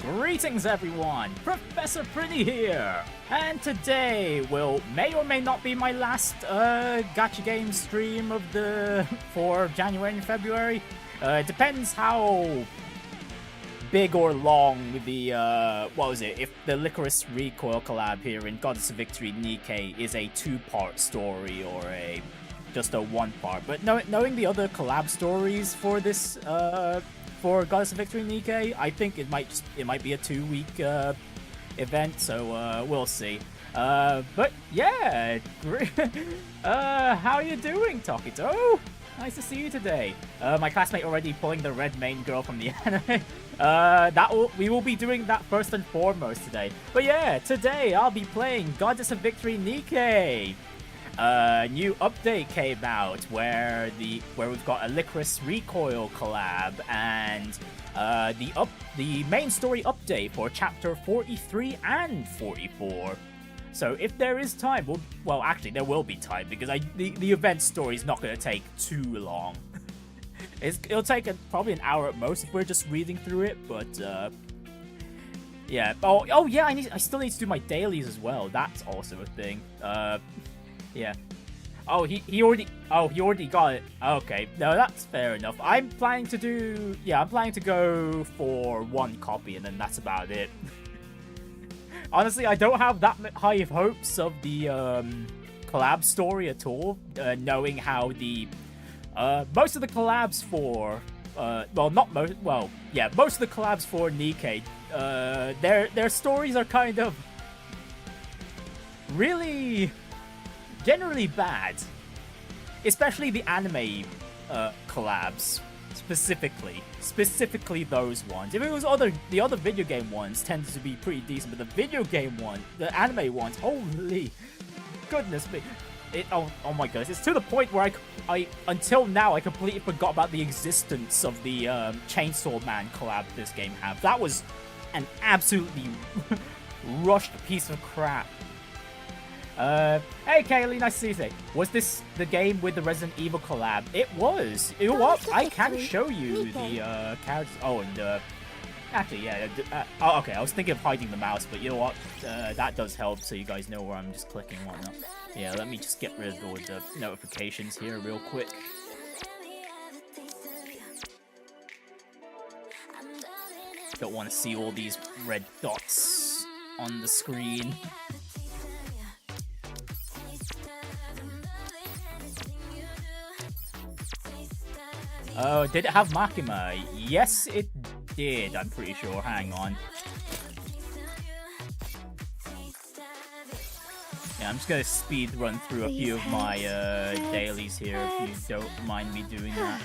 Greetings everyone, Professor Prinny here, and today may or may not be my last Gacha game stream of for January and February. It depends how big or long the if the Lycoris Recoil Collab here in Goddess of Victory Nikke is a two-part story or just a one-part. But knowing the other collab stories for this for Goddess of Victory Nikke, I think it might be a 2-week event, so we'll see. But yeah, how are you doing, Tokito? Nice to see you today. My classmate already pulling the red main girl from the anime. We will be doing that first and foremost today. But yeah, today I'll be playing Goddess of Victory Nikke. New update came out where we've got a Lycoris Recoil collab and the main story update for chapter 43 and 44. So if there is time, well actually there will be time because the event story is not going to take too long. It'll take probably an hour at most if we're just reading through it, but yeah. Oh yeah, I still need to do my dailies as well. That's also a thing. Yeah. Oh, he already got it. Okay, no, that's fair enough. I'm planning to go for 1 copy and then that's about it. Honestly, I don't have that high of hopes of the collab story at all, knowing how the most of the collabs for most of the collabs for Nikke, their stories are kind of really generally bad, especially the anime collabs. Specifically those ones. If it was the other video game ones tended to be pretty decent, but the anime ones, holy goodness me! Oh my goodness! It's to the point where I until now I completely forgot about the existence of the Chainsaw Man collab this game had. That was an absolutely rushed piece of crap. Hey Kaylee, nice to see you today. Was this the game with the Resident Evil collab? It was. You know what? I can show you the characters. Oh, and actually, yeah. Oh, okay. I was thinking of hiding the mouse, but you know what? That does help, so you guys know where I'm just clicking and whatnot. Yeah, let me just get rid of all the notifications here real quick. Don't want to see all these red dots on the screen. Oh, did it have Makima? Yes, it did, I'm pretty sure. Hang on. Yeah, I'm just gonna speed run through a few of my dailies here, if you don't mind me doing that.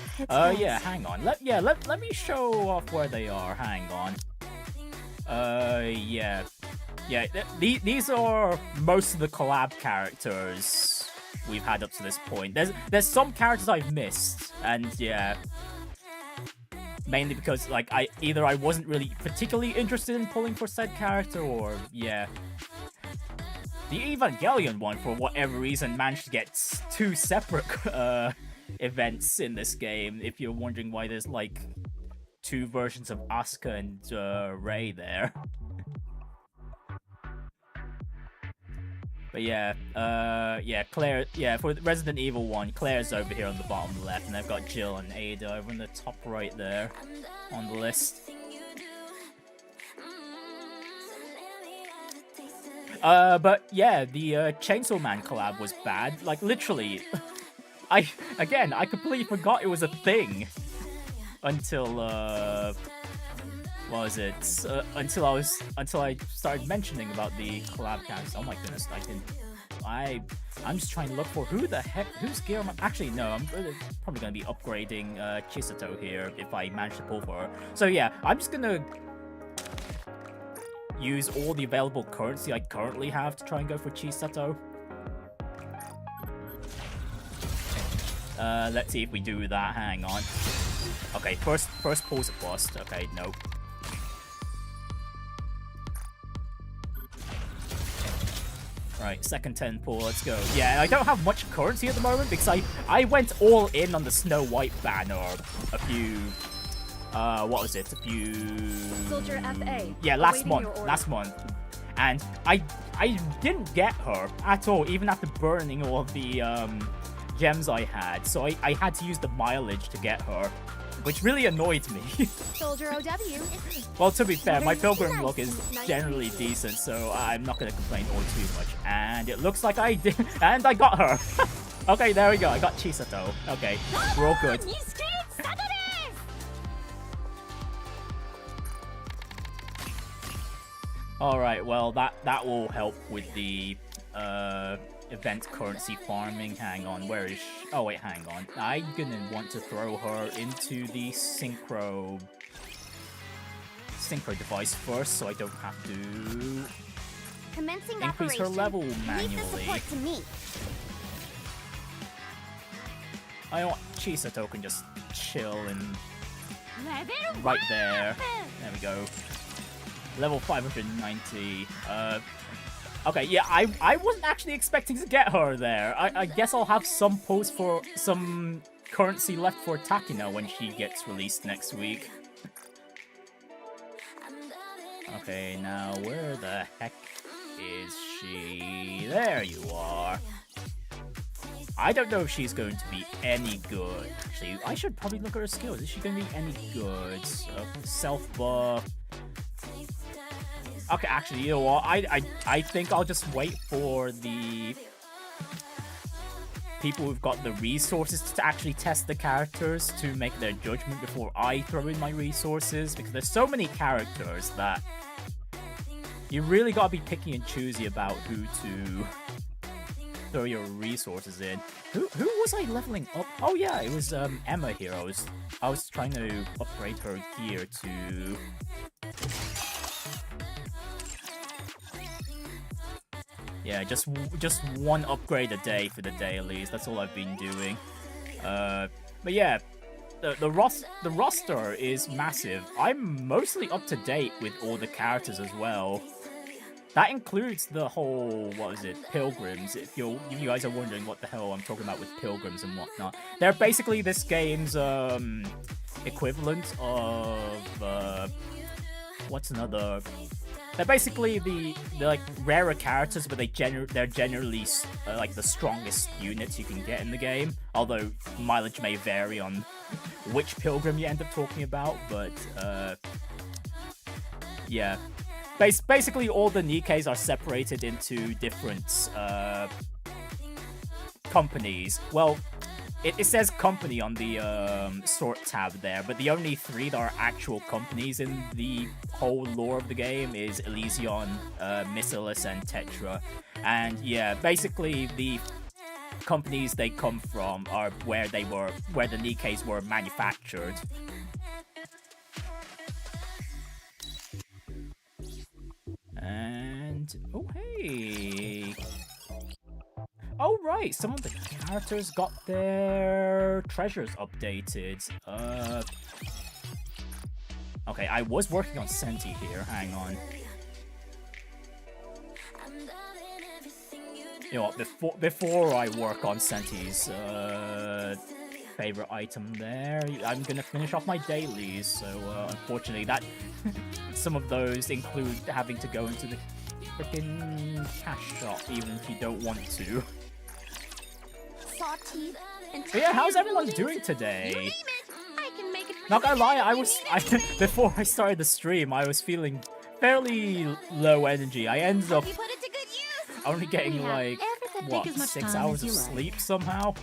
Yeah, hang on. Let me show off where they are. Hang on. Yeah. Yeah, these are most of the collab characters we've had up to this point. There's some characters I've missed, and yeah, mainly because like I wasn't really particularly interested in pulling for said character, or yeah, the Evangelion one for whatever reason managed to get 2 separate events in this game. If you're wondering why there's like 2 versions of Asuka and Rei there. But yeah, Claire, for the Resident Evil 1, Claire's over here on the bottom left, and I've got Jill and Ada over in the top right there on the list. But yeah, the Chainsaw Man collab was bad. Like, literally, I completely forgot it was a thing until, what was it? Until I started mentioning about the collab characters. Oh my goodness, I'm just trying to look for whose gear am I? Actually, no, I'm probably gonna be upgrading Chisato here if I manage to pull for her. So yeah, I'm just gonna use all the available currency I currently have to try and go for Chisato. Let's see if we do that. Hang on. Okay, first pull's a bust. Okay, nope. Right, second 10 pull, let's go. Yeah, I don't have much currency at the moment because I went all in on the Snow White banner a few what was it? A few... Soldier FA. Yeah, last Awaiting your month. order. And I didn't get her at all, even after burning all of the gems I had. So I had to use the mileage to get her, which really annoyed me. Soldier OW. Well, to be fair, my pilgrim look is generally decent, so I'm not going to complain all too much. And it looks like I did, and I got her. Okay, there we go. I got Chisato. Okay, we're all good. Alright, well, that will help with the event currency farming. Hang on, where is she? Oh, wait, hang on. I'm gonna want to throw her into the synchro device first, so I don't have to increase her level manually. I want Chisato can just chill and right there. There we go. Level 590. Okay, yeah, I wasn't actually expecting to get her there. I guess I'll have some post for some currency left for Takina when she gets released next week. Okay, now where the heck is she? There you are. I don't know if she's going to be any good. Actually, I should probably look at her skills. Is she going to be any good? Self-buff. Okay, actually, you know what? I think I'll just wait for the people who've got the resources to actually test the characters to make their judgment before I throw in my resources, because there's so many characters that you really gotta be picky and choosy about who to throw your resources in. Who was I leveling up? Oh yeah, it was Emma here. I was trying to upgrade her gear to... Yeah, just one upgrade a day for the dailies. That's all I've been doing. But yeah, the roster is massive. I'm mostly up to date with all the characters as well. That includes the whole, what is it, pilgrims. If you guys are wondering what the hell I'm talking about with pilgrims and whatnot, they're basically this game's equivalent of what's another. They're basically the like rarer characters, but they're generally like the strongest units you can get in the game. Although mileage may vary on which pilgrim you end up talking about, but yeah. Basically, all the Nikkes are separated into different companies. Well, it says company on the sort tab there, but the only three that are actual companies in the whole lore of the game is Elysion, Missilis, and Tetra. And yeah, basically the companies they come from are where the Nikkes were manufactured. And oh hey. Oh right, some of the characters got their treasures updated. Okay, I was working on Senti here, hang on. You know what, before I work on Senti's favorite item there, I'm gonna finish off my dailies, so unfortunately that some of those include having to go into the freaking cash shop even if you don't want to. But yeah, how's everyone doing today? Not gonna lie, before I started the stream, I was feeling fairly low energy. I ended up only getting like, what, 6 hours of sleep somehow?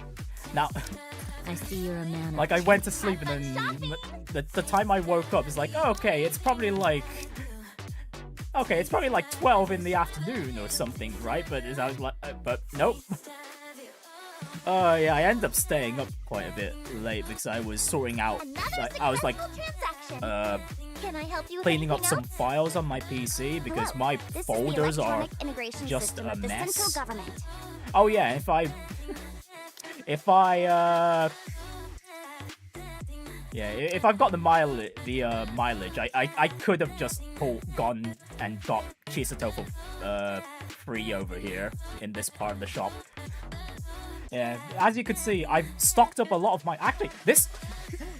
Now, I see you're a man. like I went to sleep and then the time I woke up is like, oh, okay, it's probably like 12 in the afternoon or something, right? But I was like, but nope. Yeah, I ended up staying up quite a bit late because I was sorting out. I was like, cleaning up some files on my PC because my folders are just a mess. Oh yeah, if I've got the mileage, I could have just gone and got Chisato for free over here in this part of the shop. Yeah, as you can see, I've stocked up a lot of my... Actually,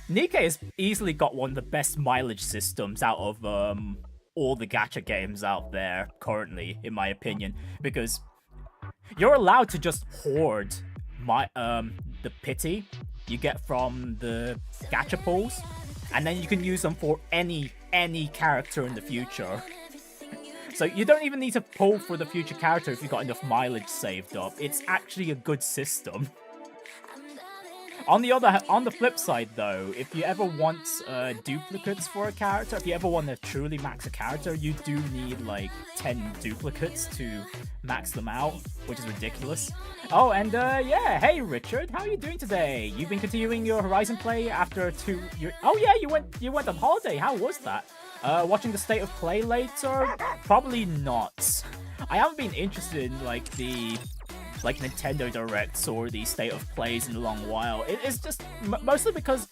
Nikke has easily got one of the best mileage systems out of all the gacha games out there currently, in my opinion, because you're allowed to just hoard the pity you get from the gacha pulls, and then you can use them for any character in the future. So you don't even need to pull for the future character if you've got enough mileage saved up. It's actually a good system. On the flip side though, if you ever want duplicates for a character, if you ever want to truly max a character, you do need like 10 duplicates to max them out, which is ridiculous. Oh, and yeah, hey Richard, how are you doing today? You've been continuing your Horizon play after 2 years. Oh yeah, you went on holiday. How was that? Watching the state of play later? Probably not. I haven't been interested in like the Nintendo Directs or the state of plays in a long while. It's just mostly because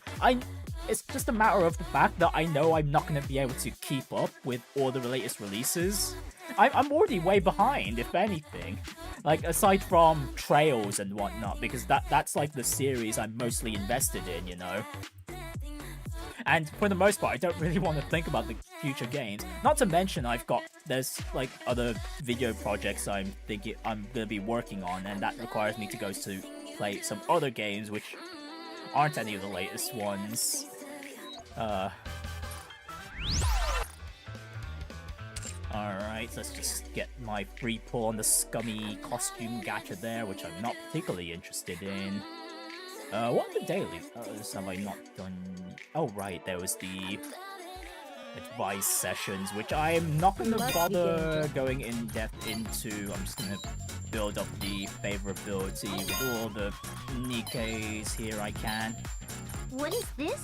it's just a matter of the fact that I know I'm not going to be able to keep up with all the latest releases. I'm already way behind, if anything. Like, aside from Trails and whatnot, because that's like the series I'm mostly invested in, you know? And for the most part, I don't really want to think about the future games. Not to mention, there's like other video projects I'm gonna be working on, and that requires me to go to play some other games, which aren't any of the latest ones. Alright, let's just get my free pull on the scummy costume gacha there, which I'm not particularly interested in. What are the dailies? Have I not done? Oh right, there was the advice sessions, which I'm not gonna bother going in depth into. I'm just gonna build up the favorability with all the Nikkes here I can. What is this?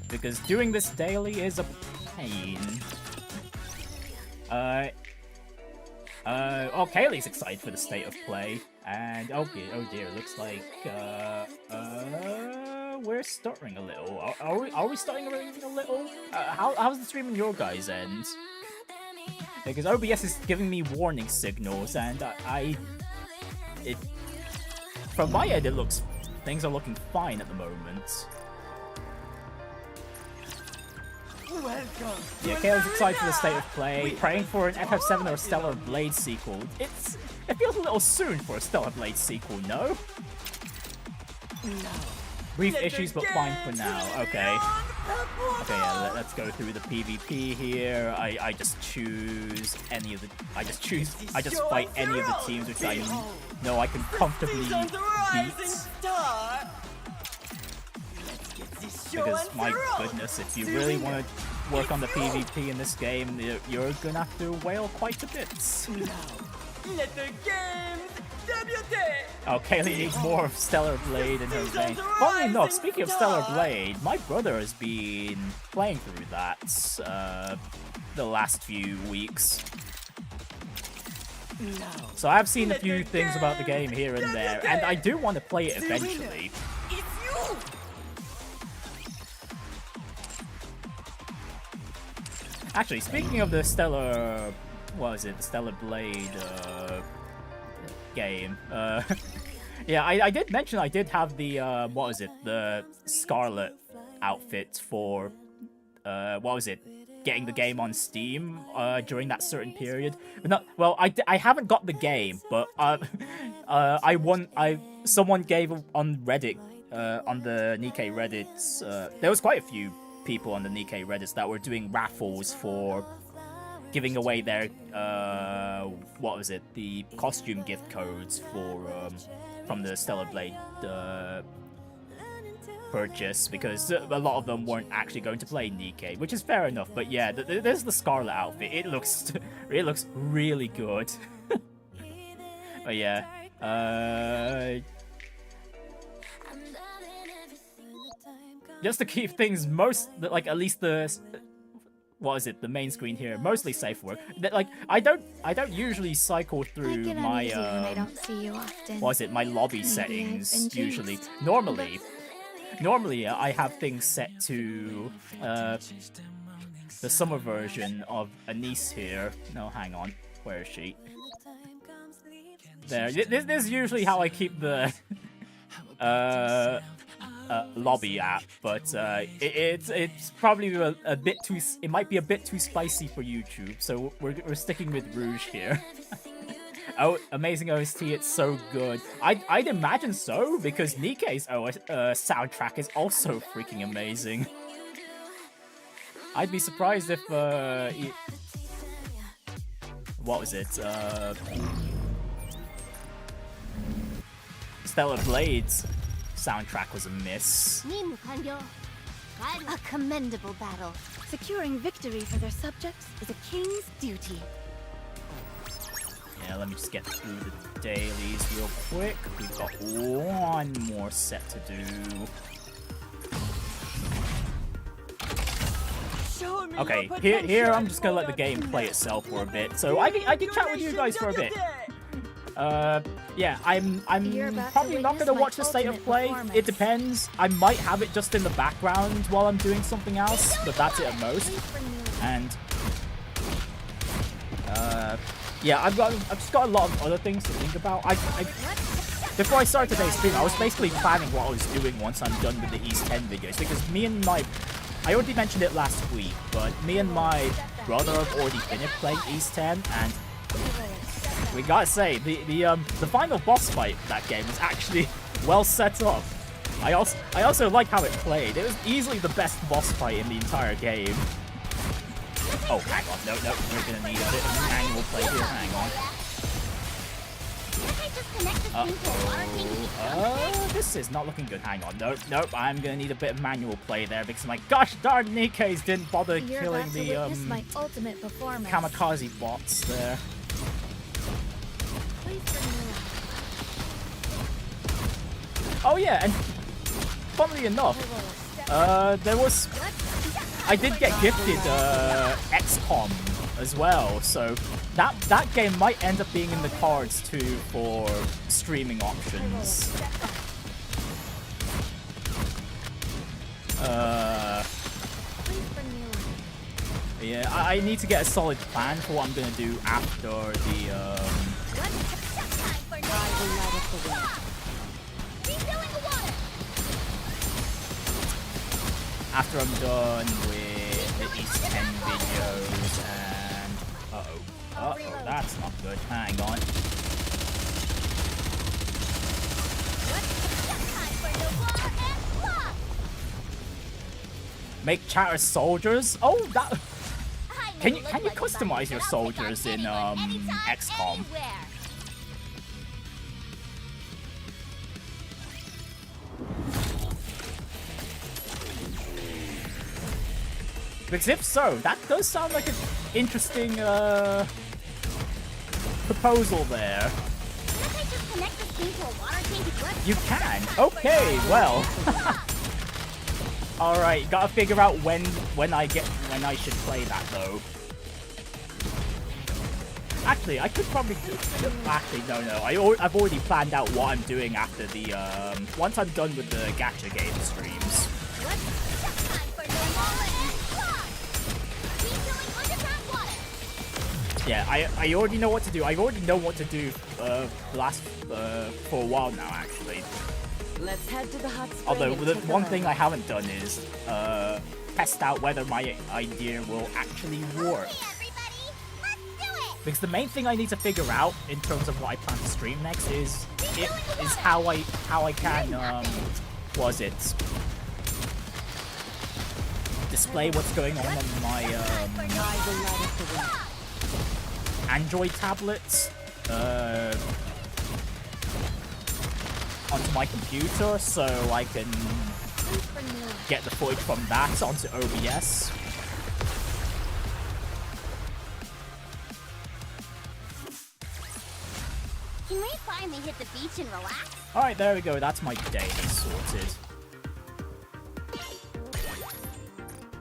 Because doing this daily is a pain. Oh, Kaylee's excited for the state of play, and oh dear, looks like we're stuttering a little. Are we stuttering a little? How's the stream on your guys' end? Because OBS is giving me warning signals, and from my end things are looking fine at the moment. Welcome. Yeah, Kaylee's excited for the state of play, praying for an FF7 or a Stellar Blade sequel. It feels a little soon for a Stellar Blade sequel, no? Brief issues, but fine for now. Okay. Okay, yeah, let's go through the PvP here. I just choose any of the. I just fight any of the teams which I know I can comfortably beat. Because, my goodness, if you really want to work on the PvP in this game, you're gonna have to wail quite a bit. Let the games debut. Oh, Kaylee needs more of Stellar Blade in her vein. Funnily enough, speaking of Stellar Blade, my brother has been playing through that the last few weeks. So I've seen a few things about the game here and there, and I do want to play it eventually. Actually, speaking of the Stellar... What is it? The Stellar Blade game. Yeah, I did mention I did have the... what was it? The Scarlet outfit for... what was it? Getting the game on Steam during that certain period. But not, well, I haven't got the game, but someone gave on Reddit, on the Nikke Reddits, there was quite a few people on the Nikke Reddits that were doing raffles for giving away their what was it, the costume gift codes for from the Stellar Blade purchase, because a lot of them weren't actually going to play Nikke, which is fair enough. But yeah, there's the Scarlet outfit. It looks really good. But yeah, just to keep things at least the the main screen here mostly safe work. Like I don't usually cycle through my I don't see you often. my lobby Maybe settings I've been usually. jinxed. Normally I have things set to the summer version of Anise here. No, hang on, where is she? There. This is usually how I keep the lobby app, but it's probably a bit too. It might be a bit too spicy for YouTube, so we're sticking with Rouge here. Oh, amazing OST! It's so good. I'd imagine so because Nikke's soundtrack is also freaking amazing. I'd be surprised if what was it? Stellar Blades soundtrack was a miss. A commendable battle. Securing victory for their subjects is a king's duty. Yeah, let me just get through the dailies real quick. We've got one more set to do. Okay, here I'm just gonna let the game play itself for a bit. So I can chat with you guys for a bit. Yeah, I'm probably not gonna watch the state of play. It depends. I might have it just in the background while I'm doing something else, but that's it at most. And yeah, I've just got a lot of other things to think about. Before I started today's stream, I was basically planning what I was doing once I'm done with the East 10 videos, because I already mentioned it last week, but me and my brother have already finished playing East 10, and we gotta say, the final boss fight of that game is actually well set up. I also like how it played. It was easily the best boss fight in the entire game. Oh, hang on, no, we're gonna need a bit of manual play here, hang on. This is not looking good, hang on, nope, I'm gonna need a bit of manual play there, because my gosh darn Nikke's didn't bother killing the, my ultimate performance. kamikaze bots there. Oh yeah, and funnily enough, I did get gifted XCOM as well, so that game might end up being in the cards too for streaming options. Yeah, I need to get a solid plan for what I'm gonna do after the after I'm done with the East 10 videos, and uh-oh, that's not good, hang on. Make chatter soldiers? Oh, that... Can you customize your soldiers in XCOM? Because if so, that does sound like an interesting proposal there. You can? Okay, well. Alright, gotta figure out when I should play that though. Actually, I could probably do... Actually, no. I've already planned out what I'm doing after the, once I'm done with the Gacha game streams. Yeah, I already know what to do. I already know what to do for a while now, actually. Let's head to the hot spring. Although, the one thing I haven't done is test out whether my idea will actually work. Because the main thing I need to figure out in terms of what I plan to stream next is how I can display what's going on my Android tablets onto my computer, so I can get the footage from that onto OBS. Can we finally hit the beach and relax? Alright, there we go. That's my day sorted.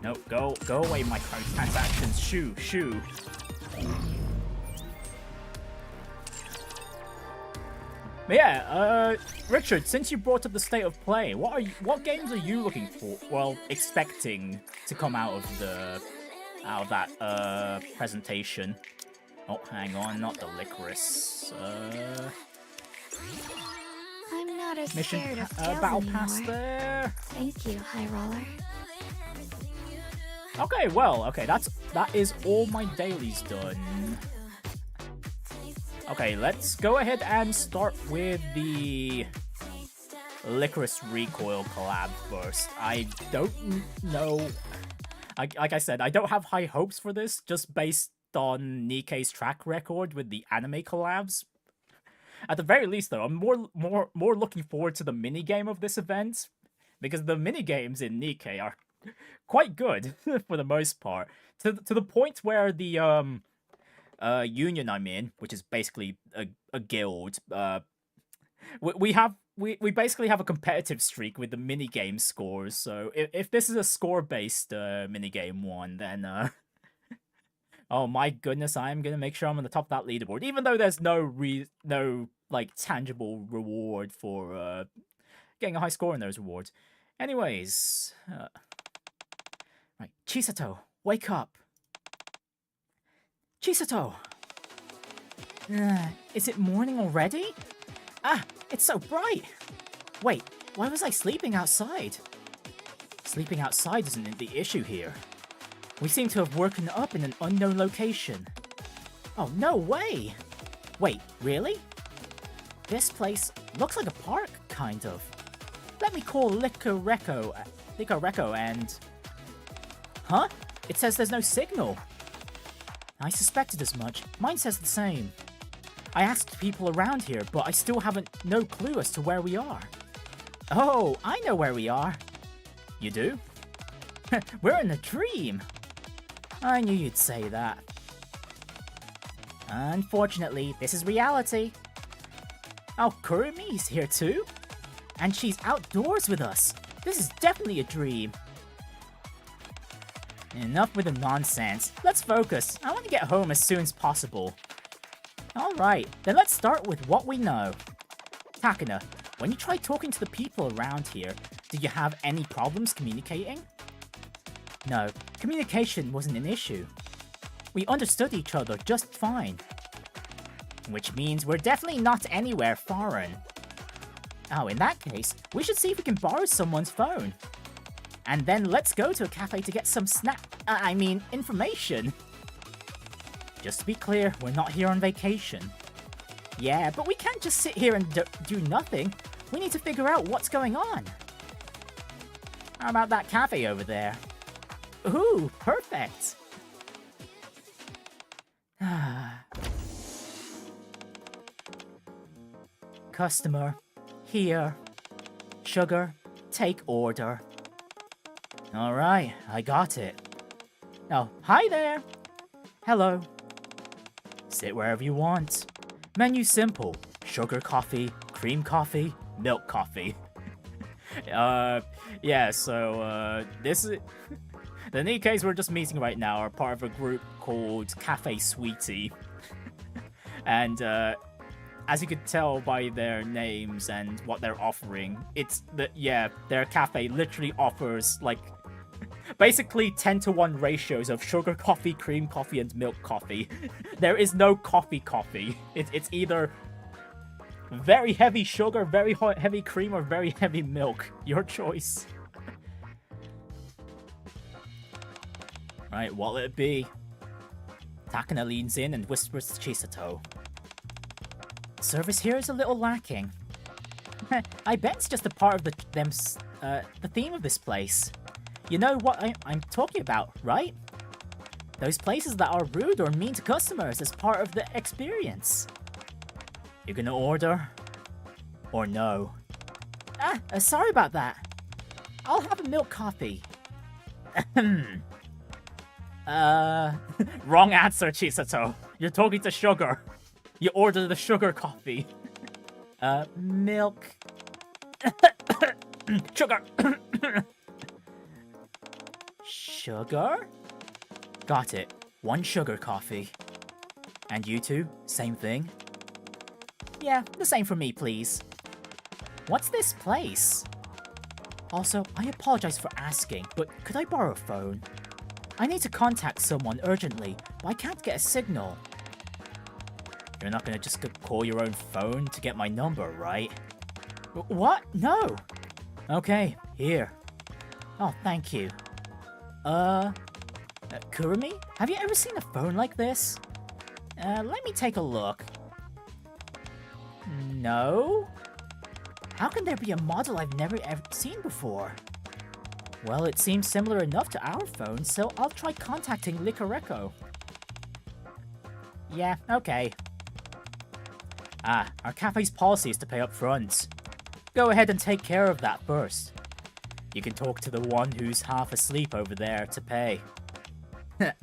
Nope, go away, microtransactions. Shoo. But yeah, Richard, since you brought up the state of play, what games are you looking for? Well, expecting to come out of that presentation. Oh, hang on, not the Lycoris. I'm not as mission scared of scales battle pass anymore. there. Thank you, High Roller. Okay, well, okay, that is all my dailies done. Okay, let's go ahead and start with the Lycoris Recoil Collab first. I don't know. Like I said, I don't have high hopes for this, just based on Nikke's track record with the anime collabs. At the very least, though, I'm more looking forward to the minigame of this event, because the minigames in Nikke are quite good for the most part. To the point where the union I'm in, which is basically a guild, we basically have a competitive streak with the minigame scores. So if this is a score-based minigame one, then oh my goodness, I'm gonna make sure I'm on the top of that leaderboard, even though there's no like tangible reward for getting a high score in those rewards. Anyways, right, Chisato, wake up. Chisato! Is it morning already? Ah, it's so bright! Wait, why was I sleeping outside? Sleeping outside isn't the issue here. We seem to have woken up in an unknown location. Oh, no way! Wait, really? This place looks like a park, kind of. Let me call LycoReco and... Huh? It says there's no signal. I suspected as much. Mine says the same. I asked people around here, but I still haven't no clue as to where we are. Oh, I know where we are. You do? We're in a dream. I knew you'd say that. Unfortunately, this is reality. Oh, Kurumi's here too? And she's outdoors with us. This is definitely a dream. Enough with the nonsense. Let's focus. I want to get home as soon as possible. Alright, then let's start with what we know. Takana, when you tried talking to the people around here, did you have any problems communicating? No, communication wasn't an issue. We understood each other just fine. Which means we're definitely not anywhere foreign. Oh, in that case, we should see if we can borrow someone's phone. And then let's go to a cafe to get some information. Just to be clear, we're not here on vacation. Yeah, but we can't just sit here and do nothing. We need to figure out what's going on. How about that cafe over there? Ooh, perfect. Customer, here. Sugar, take order. Alright, I got it. Oh, hi there. Hello. Sit wherever you want. Menu simple. Sugar coffee, cream coffee, milk coffee. Yeah, so, this is... The Nikkes we're just meeting right now are part of a group called Cafe Sweetie. And, as you could tell by their names and what they're offering, their cafe literally offers, like, basically 10-to-1 ratios of sugar coffee, cream coffee, and milk coffee. There is no coffee. It's either very heavy sugar, very heavy cream, or very heavy milk. Your choice. Right, what'll it be? Takana leans in and whispers to Chisato. Service here is a little lacking. I bet it's just a part of the theme of this place. You know what I'm talking about, right? Those places that are rude or mean to customers as part of the experience. You gonna order? Or no? Sorry about that. I'll have a milk coffee. Wrong answer, Chisato. You're talking to Sugar. You ordered the sugar coffee. Milk. Sugar. Sugar? Got it. 1 sugar coffee. And you two, same thing? Yeah, the same for me, please. What's this place? Also, I apologize for asking, but could I borrow a phone? I need to contact someone urgently, but I can't get a signal. You're not gonna just call your own phone to get my number, right? What? No. Okay, here. Oh, thank you. Kurumi? Have you ever seen a phone like this? Let me take a look. No? How can there be a model I've never ever seen before? Well, it seems similar enough to our phone, so I'll try contacting LycoReco. Yeah, okay. Ah, our cafe's policy is to pay up front. Go ahead and take care of that first. You can talk to the one who's half asleep over there to pay.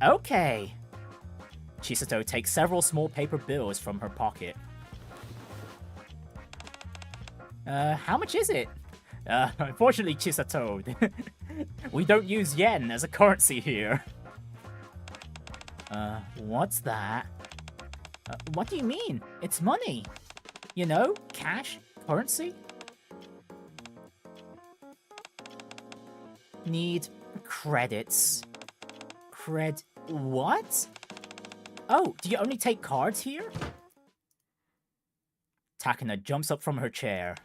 Okay. Chisato takes several small paper bills from her pocket. How much is it? Unfortunately, Chisato, we don't use yen as a currency here. What's that? What do you mean? It's money. You know, cash, currency. Need credits. What? Oh, do you only take cards here? Takana jumps up from her chair.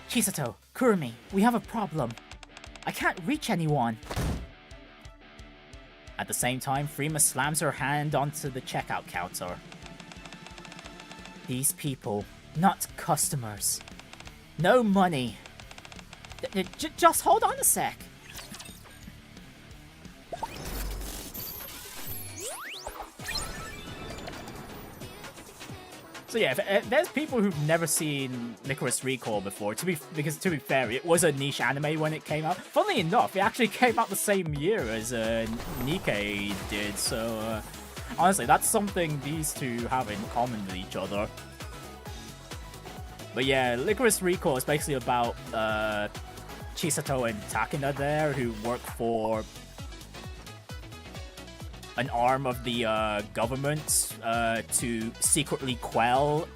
Chisato, Kurumi, we have a problem. I can't reach anyone. At the same time, Frima slams her hand onto the checkout counter. These people, not customers. No money. Just hold on a sec. So yeah, if there's people who've never seen Lycoris Recoil before, because to be fair, it was a niche anime when it came out. Funnily enough, it actually came out the same year as Nikke did, so honestly, that's something these two have in common with each other. But yeah, Lycoris Recoil is basically about Chisato and Takana there, who work for an arm of the government to secretly quell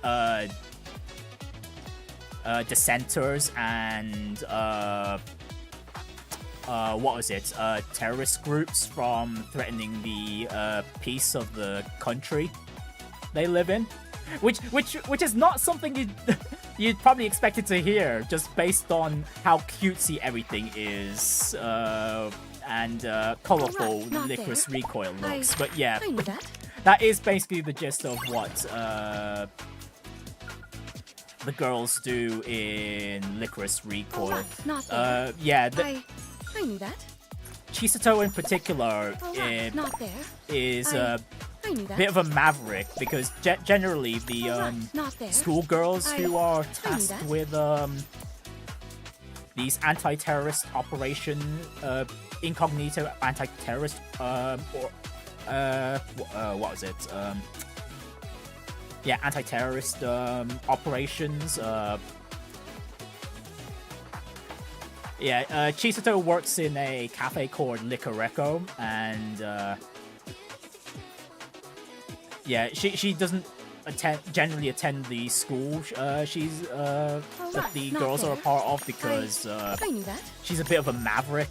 dissenters and what was it? Terrorist groups from threatening the peace of the country they live in, which is not something you'd probably expected to hear just based on how cutesy everything is. And colourful Lycoris Recoil looks. But yeah, that is basically the gist of what the girls do in Lycoris Recoil. Yeah, I knew that. Chisato in particular is a bit of a maverick because generally the schoolgirls who are tasked with these anti-terrorist operation, incognito anti-terrorist, what was it? Yeah, anti-terrorist operations. Yeah, Chisato works in a cafe called LycoReco, and yeah, she doesn't generally attend the school that the girls are a part of because she's a bit of a maverick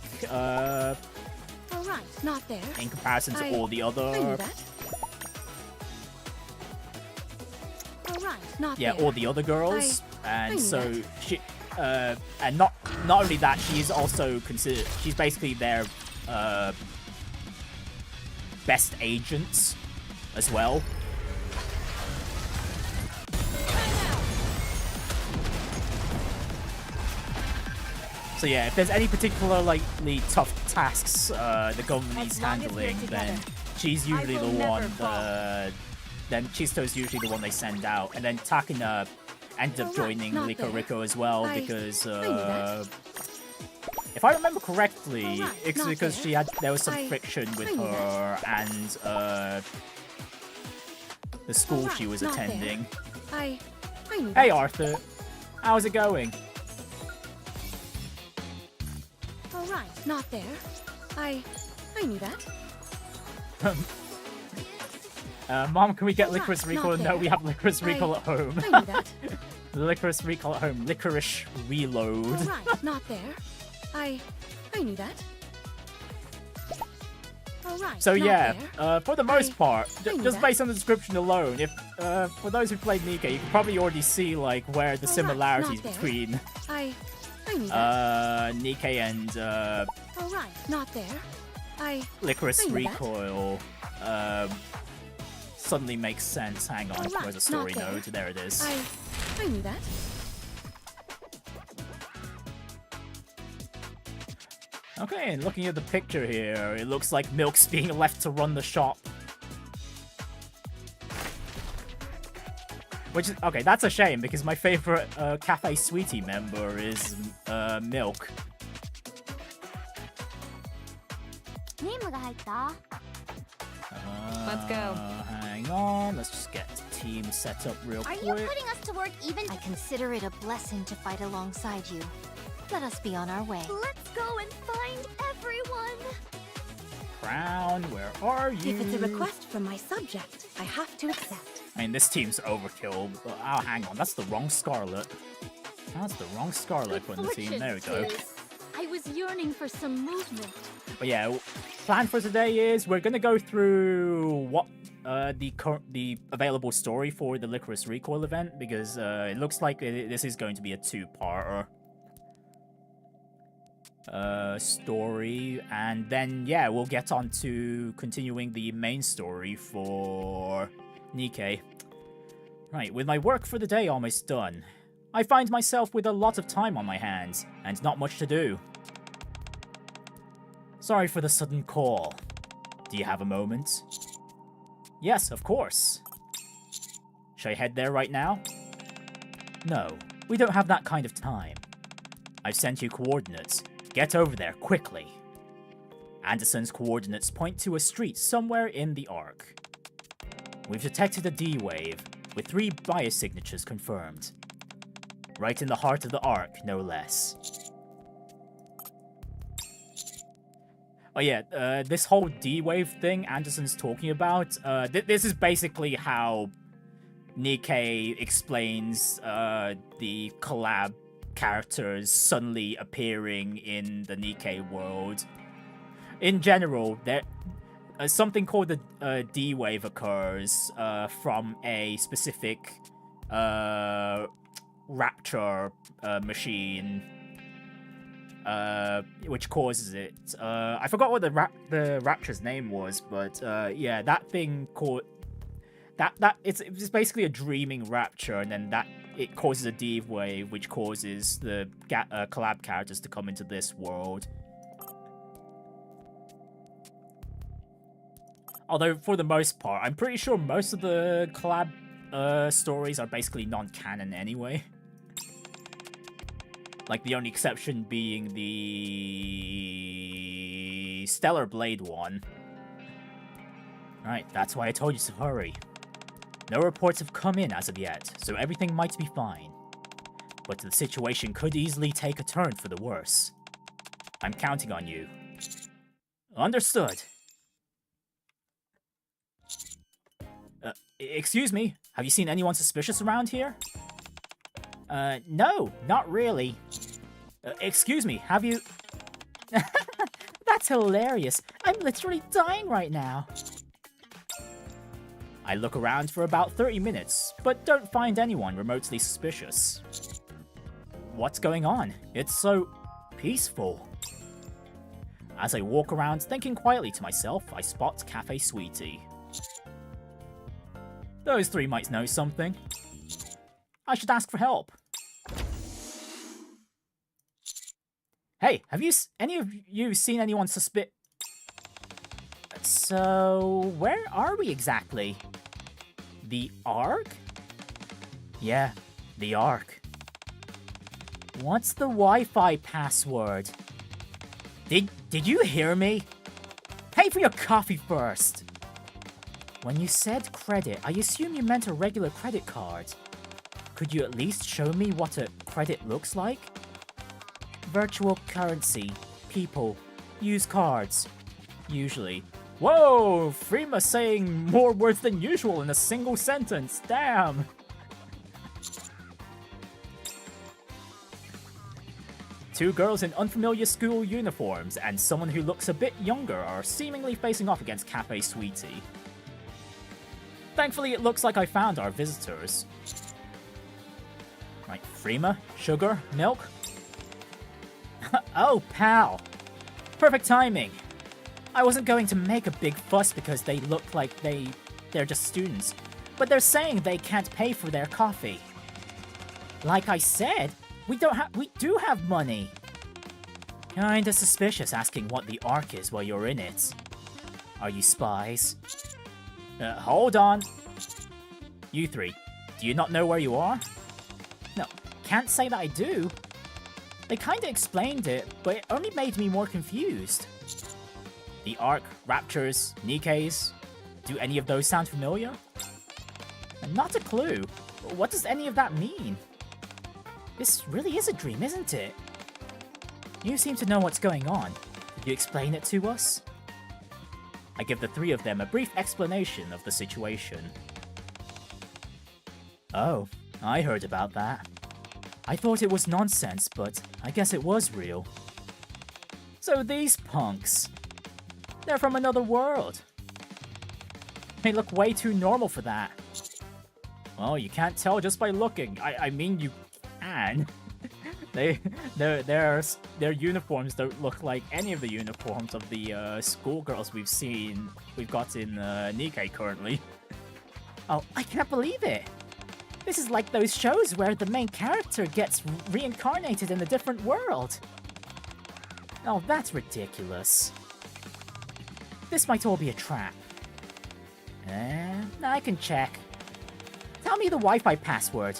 in comparison to all the other all the other girls, and so she and not only that, she's also considered, she's basically their best agents as well. So yeah, if there's any particularly tough tasks the government needs handling, then she's usually the one. Then Chistos's usually the one they send out, and then Takana ended up joining LycoReco as well because, if I remember correctly, it's because there was some friction with her and the school she was attending. Hey Arthur, how's it going? Alright, not there. I knew that. Mom, can we get Lycoris Recoil? No, we have Lycoris Recoil at home. I knew that. Lycoris Recoil at home. Licorice Reload. Alright, not there. I knew that. Alright, So not yeah, there. for the most part, knew just that. based on the description alone, if for those who played Nikke, you can probably already see like where the Alright, similarities not there. between I knew that. Nikke and Alright, not there. Lycoris I knew that. Recoil suddenly makes sense. Hang on, Alright, where's the story not there. node? There it is. I knew that. Okay, and looking at the picture here, it looks like Milk's being left to run the shop. Which is, okay, that's a shame, because my favorite Cafe Sweetie member is Milk. Let's go. Hang on, let's just get the team set up real Are quick. you putting us to work even? I consider it a blessing to fight alongside you. Let us be on our way. Let's go and find everyone. Crown, where are you? If it's a request from my subject, I have to accept. I mean, this team's overkill. But, oh, hang on, that's the wrong Scarlet. That's the wrong Scarlet from the team. There we go. I was yearning for some movement. But yeah, plan for today is we're gonna go through what the available story for the Lycoris Recoil event, because it looks like this is going to be a two-parter story, and then yeah, we'll get on to continuing the main story for Nikke. Right, with my work for the day almost done, I find myself with a lot of time on my hands and not much to do. Sorry for the sudden call. Do you have a moment? Yes, of course. Should I head there right now? No, we don't have that kind of time. I've sent you coordinates. Get over there, quickly. Anderson's coordinates point to a street somewhere in the Arc. We've detected a D-wave, with 3 biosignatures confirmed. Right in the heart of the Arc, no less. Oh yeah, this whole D-wave thing Anderson's talking about, this is basically how Nikke explains the collab characters suddenly appearing in the Nikke world. In general, there something called the D-wave occurs from a specific rapture machine, which causes it. I forgot what the rapture's name was, but yeah, that thing called it's basically a dreaming rapture, and then it causes a D-wave, which causes the collab characters to come into this world. Although, for the most part, I'm pretty sure most of the collab stories are basically non-canon anyway. Like, the only exception being the Stellar Blade one. Right, that's why I told you to hurry. No reports have come in as of yet, so everything might be fine. But the situation could easily take a turn for the worse. I'm counting on you. Understood. Excuse me, have you seen anyone suspicious around here? No, not really. Excuse me, have you... That's hilarious. I'm literally dying right now. I look around for about 30 minutes, but don't find anyone remotely suspicious. What's going on? It's so peaceful. As I walk around thinking quietly to myself, I spot Cafe Sweetie. Those 3 might know something. I should ask for help. Hey, have any of you seen anyone So, where are we exactly? The Ark? Yeah, the Ark. What's the Wi-Fi password? Did you hear me? Pay for your coffee first! When you said credit, I assume you meant a regular credit card. Could you at least show me what a credit looks like? Virtual currency, people, use cards. Usually. Whoa! Freema saying more words than usual in a single sentence, damn! Two girls in unfamiliar school uniforms and someone who looks a bit younger are seemingly facing off against Cafe Sweetie. Thankfully, it looks like I found our visitors. Right, Freema, sugar, milk. Oh, pal. Perfect timing. I wasn't going to make a big fuss because they look like they're just students, but they're saying they can't pay for their coffee. Like I said, we do have money. Kinda suspicious asking what the arc is while you're in it. Are you spies? Hold on. You three, do you not know where you are? No, can't say that I do. They kinda explained it, but it only made me more confused. The Arc, Raptures, Nikke's, do any of those sound familiar? Not a clue. What does any of that mean? This really is a dream, isn't it? You seem to know what's going on. Could you explain it to us? I give the three of them a brief explanation of the situation. Oh, I heard about that. I thought it was nonsense, but I guess it was real. So these punks, they're from another world. They look way too normal for that. Well, you can't tell just by looking. I mean, you can. Their uniforms don't look like any of the uniforms of the schoolgirls we've got in Nikke currently. Oh, I can't believe it! This is like those shows where the main character gets reincarnated in a different world. Oh, that's ridiculous. This might all be a trap. I can check. Tell me the Wi-Fi password.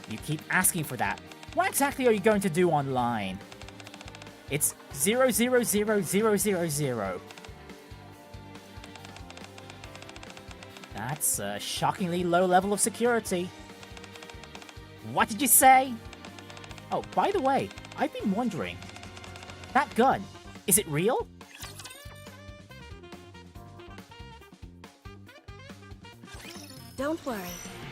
You keep asking for that. What exactly are you going to do online? It's 000000. That's a shockingly low level of security. What did you say? Oh, by the way, I've been wondering. That gun, is it real? Don't worry,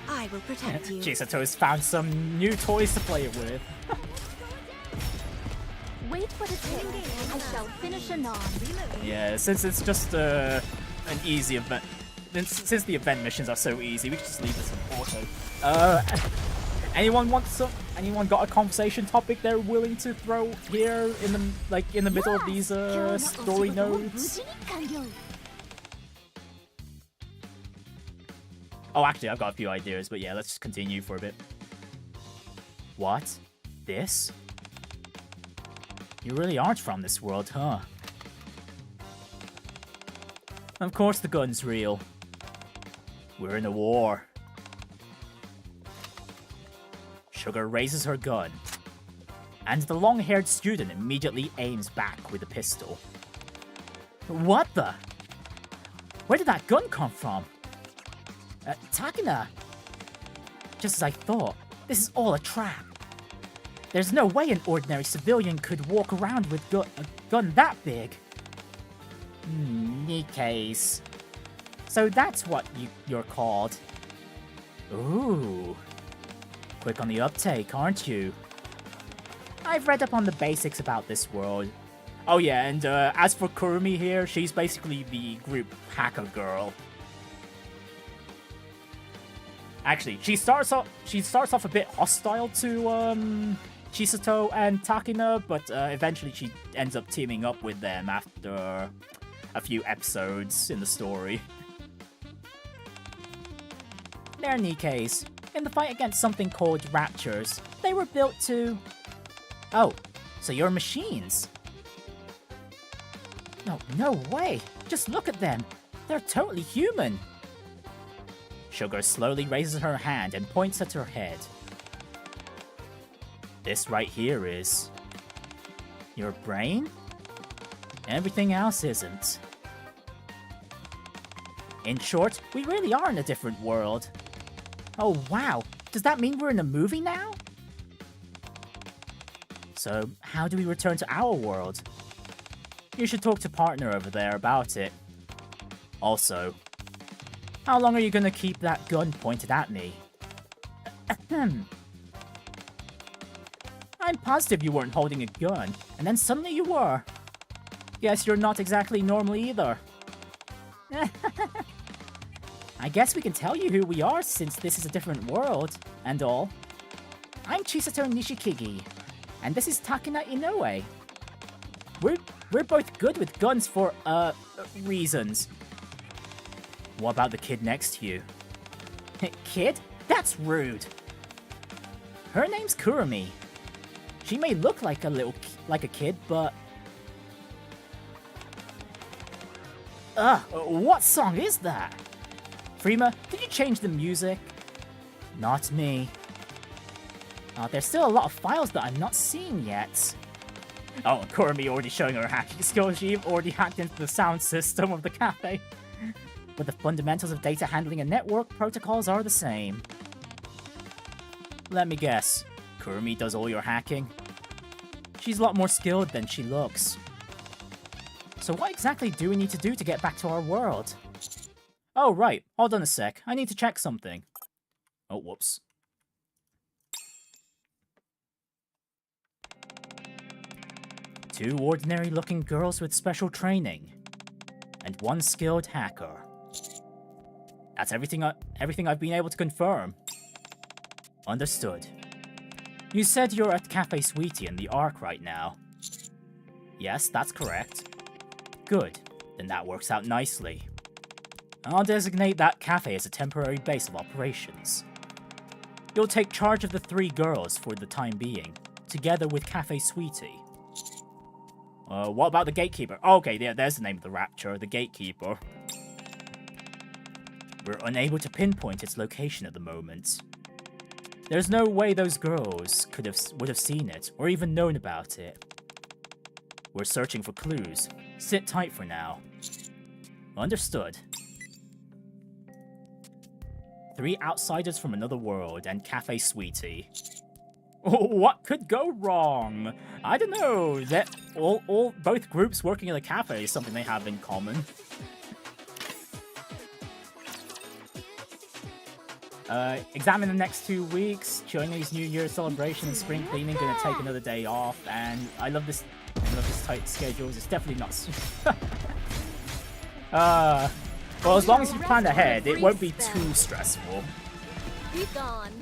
I will protect you. Chisato's found some new toys to play with. Wait for the tail. I shall finish anon. Yeah, since it's just an easy event, since the event missions are so easy, we can just leave this in auto. Anyone got a conversation topic they're willing to throw here in the middle of these story nodes? Oh, actually, I've got a few ideas, but yeah, let's just continue for a bit. What? This? You really aren't from this world, huh? Of course the gun's real. We're in a war. Sugar raises her gun, and the long-haired student immediately aims back with a pistol. What the? Where did that gun come from? Takina! Just as I thought, this is all a trap. There's no way an ordinary civilian could walk around with a gun that big. Nikke's. So that's what you're called. Ooh. Quick on the uptake, aren't you? I've read up on the basics about this world. Oh yeah, and as for Kurumi here, she's basically the group hacker girl. Actually, she starts off a bit hostile to Chisato and Takina, but eventually she ends up teaming up with them after a few episodes in the story. They're Nikke's. In the fight against something called Raptures, they were built to... Oh, so you're machines? No way! Just look at them! They're totally human! Sugar slowly raises her hand and points at her head. This right here is... your brain? Everything else isn't. In short, we really are in a different world. Oh wow, does that mean we're in a movie now? So, how do we return to our world? You should talk to partner over there about it. Also, how long are you gonna keep that gun pointed at me? I I'm positive you weren't holding a gun, and then suddenly you were. Guess you're not exactly normal either. I guess we can tell you who we are since this is a different world, and all. I'm Chisato Nishikigi, and this is Takina Inoue. We're both good with guns for, reasons. What about the kid next to you? Kid? That's rude. Her name's Kurumi. She may look like a kid, but... what song is that? Frima, did you change the music? Not me. There's still a lot of files that I'm not seeing yet. Oh, Kurumi already showing her hacking skills. She already hacked into the sound system of the cafe. But the fundamentals of data handling and network protocols are the same. Let me guess. Kurumi does all your hacking? She's a lot more skilled than she looks. So what exactly do we need to do to get back to our world? Oh, right. Hold on a sec. I need to check something. Oh, whoops. Two ordinary-looking girls with special training. And one skilled hacker. That's everything I've been able to confirm. Understood. You said you're at Cafe Sweetie in the Ark right now. Yes, that's correct. Good. Then that works out nicely. I'll designate that cafe as a temporary base of operations. You'll take charge of the 3 girls for the time being, together with Cafe Sweetie. What about the gatekeeper? Okay, yeah, there's the name of the rapture, the gatekeeper. We're unable to pinpoint its location at the moment. There's no way those girls would have seen it, or even known about it. We're searching for clues. Sit tight for now. Understood. 3 outsiders from another world and Cafe Sweetie. What could go wrong? I don't know. That both groups working in a cafe is something they have in common. Examine the next 2 weeks. Chinese New Year celebration and spring cleaning. Gonna take another day off, and I love this tight schedules. It's definitely not. Well, as long as you plan ahead, it won't be too stressful. Be gone.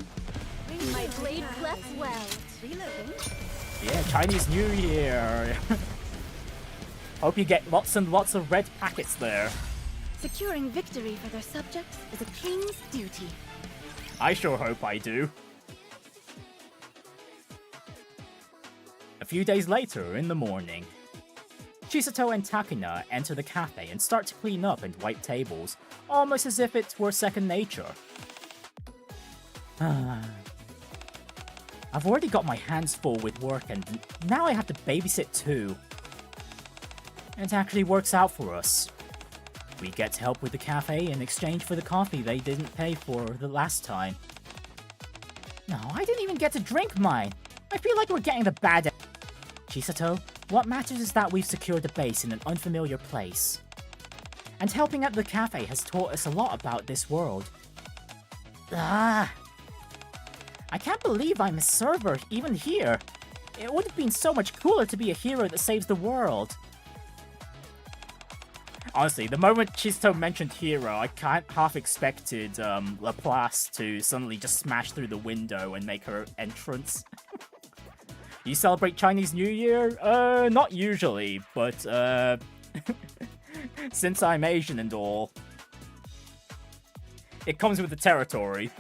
My blade clefts well. Yeah, Chinese New Year. Hope you get lots and lots of red packets there. Securing victory for their subjects is a king's duty. I sure hope I do. A few days later, in the morning, Chisato and Takina enter the cafe and start to clean up and wipe tables, almost as if it were second nature. I've already got my hands full with work and now I have to babysit too. It actually works out for us. We get help with the cafe in exchange for the coffee they didn't pay for the last time. No, I didn't even get to drink mine. I feel like we're getting the bad end. Chisato, what matters is that we've secured a base in an unfamiliar place. And helping at the cafe has taught us a lot about this world. I can't believe I'm a server even here. It would have been so much cooler to be a hero that saves the world. Honestly, the moment Chisato mentioned hero, I half expected Laplace to suddenly just smash through the window and make her entrance. You celebrate Chinese New Year? Not usually, but since I'm Asian and all, it comes with the territory.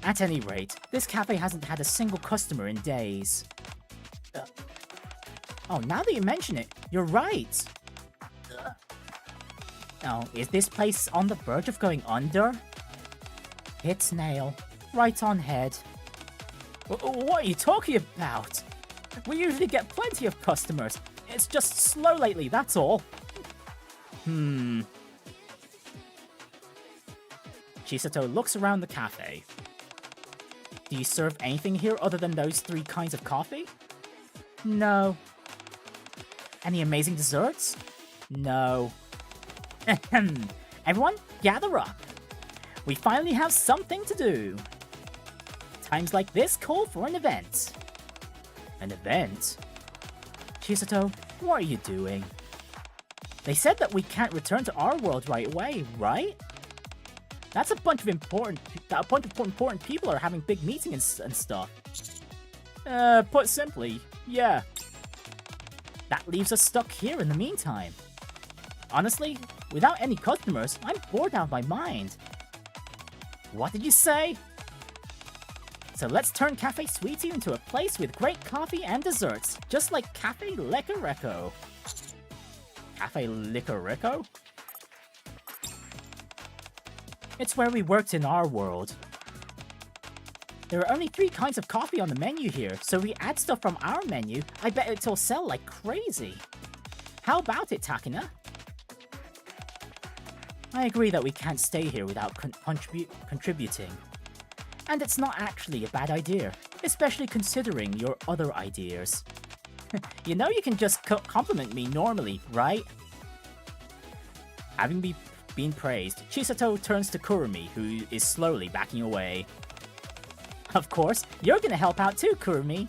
At any rate, this cafe hasn't had a single customer in days. Oh, now that you mention it, you're right. Oh, is this place on the verge of going under? Hits nail. Right on head. What are you talking about? We usually get plenty of customers. It's just slow lately, that's all. Chisato looks around the cafe. Do you serve anything here other than those 3 kinds of coffee? No. Any amazing desserts? No. Everyone, gather up. We finally have something to do. Times like this call for an event. An event? Chisato, what are you doing? They said that we can't return to our world right away, right? That's a bunch of important people are having big meetings and stuff. Put simply, yeah. That leaves us stuck here in the meantime. Honestly, without any customers, I'm bored out of my mind. What did you say? So let's turn Cafe Sweetie into a place with great coffee and desserts, just like Cafe LycoReco. Cafe LycoReco? It's where we worked in our world. There are only 3 kinds of coffee on the menu here, so we add stuff from our menu. I bet it'll sell like crazy. How about it, Takina? I agree that we can't stay here without contributing. And it's not actually a bad idea, especially considering your other ideas. You know you can just compliment me normally, right? Having been praised, Chisato turns to Kurumi, who is slowly backing away. Of course, you're gonna help out too, Kurumi.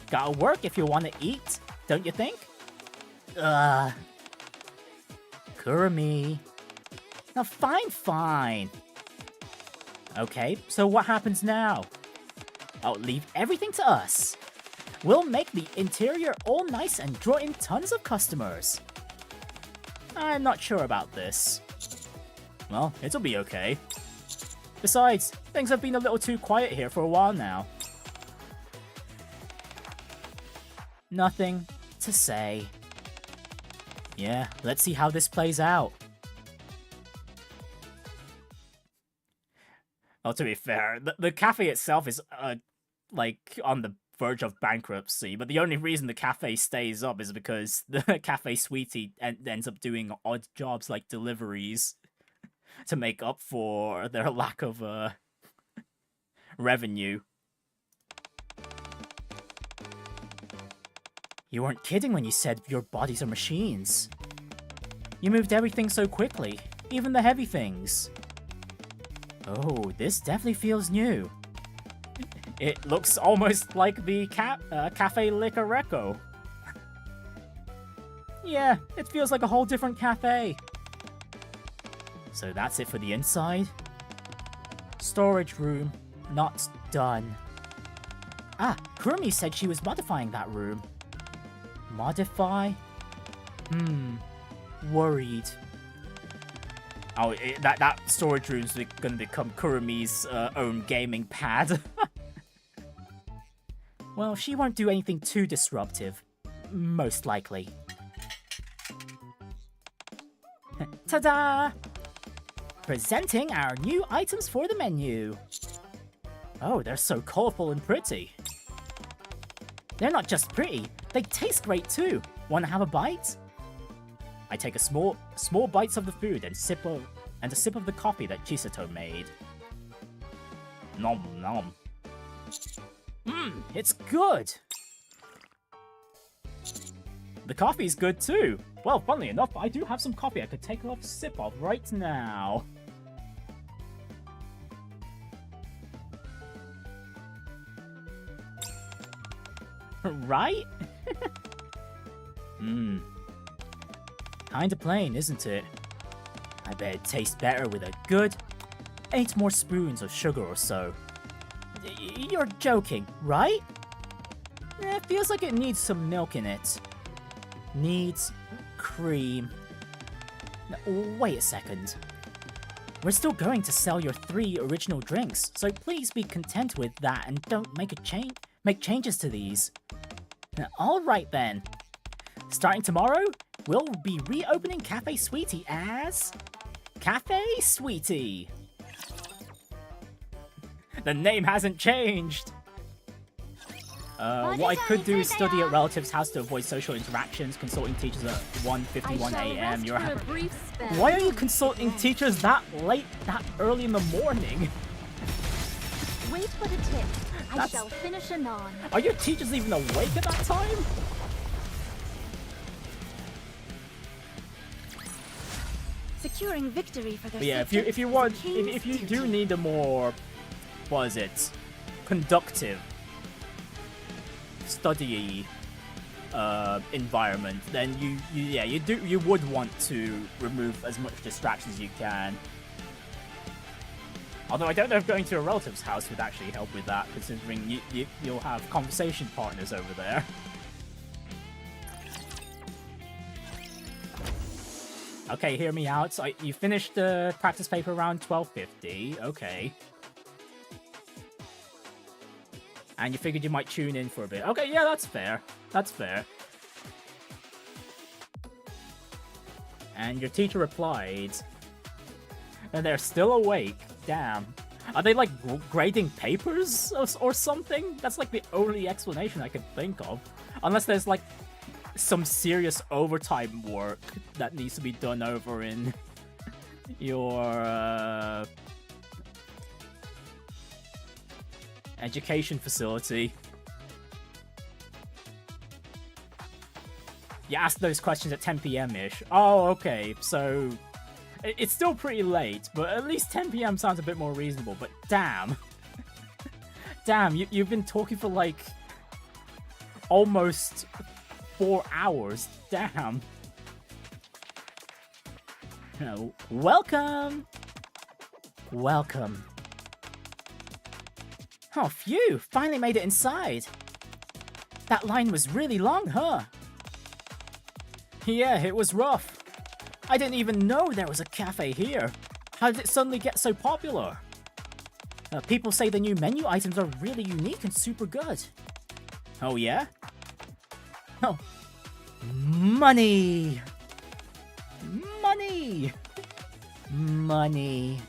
Gotta work if you want to eat, don't you think? Kurumi. Now fine. Okay, so what happens now? I'll leave everything to us. We'll make the interior all nice and draw in tons of customers. I'm not sure about this. Well, it'll be okay. Besides, things have been a little too quiet here for a while now. Nothing to say. Yeah, let's see how this plays out. Well, to be fair, the cafe itself is, like, on the verge of bankruptcy, but the only reason the cafe stays up is because the Cafe Sweetie ends up doing odd jobs like deliveries to make up for their lack of, revenue. You weren't kidding when you said your bodies are machines. You moved everything so quickly, even the heavy things. Oh, this definitely feels new. It looks almost like the Cafe LycoReco. Yeah, it feels like a whole different cafe. So that's it for the inside. Storage room, not done. Ah, Kurumi said she was modifying that room. Modify? Worried. Oh, that storage room's gonna become Kurumi's own gaming pad. Well, she won't do anything too disruptive. Most likely. Ta-da! Presenting our new items for the menu. Oh, they're so colorful and pretty. They're not just pretty, they taste great too. Wanna have a bite? I take a small bites of the food and a sip of the coffee that Chisato made. Nom nom. It's good! The coffee's good too. Well, funnily enough, I do have some coffee I could take a sip of right now. Right? Kinda plain, isn't it? I bet it tastes better with a good 8 more spoons of sugar or so. You're joking, right? It feels like it needs some milk in it. Needs cream. Now, wait a second. We're still going to sell your 3 original drinks, so please be content with that and don't make changes to these. Alright then. Starting tomorrow, we'll be reopening Cafe Sweetie as Cafe Sweetie. The name hasn't changed. What I could do is study at relatives' house to avoid social interactions, consulting teachers at 1:51 a.m. Why are you consulting teachers that late, that early in the morning? Wait for the tip. I shall finish anon. Are your teachers even awake at that time? Securing victory for their But yeah, if you do need a more, what is it, conductive study environment, then you would want to remove as much distraction as you can. Although I don't know if going to a relative's house would actually help with that, considering you'll have conversation partners over there. Okay, hear me out. So you finished the practice paper around 12:50. Okay. And you figured you might tune in for a bit. Okay, yeah, that's fair. That's fair. And your teacher replied, and they're still awake. Damn. Are they, like, grading papers or something? That's, like, the only explanation I can think of. Unless there's, like, some serious overtime work that needs to be done over in your, education facility. You asked those questions at 10 p.m.-ish. Oh, okay, so it's still pretty late, but at least 10 p.m. sounds a bit more reasonable, but damn. Damn, you've been talking for, like, almost 4 hours. Damn. Welcome! Welcome. Oh, phew! Finally made it inside! That line was really long, huh? Yeah, it was rough. I didn't even know there was a cafe here. How did it suddenly get so popular? People say the new menu items are really unique and super good. Oh yeah? Oh. Money! Money! Money.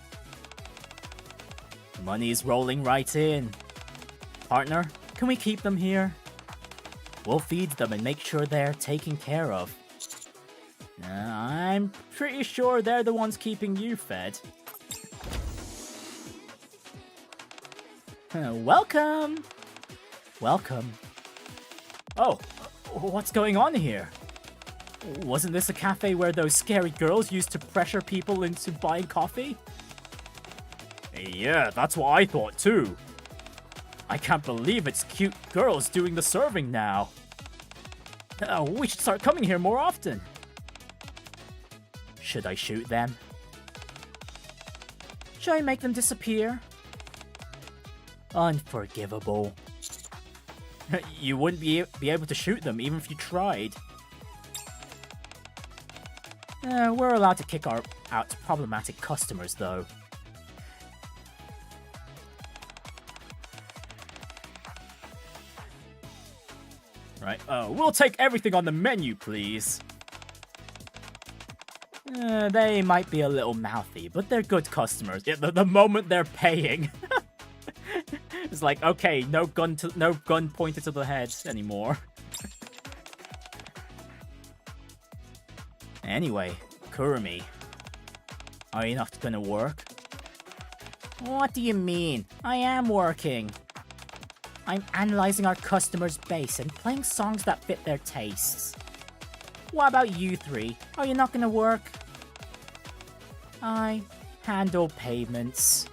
Money's rolling right in. Partner, can we keep them here? We'll feed them and make sure they're taken care of. I'm pretty sure they're the ones keeping you fed. Welcome! Welcome. Oh, what's going on here? Wasn't this a cafe where those scary girls used to pressure people into buying coffee? Yeah, that's what I thought too. I can't believe it's cute girls doing the serving now. We should start coming here more often. Should I shoot them? Should I make them disappear? Unforgivable. You wouldn't be able to shoot them even if you tried. We're allowed to kick out problematic customers, though. Right, we'll take everything on the menu, please. They might be a little mouthy, but they're good customers. Yeah, the moment they're paying. It's like, okay, no gun pointed to the head anymore. Anyway, Kurumi, are you not gonna work? What do you mean? I am working. I'm analyzing our customers' base and playing songs that fit their tastes. What about you three? Are you not gonna work? I handle payments.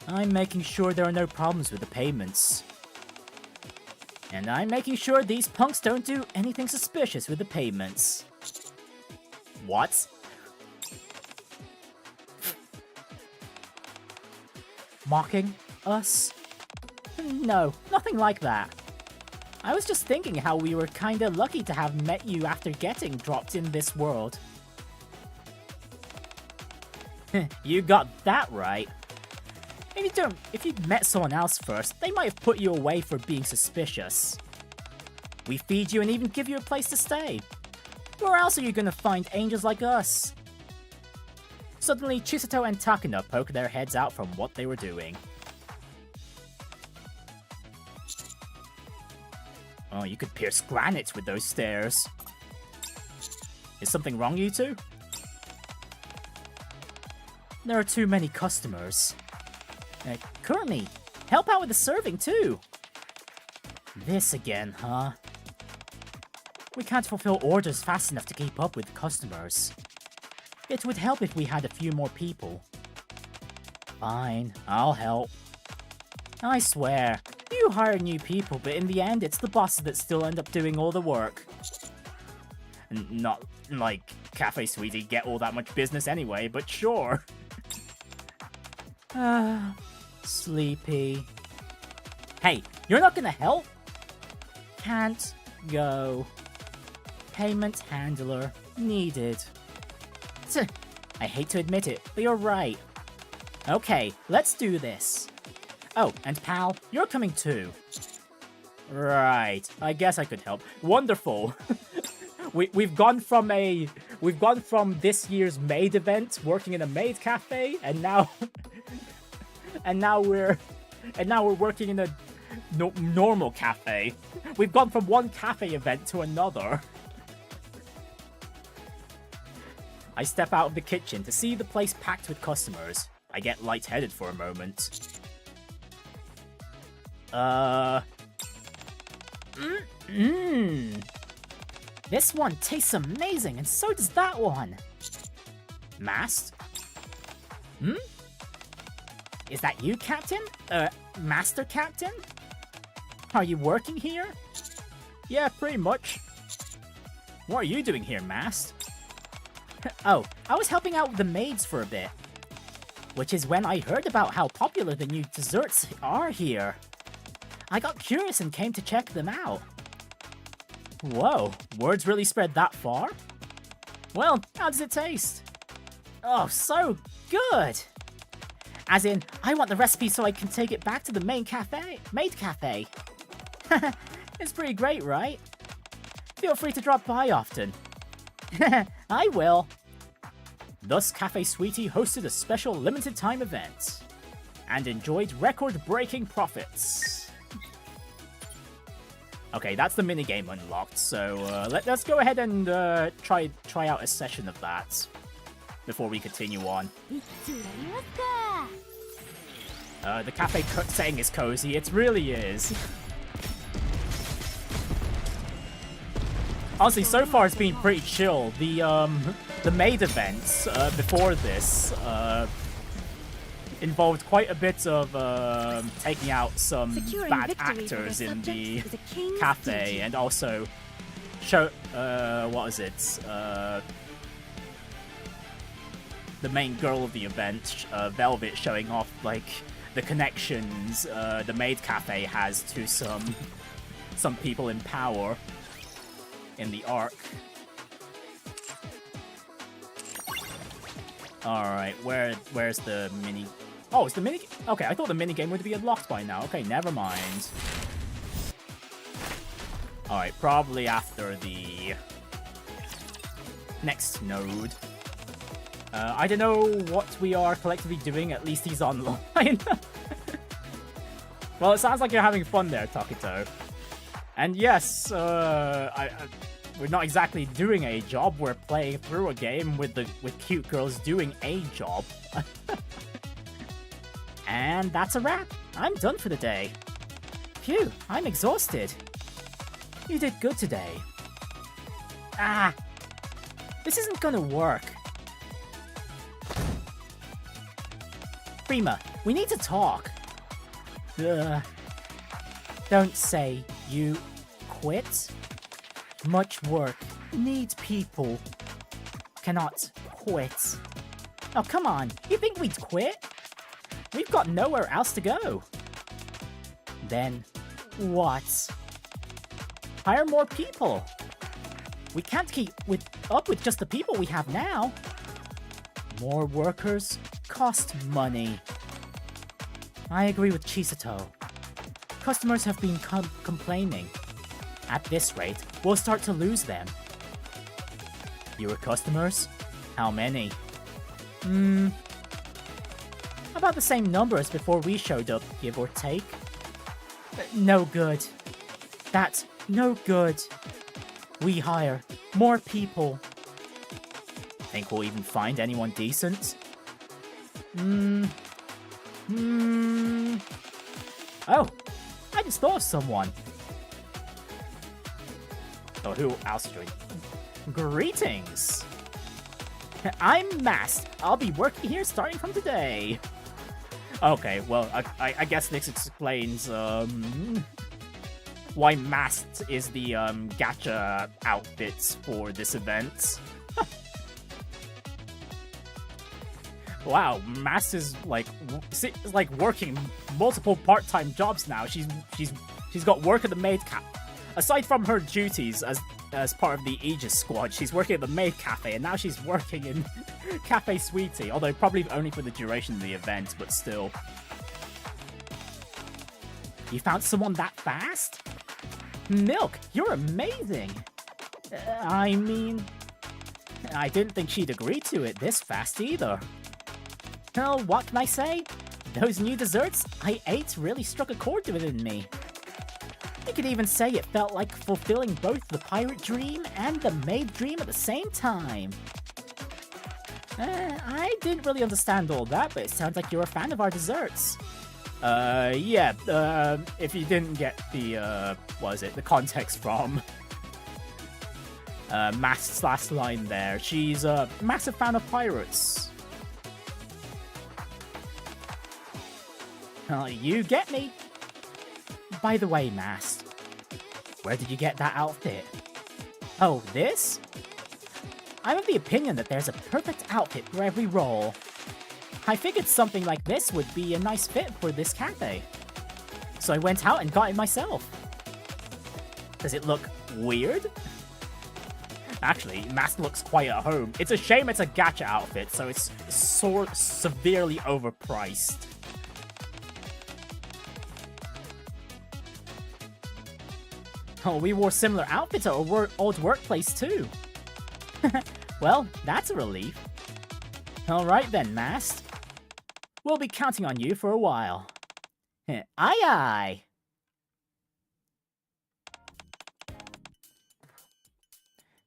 I'm making sure there are no problems with the payments. And I'm making sure these punks don't do anything suspicious with the payments. What? Mocking us? No, nothing like that. I was just thinking how we were kinda lucky to have met you after getting dropped in this world. You got that right. If you'd met someone else first, they might have put you away for being suspicious. We feed you and even give you a place to stay. Where else are you gonna find angels like us? Suddenly, Chisato and Takuna poke their heads out from what they were doing. Oh, you could pierce granite with those stairs. Is something wrong, you two? There are too many customers. Kurumi, help out with the serving too. This again, huh? We can't fulfill orders fast enough to keep up with customers. It would help if we had a few more people. Fine, I'll help. I swear, you hire new people, but in the end, it's the bosses that still end up doing all the work. Not like Cafe Sweetie get all that much business anyway, but sure. Sleepy. Hey, you're not gonna help? Can't go. Payment handler needed. I hate to admit it, but you're right. Okay, let's do this. Oh, and pal, you're coming too. Right, I guess I could help. Wonderful. We've gone from this year's maid event, working in a maid cafe, and now we're working in a normal cafe. We've gone from one cafe event to another. I step out of the kitchen to see the place packed with customers. I get lightheaded for a moment. This one tastes amazing, and so does that one. Mast? Is that you, Captain? Master Captain? Are you working here? Yeah, pretty much. What are you doing here, Mast? Oh, I was helping out with the maids for a bit. Which is when I heard about how popular the new desserts are here. I got curious and came to check them out. Whoa, words really spread that far? Well, how does it taste? Oh, so good! As in, I want the recipe so I can take it back to the maid cafe. It's pretty great, right? Feel free to drop by often. I will. Thus, Cafe Sweetie hosted a special limited time event and enjoyed record-breaking profits. Okay, that's the minigame unlocked, so let's go ahead and try out a session of that before we continue on. The cafe setting is cozy, it really is. Honestly, so far it's been pretty chill. The maid events before this involved quite a bit of taking out some bad actors in the cafe, and also the main girl of the event, Velvet, showing off like the connections the maid cafe has to some people in power in the arc. Alright, where's the mini... Oh, it's the mini... Okay, I thought the minigame would be unlocked by now. Okay, never mind. Alright, probably after the next node. I don't know what we are collectively doing, at least he's online. Well, it sounds like you're having fun there, Takito. And yes, we're not exactly doing a job, we're playing through a game with cute girls doing a job. And that's a wrap. I'm done for the day. Phew, I'm exhausted. You did good today. Ah, this isn't gonna work. Prima, we need to talk. Ugh. Don't say you quit. Much work needs people. Cannot quit. Oh, come on. You think we'd quit? We've got nowhere else to go. Then what? Hire more people. We can't keep up with just the people we have now. More workers cost money. I agree with Chisato. Customers have been complaining. At this rate, we'll start to lose them. Fewer customers? How many? About the same number as before we showed up, give or take. No good. That's no good. We hire more people. Think we'll even find anyone decent? Oh, I just thought of someone. Oh, who else joined? Greetings! I'm Mast. I'll be working here starting from today. Okay, well, I guess this explains, why Masked is the, gacha outfits for this event. Wow, Masked is, like working multiple part-time jobs now. She's got work at the maid cafe. Aside from her duties as part of the Aegis squad, she's working at the maid cafe, and now she's working in Cafe Sweetie, although probably only for the duration of the event, but still. You found someone that fast? Milk, you're amazing! I mean, I didn't think she'd agree to it this fast either. Well, what can I say? Those new desserts I ate really struck a chord within me. You could even say it felt like fulfilling both the pirate dream and the maid dream at the same time. I didn't really understand all that, but it sounds like you're a fan of our desserts. Yeah, if you didn't get the, the context from Mask's last line there, she's a massive fan of pirates. You get me. By the way, Mask, where did you get that outfit? Oh, this? I'm of the opinion that there's a perfect outfit for every role. I figured something like this would be a nice fit for this cafe. So I went out and got it myself. Does it look weird? Actually, Mask looks quite at home. It's a shame it's a gacha outfit, so it's severely overpriced. Oh, we wore similar outfits at our old workplace too. Well, that's a relief. Alright then, Mask. We'll be counting on you for a while. Aye aye!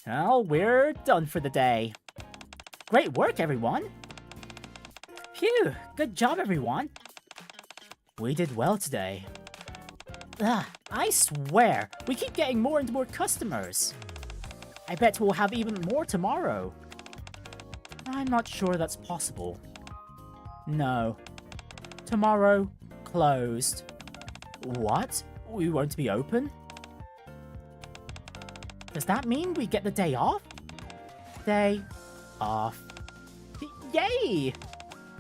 Well, we're done for the day. Great work, everyone! Phew, good job, everyone. We did well today. I swear, we keep getting more and more customers. I bet we'll have even more tomorrow. I'm not sure that's possible. No. Tomorrow, closed. What? We won't be open? Does that mean we get the day off? Day off. Yay!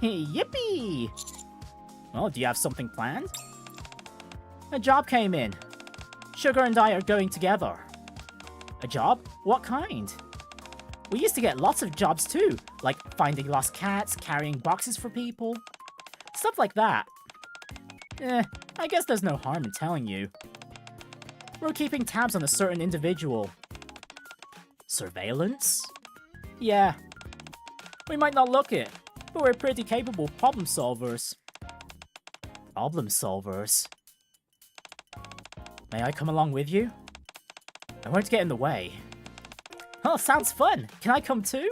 Yippee! Well, do you have something planned? A job came in. Sugar and I are going together. A job? What kind? We used to get lots of jobs too, like finding lost cats, carrying boxes for people. Stuff like that. I guess there's no harm in telling you. We're keeping tabs on a certain individual. Surveillance? Yeah. We might not look it, but we're pretty capable problem solvers. Problem solvers? May I come along with you? I won't get in the way. Oh, sounds fun! Can I come too?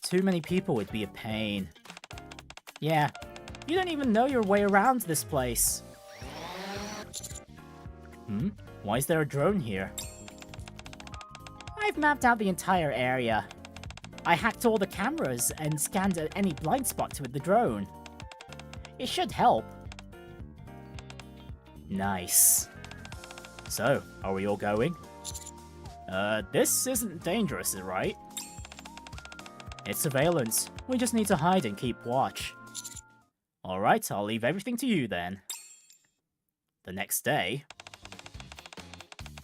Too many people would be a pain. Yeah, you don't even know your way around this place. Why is there a drone here? I've mapped out the entire area. I hacked all the cameras and scanned any blind spots with the drone. It should help. Nice. So, are we all going? This isn't dangerous, right? It's surveillance. We just need to hide and keep watch. Alright, I'll leave everything to you then. The next day...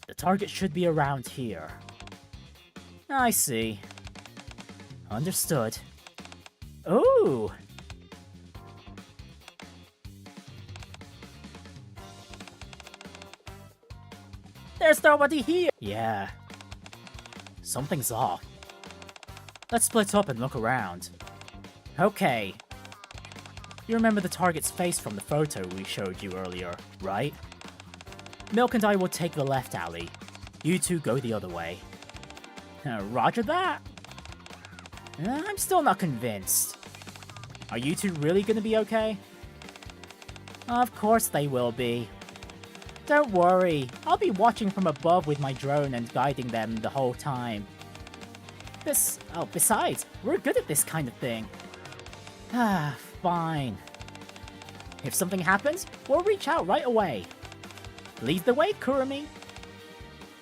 The target should be around here. I see. Understood. Ooh! There's nobody here! Yeah. Something's off. Let's split up and look around. Okay. You remember the target's face from the photo we showed you earlier, right? Milk and I will take the left alley. You two go the other way. Roger that. I'm still not convinced. Are you two really gonna be okay? Of course they will be. Don't worry, I'll be watching from above with my drone and guiding them the whole time. Besides, we're good at this kind of thing. Fine. If something happens, we'll reach out right away. Lead the way, Kurumi.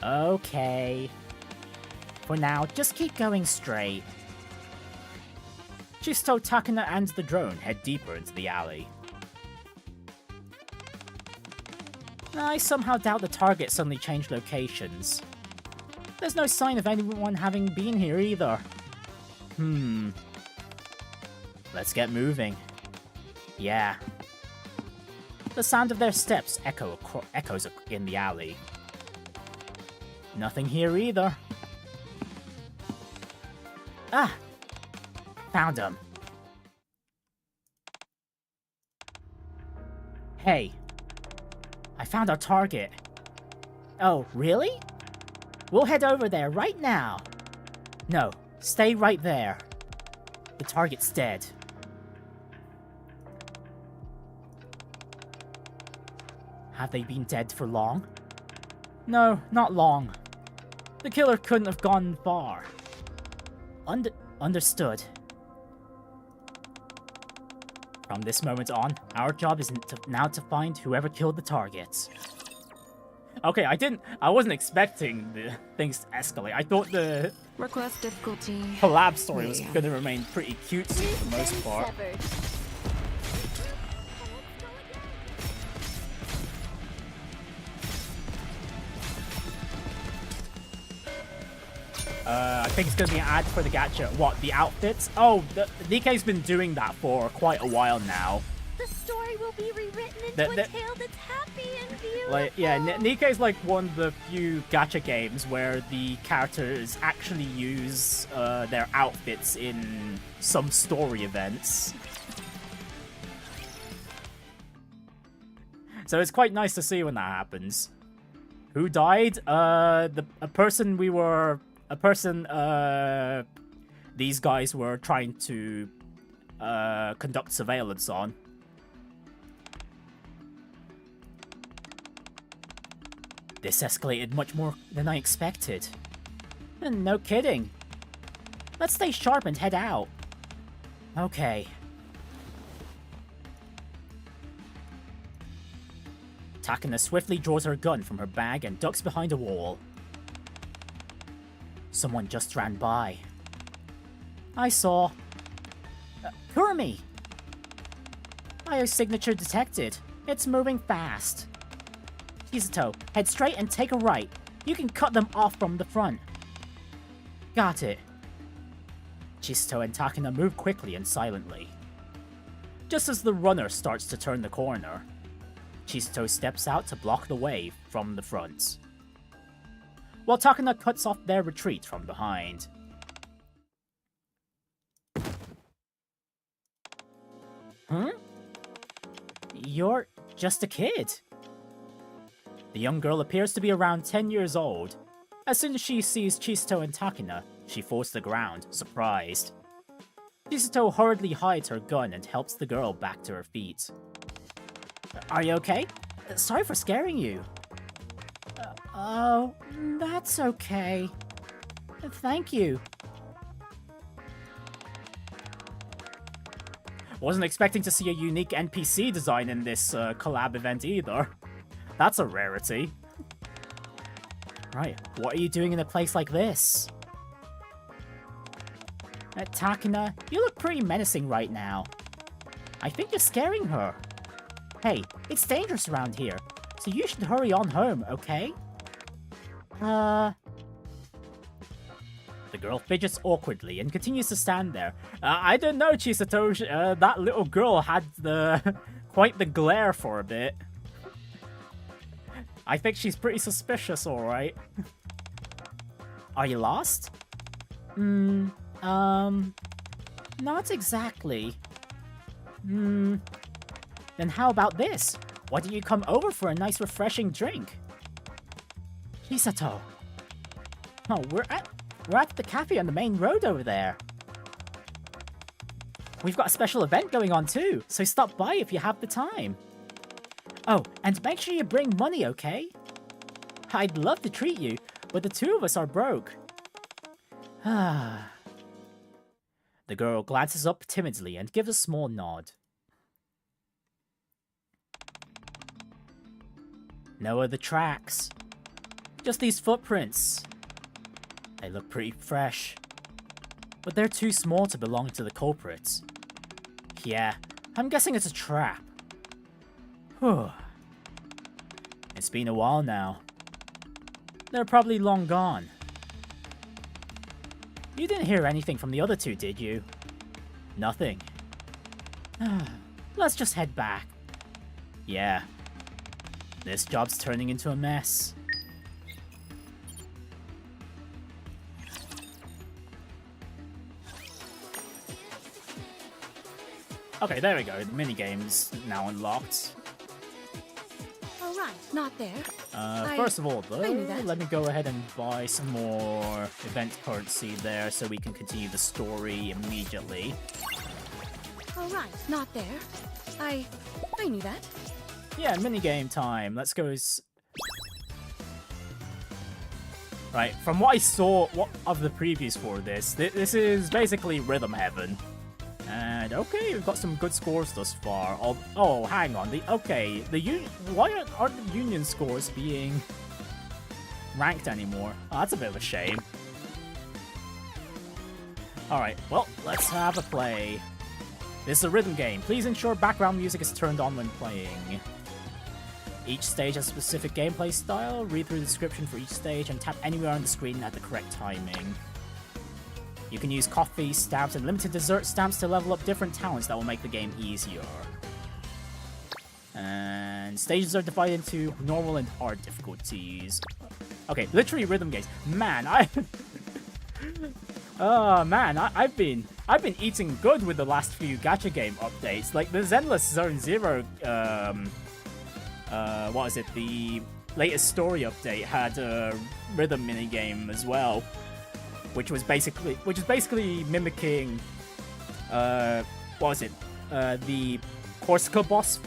Okay. For now, just keep going straight. Chisato, Takina, and the drone head deeper into the alley. I somehow doubt the target suddenly changed locations. There's no sign of anyone having been here either. Let's get moving. Yeah. The sound of their steps echoes in the alley. Nothing here either. Ah! Found him. Hey. I found our target. Oh, really? We'll head over there right now. No, stay right there. The target's dead. Have they been dead for long? No, not long. The killer couldn't have gone far. Understood. From this moment on, our job is now to find whoever killed the targets. Okay, I wasn't expecting the things to escalate. I thought the Request difficulty. collab story was medium. going to remain pretty cutesy for the most part. I think it's going to be an ad for the gacha. What, the outfits? Oh, Nikke's been doing that for quite a while now. The story will be rewritten into The- a the- tale that's happy and beautiful. Like, yeah, Nikke's like one of the few gacha games where the characters actually use their outfits in some story events. So it's quite nice to see when that happens. Who died? These guys were trying to conduct surveillance on. This escalated much more than I expected. And no kidding. Let's stay sharp and head out. Okay. Takina swiftly draws her gun from her bag and ducks behind a wall. Someone just ran by. I saw... Kurumi! Biosignature detected. It's moving fast. Chisato, head straight and take a right. You can cut them off from the front. Got it. Chisato and Takina move quickly and silently. Just as the runner starts to turn the corner, Chisato steps out to block the way from the front, while Takina cuts off their retreat from behind. Huh? You're just a kid. The young girl appears to be around 10 years old. As soon as she sees Chisato and Takina, she falls to the ground, surprised. Chisato hurriedly hides her gun and helps the girl back to her feet. Are you okay? Sorry for scaring you. Oh, that's okay. Thank you. Wasn't expecting to see a unique NPC design in this collab event either. That's a rarity. Right, what are you doing in a place like this? Takina, you look pretty menacing right now. I think you're scaring her. Hey, it's dangerous around here, so you should hurry on home, okay? The girl fidgets awkwardly and continues to stand there. I don't know, Chisato, that little girl had quite the glare for a bit. I think she's pretty suspicious, alright. Are you lost? Not exactly. Then how about this? Why don't you come over for a nice refreshing drink? Chisato. Oh, we're at the cafe on the main road over there. We've got a special event going on too, so stop by if you have the time. Oh, and make sure you bring money, okay? I'd love to treat you, but the two of us are broke. The girl glances up timidly and gives a small nod. No other tracks. Just these footprints. They look pretty fresh. But they're too small to belong to the culprits. Yeah, I'm guessing it's a trap. Whew. It's been a while now. They're probably long gone. You didn't hear anything from the other two, did you? Nothing. Let's just head back. Yeah. This job's turning into a mess. Okay, there we go. The minigame's now unlocked. Alright, not there. First of all, though, I knew that. let me go ahead and buy some more event currency there so we can continue the story immediately. Alright, not there. I knew that. Yeah, minigame time. Let's go. Right, from what I saw of the previews for this, this is basically Rhythm Heaven. And okay, we've got some good scores thus far. Oh, hang on. Why aren't the Union scores being ranked anymore? Oh, that's a bit of a shame. Alright, well, let's have a play. This is a rhythm game. Please ensure background music is turned on when playing. Each stage has a specific gameplay style. Read through the description for each stage and tap anywhere on the screen at the correct timing. You can use coffee, stamps, and limited dessert stamps to level up different talents that will make the game easier. And stages are divided into normal and hard difficulties. Okay, literally rhythm games. Man, I've been eating good with the last few Gacha game updates. Like the Zenless Zone Zero, what is it? The latest story update had a rhythm minigame as well, which was basically mimicking, what was it? The Corsica boss.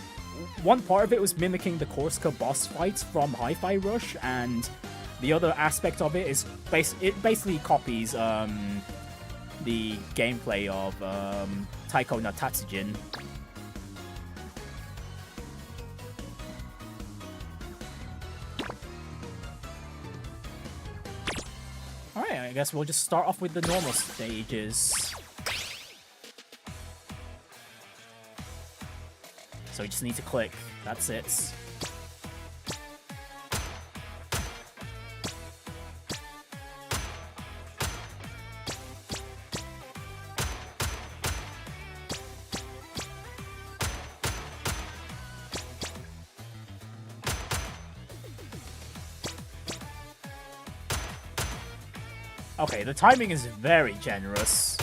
One part of it was mimicking the Corsica boss fights from Hi-Fi Rush, and the other aspect of it is it basically copies the gameplay of Taiko no Tatsujin. Alright, I guess we'll just start off with the normal stages. So we just need to click, that's it. Okay, the timing is very generous.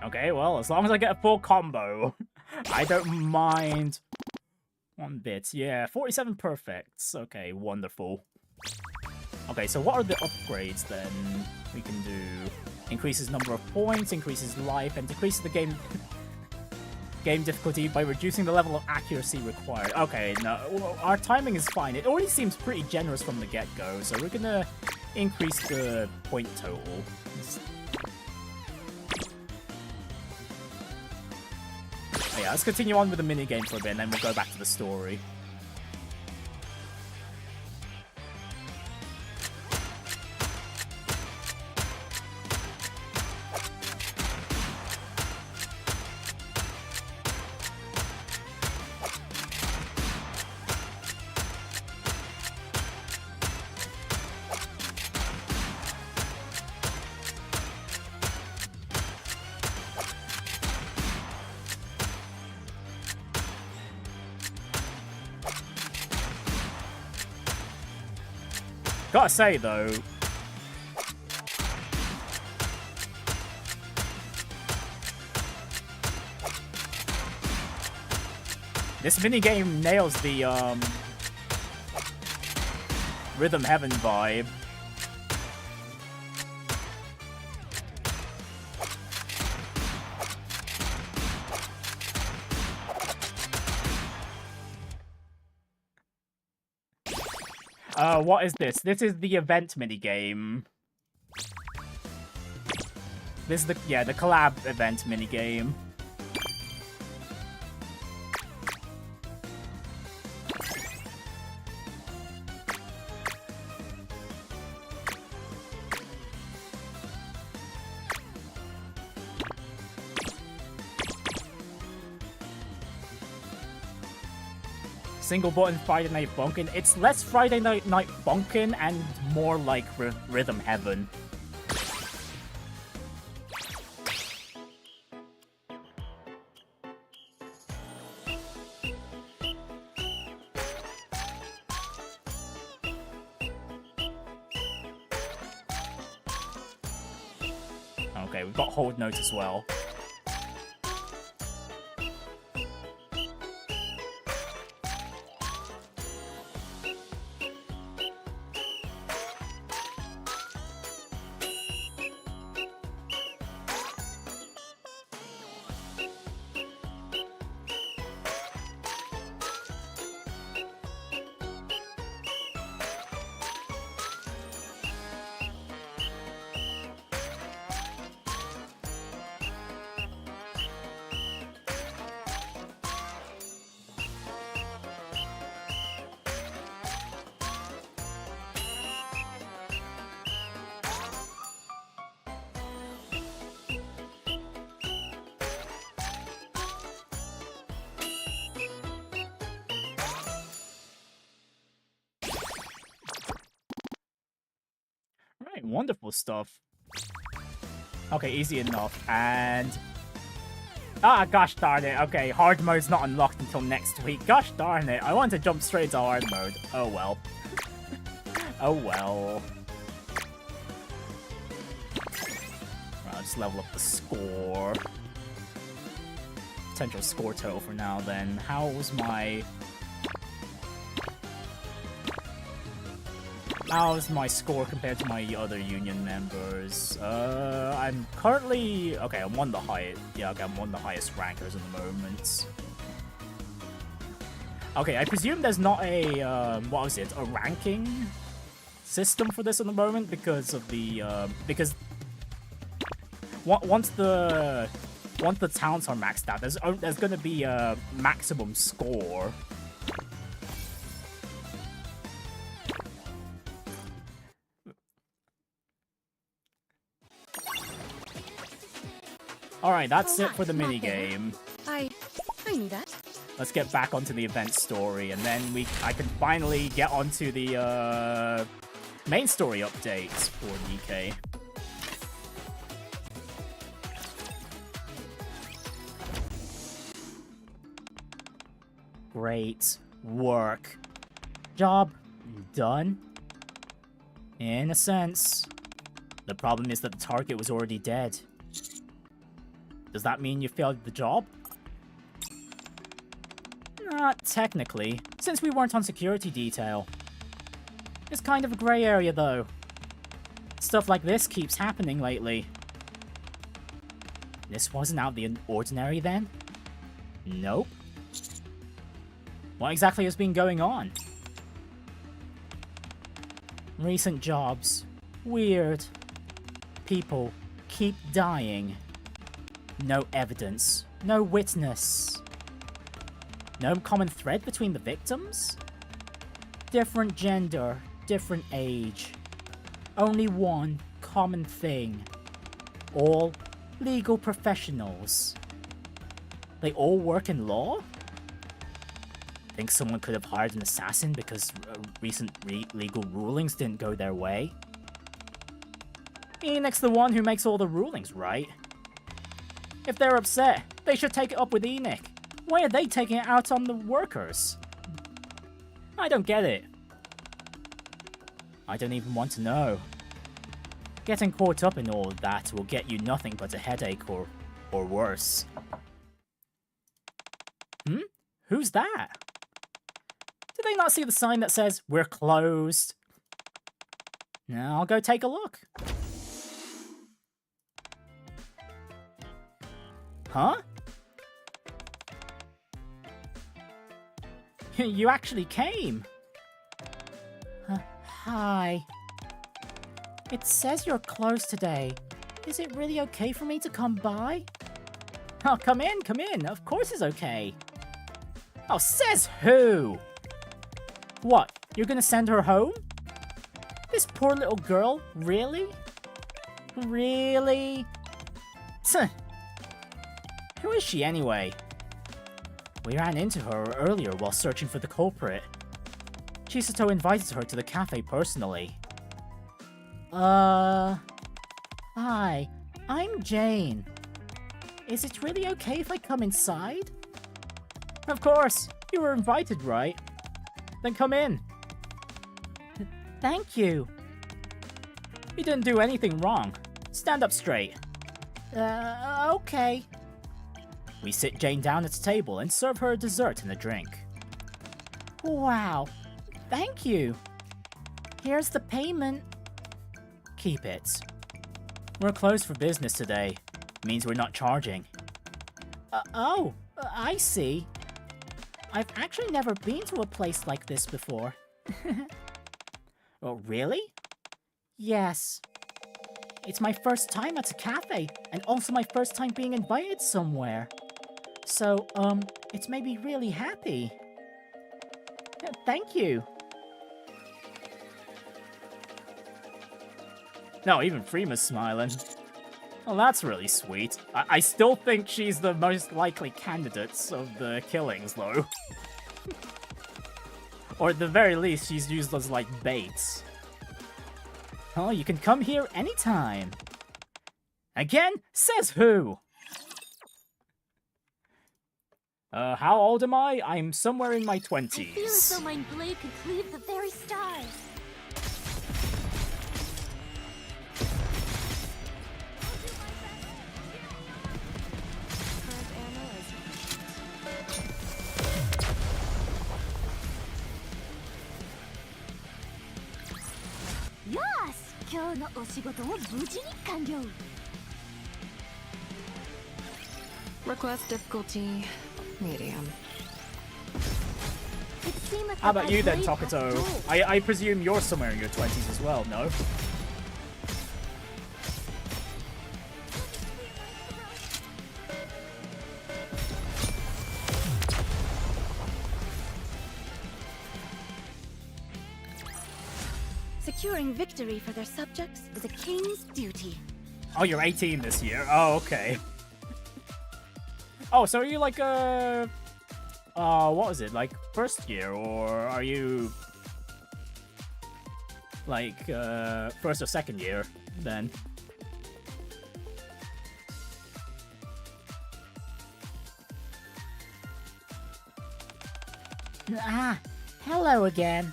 Okay, well, as long as I get a full combo, I don't mind one bit. Yeah, 47 perfects. Okay, wonderful. Okay, so what are the upgrades then we can do? Increases number of points, increases life, and decreases the game difficulty by reducing the level of accuracy required. Okay, no, our timing is fine. It already seems pretty generous from the get-go, so we're gonna increase the point total. Yeah, let's continue on with the minigame for a bit, and then we'll go back to the story. Gotta say, though... This minigame nails the, Rhythm Heaven vibe. What is this? This is the event minigame. This is the collab event minigame. Single button Friday Night Funkin'. It's less Friday Night Funkin' and more like Rhythm Heaven. Okay, we've got hold notes as well. Right, wonderful stuff. Okay, easy enough. And... ah, gosh darn it. Okay, hard mode's not unlocked until next week. Gosh darn it. I want to jump straight to hard mode. Oh well. Oh well. Right, I'll just level up the score. Potential score total for now then. How's my score compared to my other union members? I'm currently... okay, I'm one of the highest... yeah, okay, I'm one of the highest rankers at the moment. Okay, I presume there's not a, what was it? A ranking system for this at the moment because of the, because... once the talents are maxed out, there's gonna be a maximum score. Alright, that's it for the minigame. I knew that. Let's get back onto the event story, and then I can finally get onto the main story updates for Nikke. Great work. Job done? In a sense. The problem is that the target was already dead. Does that mean you failed the job? Not technically, since we weren't on security detail. It's kind of a grey area though. Stuff like this keeps happening lately. This wasn't out of the ordinary then? Nope. What exactly has been going on? Recent jobs. Weird. People keep dying. No evidence. No witness. No common thread between the victims? Different gender. Different age. Only one common thing. All legal professionals. They all work in law? Think someone could have hired an assassin because recent legal rulings didn't go their way? Enoch's the one who makes all the rulings, right? If they're upset, they should take it up with Enoch. Why are they taking it out on the workers? I don't get it. I don't even want to know. Getting caught up in all of that will get you nothing but a headache or worse. Hmm? Who's that? Did they not see the sign that says, "We're closed"? Now I'll go take a look. Huh? You actually came. Hi. It says you're closed today. Is it really okay for me to come by? Oh, come in, come in. Of course it's okay. Oh, says who? What, you're gonna send her home? This poor little girl? Really? Really? Tch. Who is she anyway? We ran into her earlier while searching for the culprit. Chisato invited her to the cafe personally. Hi, I'm Jane. Is it really okay if I come inside? Of course, you were invited, right? Then come in. Thank you. You didn't do anything wrong. Stand up straight. Okay. We sit Jane down at the table and serve her a dessert and a drink. Wow, thank you. Here's the payment. Keep it. We're closed for business today. Means we're not charging. I see. I've actually never been to a place like this before. Oh, really? Yes. It's my first time at a cafe, and also my first time being invited somewhere. So, it's made me really happy. Thank you. No, even Freema's smiling. Well, that's really sweet. I still think she's the most likely candidate of the killings, though. Or at the very least, she's used as, like, baits. Oh, you can come here anytime. Again? Says who? How old am I? I'm somewhere in my 20s. I feel as though my blade could cleave the very stars. Yes! 今日のお仕事も無事に完了. Request difficulty medium. It seemeth How that about my you then, blade hath Tokuto? dulled. I presume you're somewhere in your 20s as well, no? Securing victory for their subjects is a king's duty. Oh, you're 18 this year. Oh, okay. Oh, so are you like what was it? Like first year, or are you like first or second year then? Ah, hello again.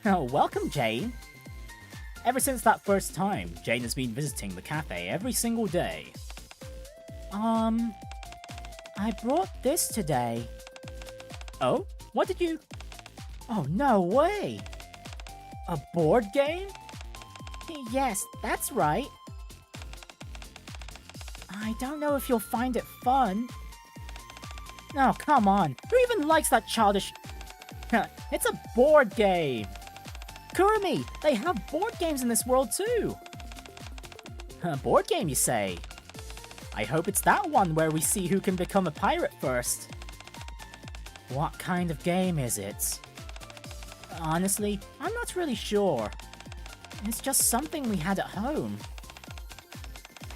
Oh, welcome, Jane. Ever since that first time, Jane has been visiting the cafe every single day. I brought this today. Oh? What did you... Oh, no way! A board game? Yes, that's right. I don't know if you'll find it fun. Oh, come on. Who even likes that childish... It's a board game! Kurumi, they have board games in this world too! A board game, you say? I hope it's that one where we see who can become a pirate first. What kind of game is it? Honestly, I'm not really sure. It's just something we had at home.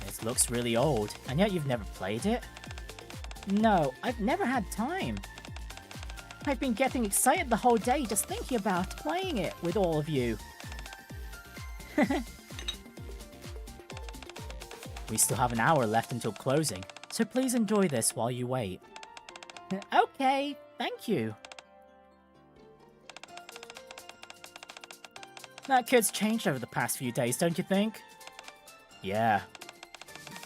It looks really old, and yet you've never played it? No, I've never had time. I've been getting excited the whole day just thinking about playing it with all of you. We still have an hour left until closing, so please enjoy this while you wait. Okay, thank you. That kid's changed over the past few days, don't you think? Yeah.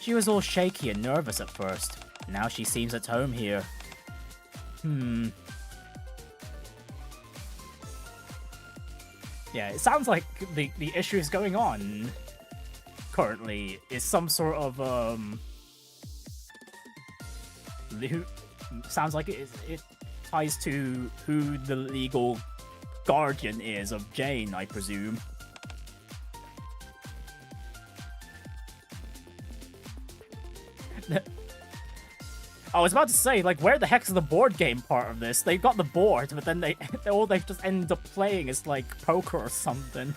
She was all shaky and nervous at first. Now she seems at home here. Yeah, it sounds like the issue is going on currently is some sort of sounds like it ties to who the legal guardian is of Jane, I presume. I was about to say, like, where the heck is the board game part of this? They've got the board, but then all they just end up playing is like poker or something.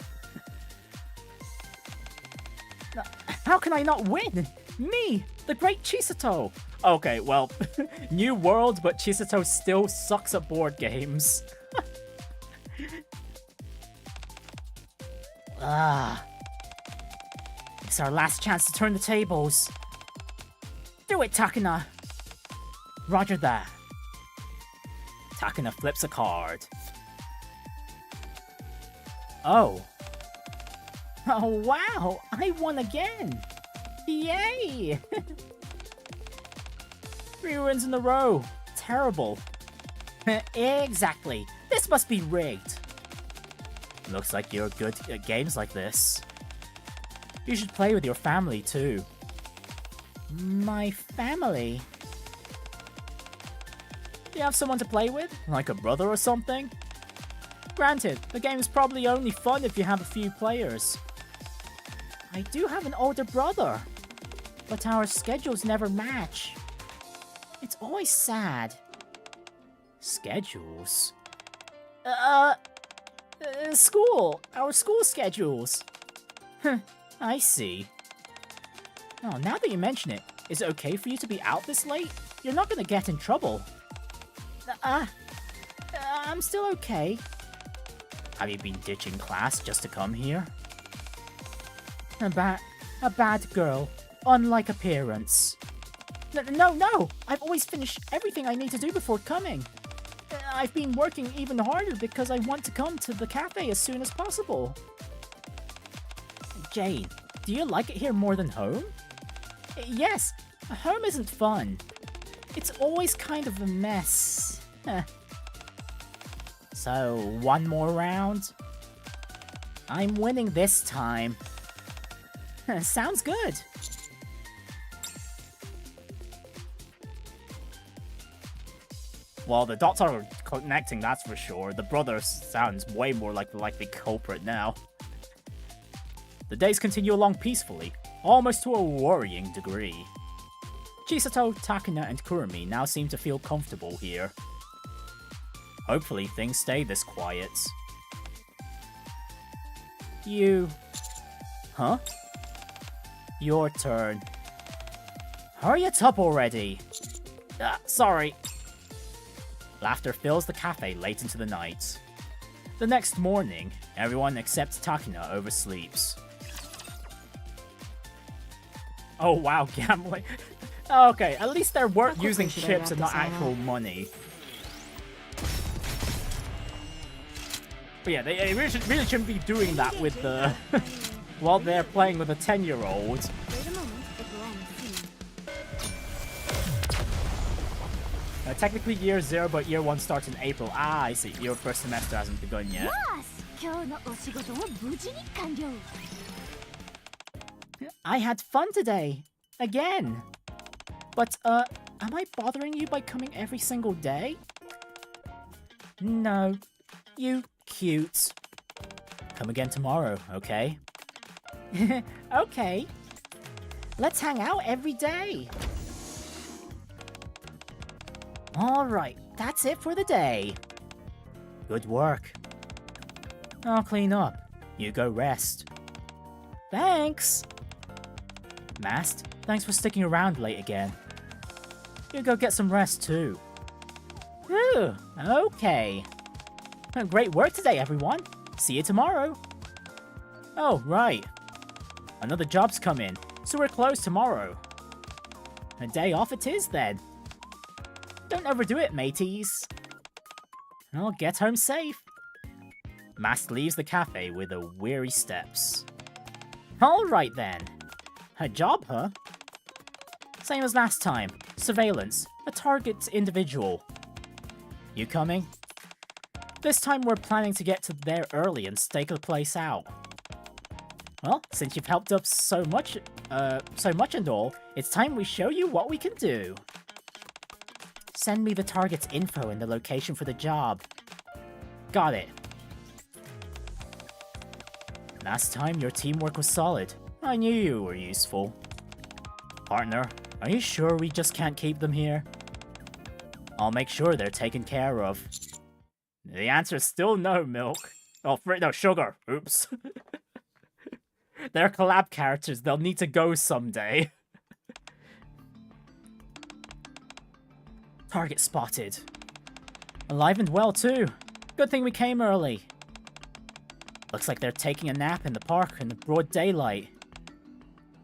How can I not win? Me, the great Chisato. Okay, well, new world, but Chisato still sucks at board games. It's our last chance to turn the tables. Do it, Takina. Roger that. Takina flips a card. Oh. Oh, wow! I won again! Yay! 3 wins in a row. Terrible. Exactly. This must be rigged. Looks like you're good at games like this. You should play with your family, too. My family? Do you have someone to play with? Like a brother or something? Granted, the game is probably only fun if you have a few players. I do have an older brother, but our schedules never match. It's always sad. Schedules? School! Our school schedules! I see. Oh, now that you mention it, is it okay for you to be out this late? You're not gonna get in trouble. I'm still okay. Have you been ditching class just to come here? A bad girl. Unlike appearance. No! I've always finished everything I need to do before coming. I've been working even harder because I want to come to the cafe as soon as possible. Jane, do you like it here more than home? Yes, home isn't fun. It's always kind of a mess. So, one more round? I'm winning this time. Sounds good. Well, the dots are connecting, that's for sure. The brother sounds way more like the likely culprit now. The days continue along peacefully, almost to a worrying degree. Chisato, Takina, and Kurumi now seem to feel comfortable here. Hopefully things stay this quiet. You... Huh? Your turn. Hurry it up already! Sorry. Laughter fills the cafe late into the night. The next morning, everyone except Takina oversleeps. Oh wow, gambling. Okay, at least they're using chips and not actual money. But yeah, they really shouldn't be doing that with the... while they're playing with a 10-year-old. Technically year 0, but year 1 starts in April. Ah, I see. Your first semester hasn't begun yet. I had fun today. Again. But, am I bothering you by coming every single day? No. You cute. Come again tomorrow, okay? Okay. Let's hang out every day. Alright, that's it for the day. Good work. I'll clean up. You go rest. Thanks! Mast, thanks for sticking around late again. You go get some rest too. Ooh, okay. Great work today, everyone. See you tomorrow. Oh, right. Another job's come in, so we're closed tomorrow. A day off it is then. Don't overdo it, mateys. I'll get home safe. Mask leaves the cafe with a weary steps. Alright then. A job, huh? Same as last time. Surveillance. A target individual. You coming? This time we're planning to get to there early and stake the place out. Well, since you've helped us so much and all, it's time we show you what we can do. Send me the target's info and the location for the job. Got it. Last time your teamwork was solid. I knew you were useful. Partner, are you sure we just can't keep them here? I'll make sure they're taken care of. The answer is still no, Milk. Oh, no, Sugar. Oops. They're collab characters. They'll need to go someday. Target spotted. Alive and well, too. Good thing we came early. Looks like they're taking a nap in the park in the broad daylight.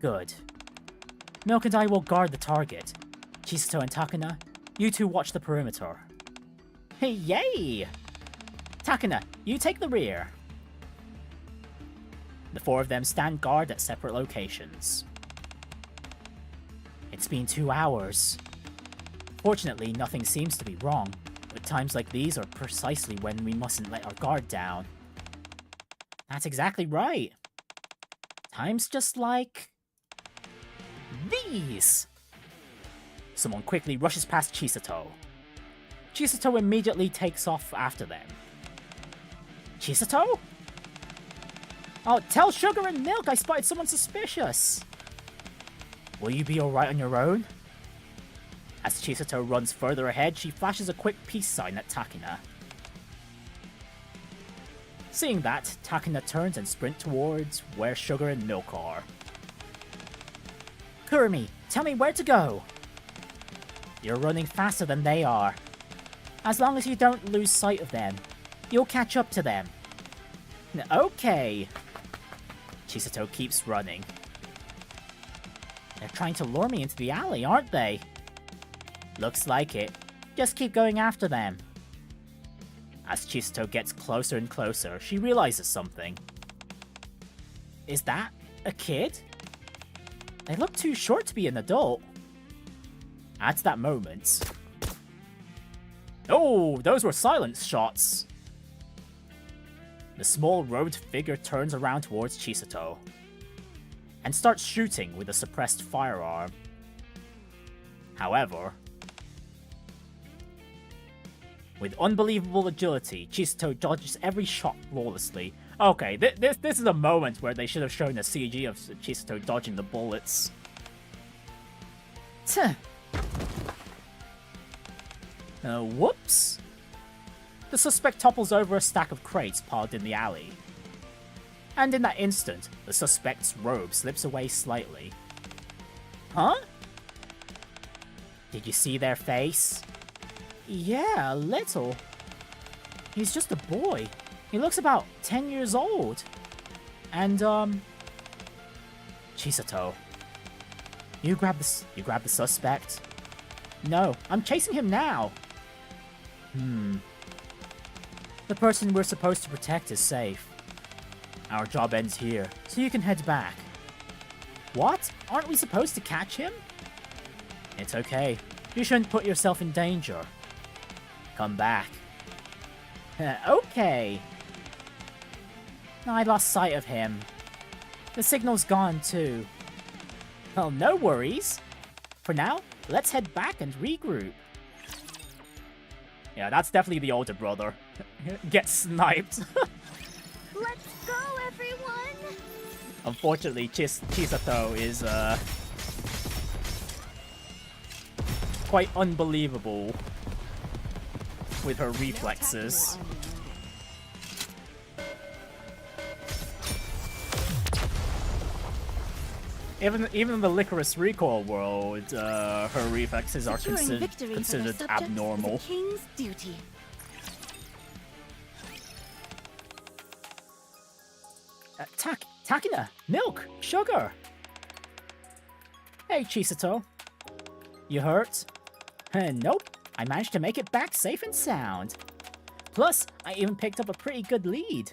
Good. Milk and I will guard the target. Chisato and Takana, you two watch the perimeter. Hey, yay! Takana, you take the rear. The four of them stand guard at separate locations. It's been 2 hours. Fortunately, nothing seems to be wrong, but times like these are precisely when we mustn't let our guard down. That's exactly right. Times just like... these! Someone quickly rushes past Chisato. Chisato immediately takes off after them. Chisato? Oh, tell Sugar and Milk I spotted someone suspicious! Will you be alright on your own? As Chisato runs further ahead, she flashes a quick peace sign at Takana. Seeing that, Takana turns and sprints towards where Sugar and Milk are. Kurumi, tell me where to go! You're running faster than they are. As long as you don't lose sight of them, you'll catch up to them. Okay. Chisato keeps running. They're trying to lure me into the alley, aren't they? Looks like it. Just keep going after them. As Chisato gets closer and closer, she realizes something. Is that a kid? They look too short to be an adult. At that moment... Oh, those were silence shots! The small robed figure turns around towards Chisato and starts shooting with a suppressed firearm. However, with unbelievable agility, Chisato dodges every shot flawlessly. Okay, this is a moment where they should have shown a CG of Chisato dodging the bullets. Tuh. Whoops. The suspect topples over a stack of crates piled in the alley. And in that instant, the suspect's robe slips away slightly. Huh? Did you see their face? Yeah, a little. He's just a boy. He looks about 10 years old. And, Chisato. You grab the suspect? No, I'm chasing him now. The person we're supposed to protect is safe. Our job ends here, so you can head back. What? Aren't we supposed to catch him? It's okay. You shouldn't put yourself in danger. Come back. Okay. I lost sight of him. The signal's gone too. Well, no worries. For now, let's head back and regroup. Yeah, that's definitely the older brother. Get sniped. Let's go, everyone! Unfortunately, Chisato is quite unbelievable with her reflexes. Even in the Lycoris Recoil world, her reflexes are considered abnormal. The king's duty. Takana, Milk, Sugar. Hey, Chisato. You hurt? Nope. I managed to make it back safe and sound. Plus, I even picked up a pretty good lead.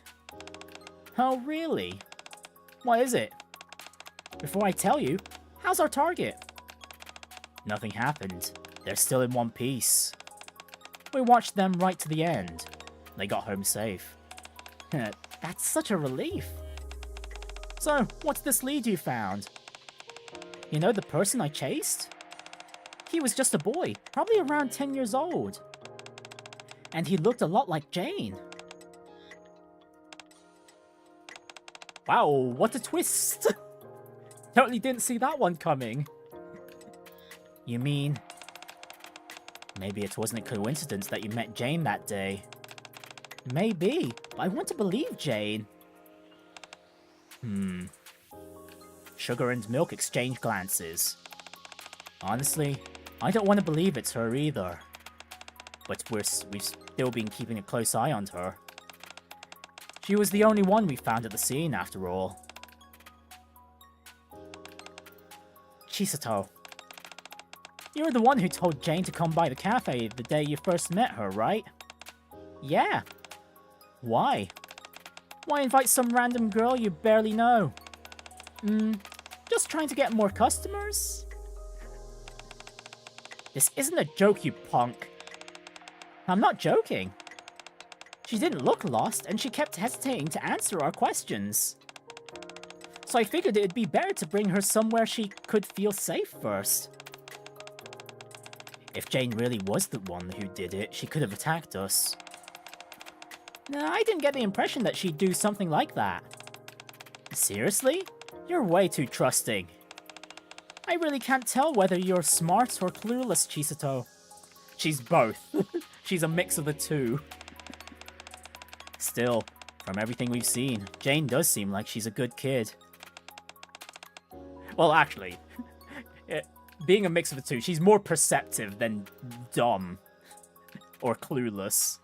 Oh, really? What is it? Before I tell you, how's our target? Nothing happened. They're still in one piece. We watched them right to the end. They got home safe. That's such a relief. So, what's this lead you found? You know the person I chased? He was just a boy, probably around 10 years old. And he looked a lot like Jane. Wow, what a twist! Totally didn't see that one coming. You mean... maybe it wasn't a coincidence that you met Jane that day. Maybe, but I want to believe Jane. Sugar and Milk exchange glances. Honestly, I don't want to believe it's her either. But we've still been keeping a close eye on her. She was the only one we found at the scene, after all. Chisato. You were the one who told Jane to come by the cafe the day you first met her, right? Yeah. Why? Why invite some random girl you barely know? Just trying to get more customers? This isn't a joke, you punk. I'm not joking. She didn't look lost, and she kept hesitating to answer our questions. So I figured it'd be better to bring her somewhere she could feel safe first. If Jane really was the one who did it, she could have attacked us. No, I didn't get the impression that she'd do something like that. Seriously? You're way too trusting. I really can't tell whether you're smart or clueless, Chisato. She's both. She's a mix of the two. Still, from everything we've seen, Jane does seem like she's a good kid. Well, actually, being a mix of the two, she's more perceptive than dumb. Or clueless.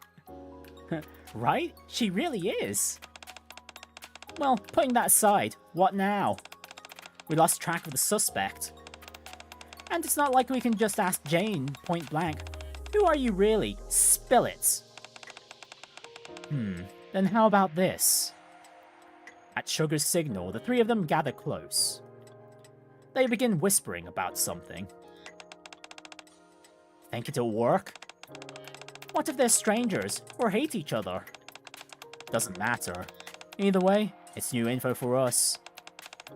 Right? She really is. Well, putting that aside, what now? We lost track of the suspect. And it's not like we can just ask Jane point blank, who are you really? Spill it. Then how about this? At Sugar's signal, the three of them gather close. They begin whispering about something. Think it'll work? What if they're strangers, or hate each other? Doesn't matter. Either way, it's new info for us.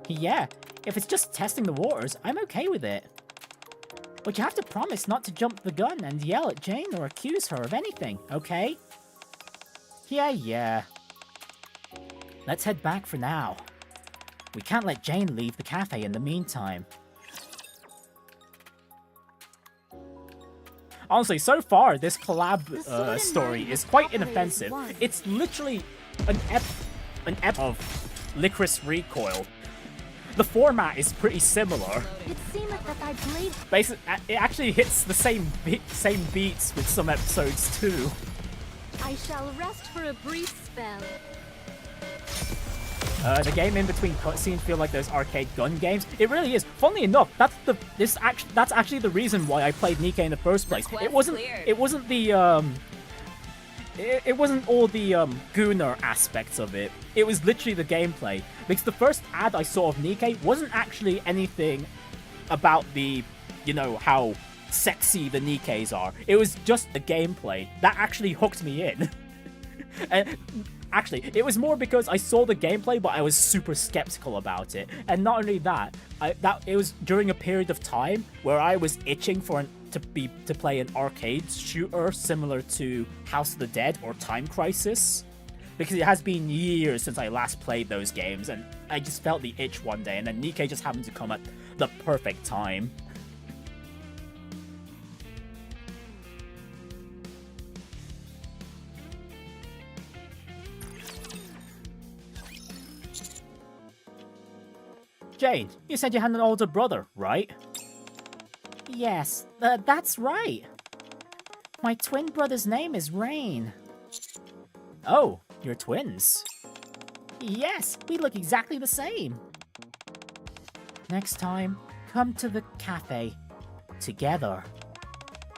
Yeah, if it's just testing the waters, I'm okay with it. But you have to promise not to jump the gun and yell at Jane or accuse her of anything, okay? Yeah. Let's head back for now. We can't let Jane leave the cafe in the meantime. Honestly, so far, this collab story is quite inoffensive. It's literally an ep of Lycoris Recoil. The format is pretty similar. It seemed like that thy blade... Basically, it actually hits the same beats with some episodes too. I shall rest for a brief spell. The game in between cutscenes feel like those arcade gun games. It really is. Funnily enough, that's actually the reason why I played Nikke in the first place. It wasn't all the Gooner aspects of it. It was literally the gameplay. Because the first ad I saw of Nikke wasn't actually anything about the, how sexy the Nikkes are. It was just the gameplay that actually hooked me in. And actually, it was more because I saw the gameplay, but I was super skeptical about it. And not only that, it was during a period of time where I was itching to play an arcade shooter similar to House of the Dead or Time Crisis, because it has been years since I last played those games, and I just felt the itch one day, and then Nikke just happened to come at the perfect time. Jane, you said you had an older brother, right? Yes, that's right. My twin brother's name is Rain. Oh, you're twins. Yes, we look exactly the same. Next time, come to the cafe. Together.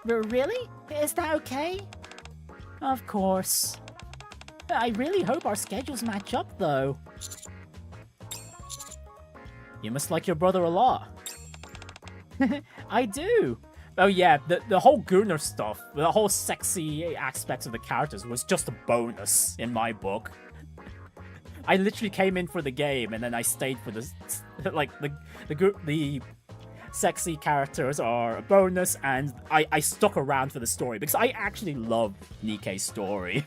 Really? Is that okay? Of course. I really hope our schedules match up, though. You must like your brother a lot. I do. Oh yeah, the whole Gunnar stuff, the whole sexy aspects of the characters was just a bonus in my book. I literally came in for the game and then I stayed for the like the sexy characters are a bonus, and I stuck around for the story because I actually love Nikke's story.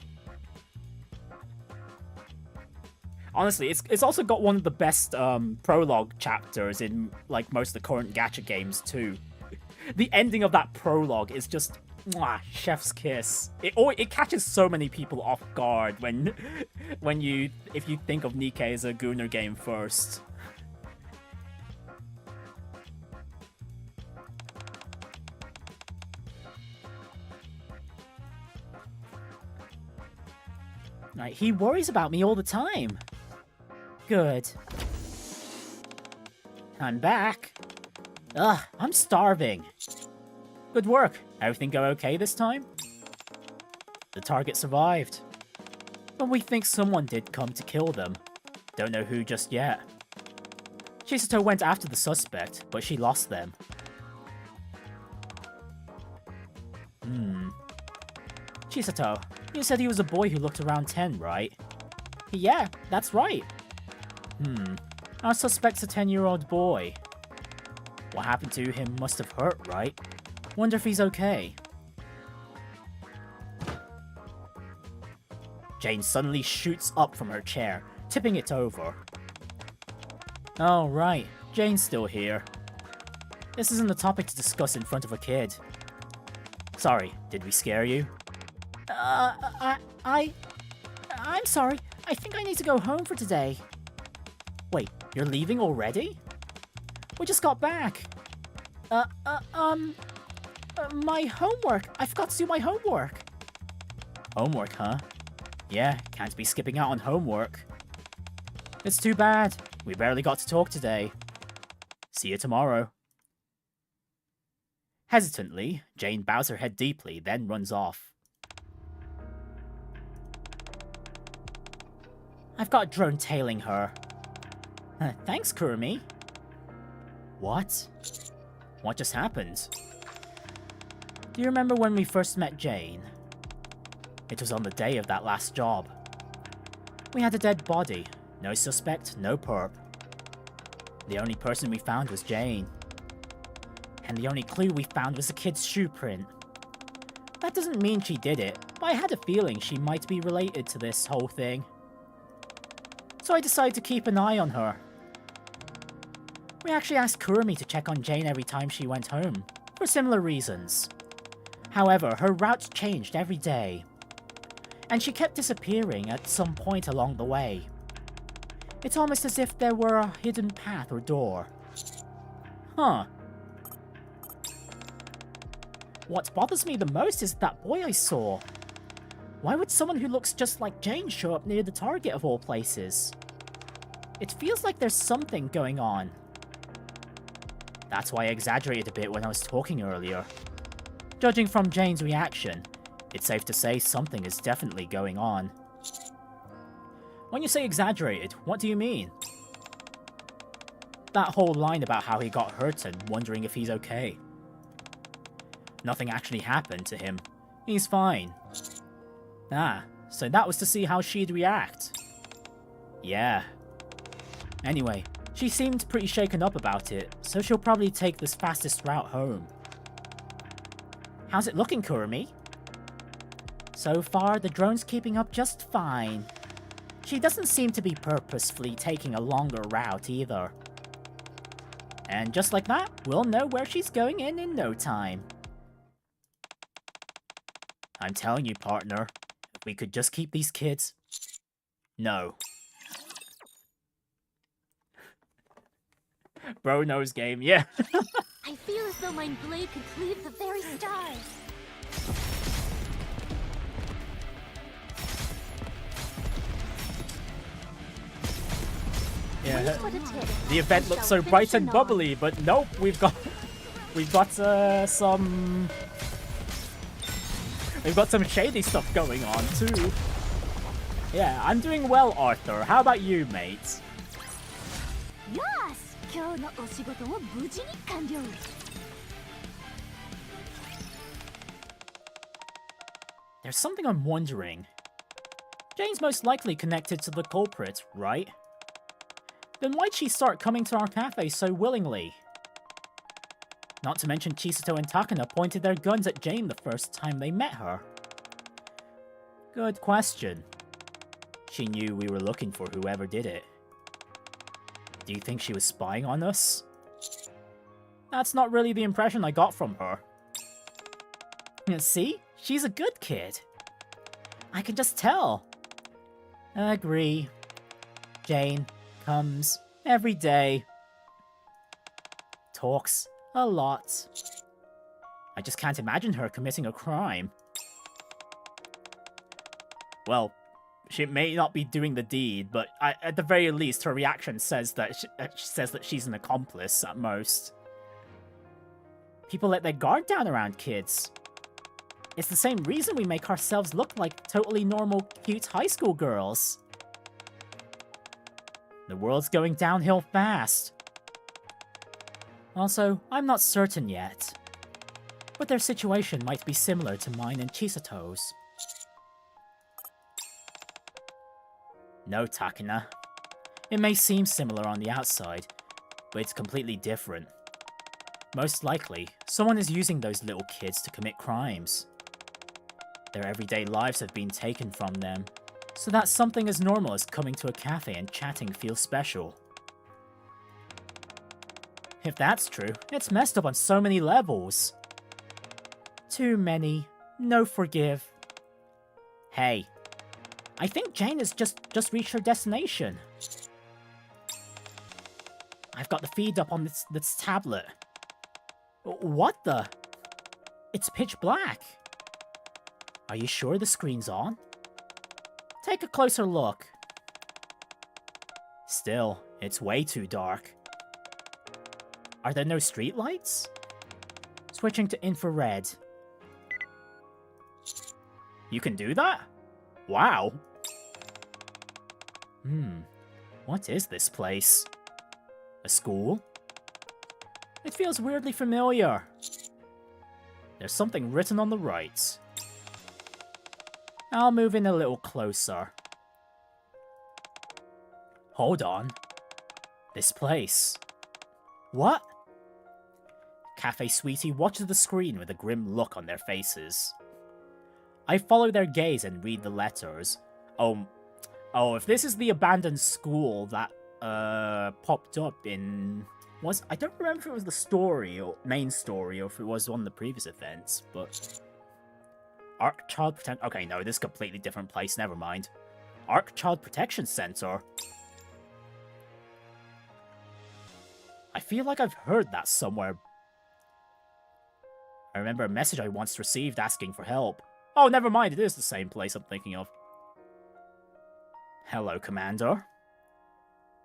Honestly, it's also got one of the best prologue chapters in like most of the current Gacha games too. The ending of that prologue is just mwah, chef's kiss. It catches so many people off guard if you think of Nikke as a Gunnar game first. Right, he worries about me all the time. Good. I'm back. Ugh, I'm starving. Good work. Everything go okay this time? The target survived. But we think someone did come to kill them. Don't know who just yet. Chisato went after the suspect, but she lost them. Chisato, you said he was a boy who looked around 10, right? Yeah, that's right. Our suspect's a 10-year-old boy. What happened to him must have hurt, right? Wonder if he's okay. Jane suddenly shoots up from her chair, tipping it over. Oh, right. Jane's still here. This isn't a topic to discuss in front of a kid. Sorry, did we scare you? I'm sorry. I think I need to go home for today. Wait, you're leaving already? We just got back. My homework. I forgot to do my homework. Homework, huh? Yeah, can't be skipping out on homework. It's too bad. We barely got to talk today. See you tomorrow. Hesitantly, Jane bows her head deeply, then runs off. I've got a drone tailing her. Thanks, Kurumi. What? What just happened? Do you remember when we first met Jane? It was on the day of that last job. We had a dead body. No suspect, no perp. The only person we found was Jane. And the only clue we found was a kid's shoe print. That doesn't mean she did it, but I had a feeling she might be related to this whole thing. So I decided to keep an eye on her. We actually asked Kurumi to check on Jane every time she went home, for similar reasons. However, her routes changed every day, and she kept disappearing at some point along the way. It's almost as if there were a hidden path or door. Huh. What bothers me the most is that boy I saw. Why would someone who looks just like Jane show up near the target of all places? It feels like there's something going on. That's why I exaggerated a bit when I was talking earlier. Judging from Jane's reaction, it's safe to say something is definitely going on. When you say exaggerated, what do you mean? That whole line about how he got hurt and wondering if he's okay. Nothing actually happened to him. He's fine. Ah, so that was to see how she'd react. Yeah. Anyway, she seemed pretty shaken up about it, so she'll probably take this fastest route home. How's it looking, Kurumi? So far, the drone's keeping up just fine. She doesn't seem to be purposefully taking a longer route either. And just like that, we'll know where she's going in no time. I'm telling you, partner, if we could just keep these kids... No. Bro knows game, yeah. I feel as though my blade could cleave the very stars. Yeah, the event looks so bright and bubbly, but nope, we've got some... We've got some shady stuff going on, too. Yeah, I'm doing well, Arthur. How about you, mate? Yes! 今日のお仕事も無事に完了. There's something I'm wondering. Jane's most likely connected to the culprit, right? Then why'd she start coming to our cafe so willingly? Not to mention Chisato and Takana pointed their guns at Jane the first time they met her. Good question. She knew we were looking for whoever did it. Do you think she was spying on us? That's not really the impression I got from her. See? She's a good kid. I can just tell. Agree. Jane comes every day. Talks a lot. I just can't imagine her committing a crime. Well, she may not be doing the deed, but at the very least, her reaction says that she's an accomplice at most. People let their guard down around kids. It's the same reason we make ourselves look like totally normal, cute high school girls. The world's going downhill fast. Also, I'm not certain yet, but their situation might be similar to mine and Chisato's. No, Takana. It may seem similar on the outside, but it's completely different. Most likely, someone is using those little kids to commit crimes. Their everyday lives have been taken from them, so that something as normal as coming to a cafe and chatting feels special. If that's true, it's messed up on so many levels. Too many. No forgive. Hey, I think Jane has just reached her destination. I've got the feed up on this tablet. What the? It's pitch black. Are you sure the screen's on? Take a closer look. Still, it's way too dark. Are there no streetlights? Switching to infrared. You can do that? Wow. What is this place? A school? It feels weirdly familiar. There's something written on the right. I'll move in a little closer. Hold on. This place. What? Cafe Sweetie watches the screen with a grim look on their faces. I follow their gaze and read the letters. Oh, if this is the abandoned school that popped up in... I don't remember if it was the story, or main story, or if it was one of the previous events, but... Arc Child Protection... Okay, no, this is a completely different place, never mind. Arc Child Protection Center? I feel like I've heard that somewhere. I remember a message I once received asking for help. Oh, never mind, it is the same place I'm thinking of. Hello, Commander.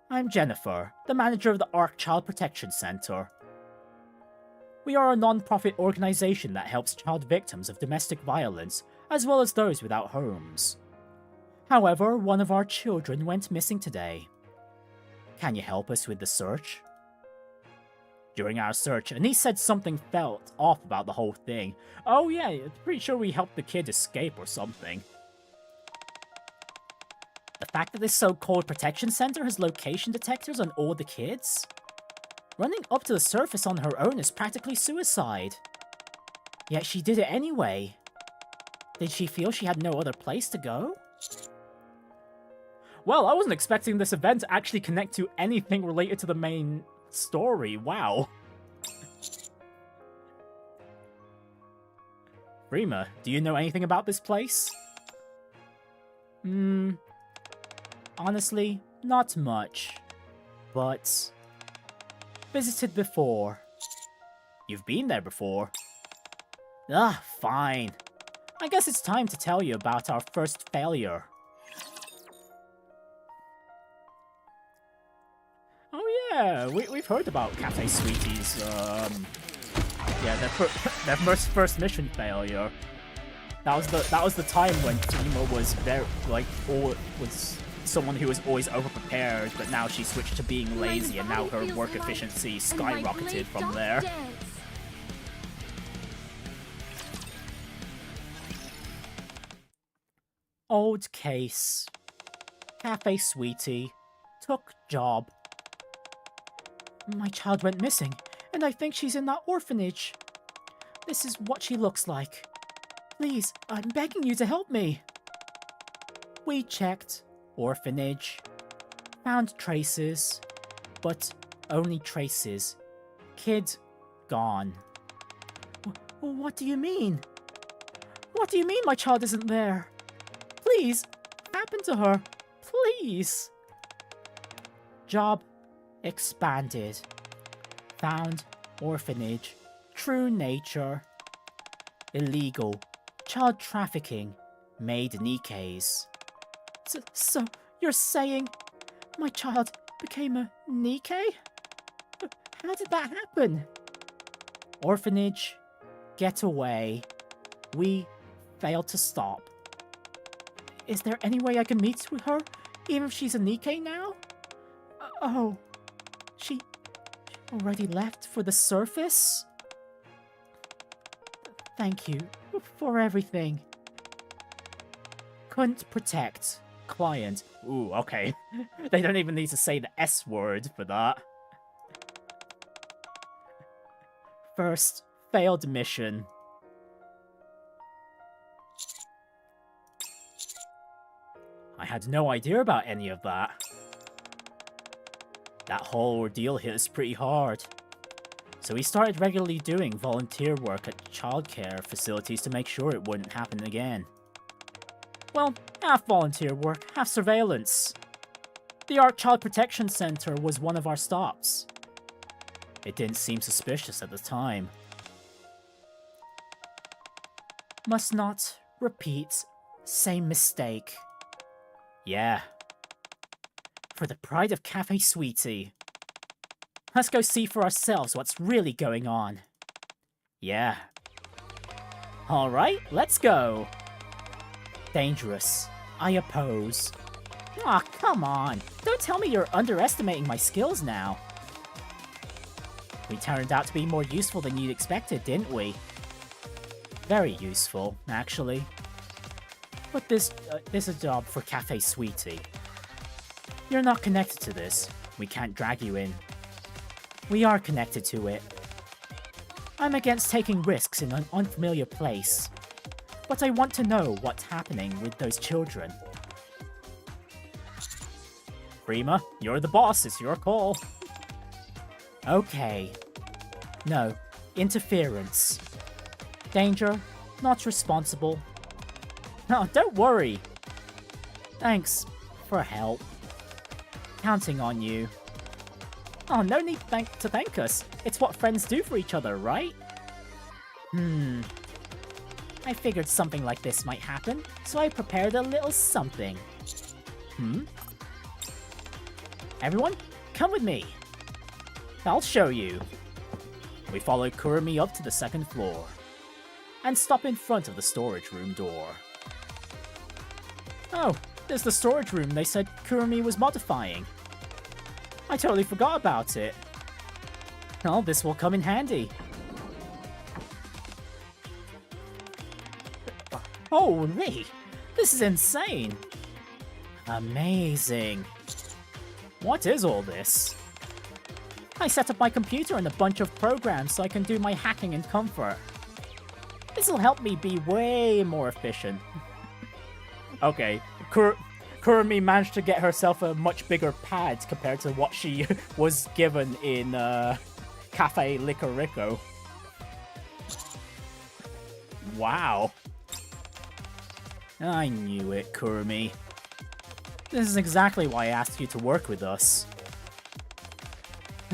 I'm Jennifer, the manager of the Arc Child Protection Center. We are a non-profit organization that helps child victims of domestic violence, as well as those without homes. However, one of our children went missing today. Can you help us with the search? During our search, Anise said something felt off about the whole thing. Oh yeah, pretty sure we helped the kid escape or something. The fact that this so-called protection center has location detectors on all the kids? Running up to the surface on her own is practically suicide. Yet she did it anyway. Did she feel she had no other place to go? Well, I wasn't expecting this event to actually connect to anything related to the main story. Wow. Rima, do you know anything about this place? Honestly, not much. But... visited before. You've been there before? Ah, fine. I guess it's time to tell you about our first failure. Oh yeah, we've heard about Cafe Sweetie's, yeah, their first mission failure. That was the time when Tsushima was very was someone who was always overprepared, but now she switched to being lazy, and now her work efficiency skyrocketed from there. Old case. Cafe sweetie. Took job. My child went missing, and I think she's in that orphanage. This is what she looks like. Please, I'm begging you to help me. We checked. Orphanage. Found traces. But only traces. Kid gone. What do you mean? What do you mean my child isn't there? Please, what happened to her? Please. Job expanded. Found orphanage. True nature. Illegal. Child trafficking. Made Nikke's. So, you're saying my child became a Nikke? How did that happen? Orphanage. Getaway. We failed to stop. Is there any way I can meet with her, even if she's a Nikke now? Oh, she already left for the surface? Thank you for everything. Couldn't protect. Client. Ooh, okay. They don't even need to say the S word for that. First, failed mission. I had no idea about any of that. That whole ordeal hit us pretty hard. So we started regularly doing volunteer work at childcare facilities to make sure it wouldn't happen again. Well, half volunteer work, half surveillance. The Art Child Protection Center was one of our stops. It didn't seem suspicious at the time. Must not repeat same mistake. Yeah. For the pride of Cafe Sweetie. Let's go see for ourselves what's really going on. Yeah. Alright, let's go. Dangerous. I oppose. Aw, come on. Don't tell me you're underestimating my skills now. We turned out to be more useful than you'd expected, didn't we? Very useful, actually. But this is a job for Cafe Sweetie. You're not connected to this. We can't drag you in. We are connected to it. I'm against taking risks in an unfamiliar place. But I want to know what's happening with those children. Prima, you're the boss. It's your call. Okay. No. Interference. Danger. Not responsible. No, don't worry. Thanks for help. Counting on you. Oh, no need to thank us. It's what friends do for each other, right? I figured something like this might happen, so I prepared a little something. Everyone, come with me. I'll show you. We follow Kurumi up to the second floor, and stop in front of the storage room door. Oh, there's the storage room they said Kurumi was modifying. I totally forgot about it. Oh, this will come in handy. Holy! This is insane! Amazing. What is all this? I set up my computer and a bunch of programs so I can do my hacking in comfort. This'll help me be way more efficient. Okay, Kurumi managed to get herself a much bigger pad compared to what she was given in Cafe LycoReco. Wow. I knew it, Kurumi. This is exactly why I asked you to work with us.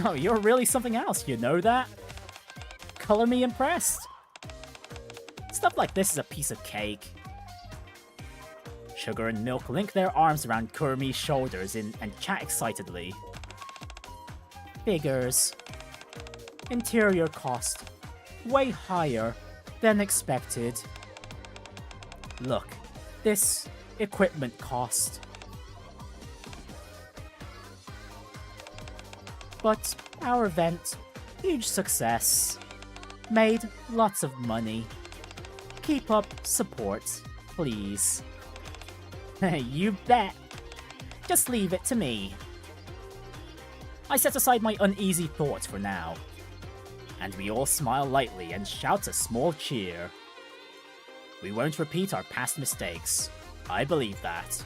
Oh, you're really something else, you know that? Color me impressed. Stuff like this is a piece of cake. Sugar and Milk link their arms around Kurumi's shoulders and chat excitedly. Figures. Interior cost. Way higher than expected. Look, this equipment cost. But our event, huge success. Made lots of money. Keep up support, please. You bet. Just leave it to me. I set aside my uneasy thoughts for now. And we all smile lightly and shout a small cheer. We won't repeat our past mistakes. I believe that.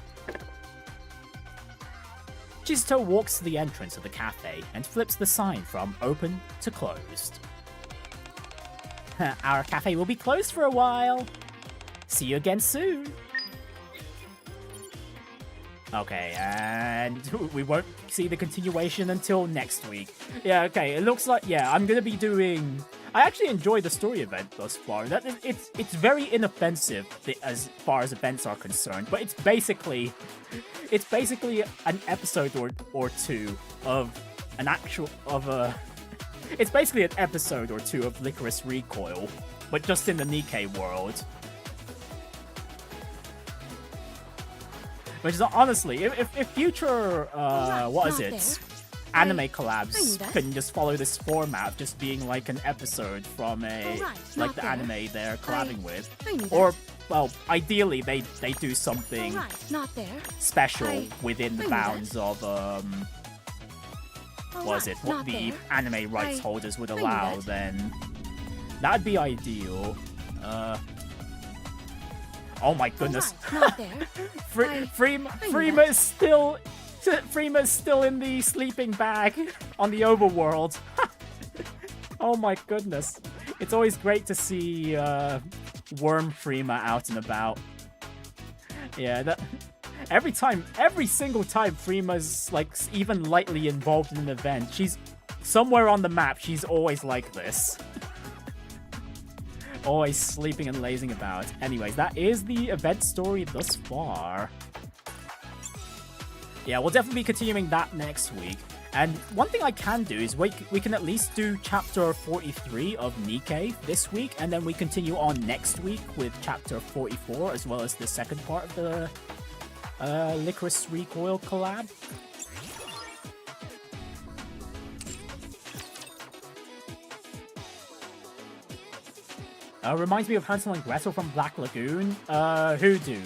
Chisato walks to the entrance of the cafe and flips the sign from open to closed. Our cafe will be closed for a while. See you again soon. Okay, and we won't see the continuation until next week. Yeah, okay, it looks like, yeah, I'm gonna be doing... I actually enjoyed the story event thus far. It's very inoffensive as far as events are concerned, but it's basically an episode or two of an actual it's basically an episode or two of Lycoris Recoil, but just in the Nikke world. Which is honestly, if future what is it? Anime collabs can just follow this format of just being like an episode from a like the anime they're collabing with, or well, ideally they do something special within the bounds of what is it? What the anime rights holders would allow, then that'd be ideal. Oh my goodness. Friema is still in the sleeping bag on the overworld. Oh my goodness. It's always great to see Worm Friema out and about. Yeah, every single time Friema's like even lightly involved in an event, she's somewhere on the map, she's always like this. Always sleeping and lazing about. Anyways, that is the event story thus far. Yeah, we'll definitely be continuing that next week. And one thing I can do is we can at least do chapter 43 of Nikke this week, and then we continue on next week with chapter 44, as well as the second part of the Lycoris Recoil Collab. Reminds me of Hansel and Gretel from Black Lagoon. Who do?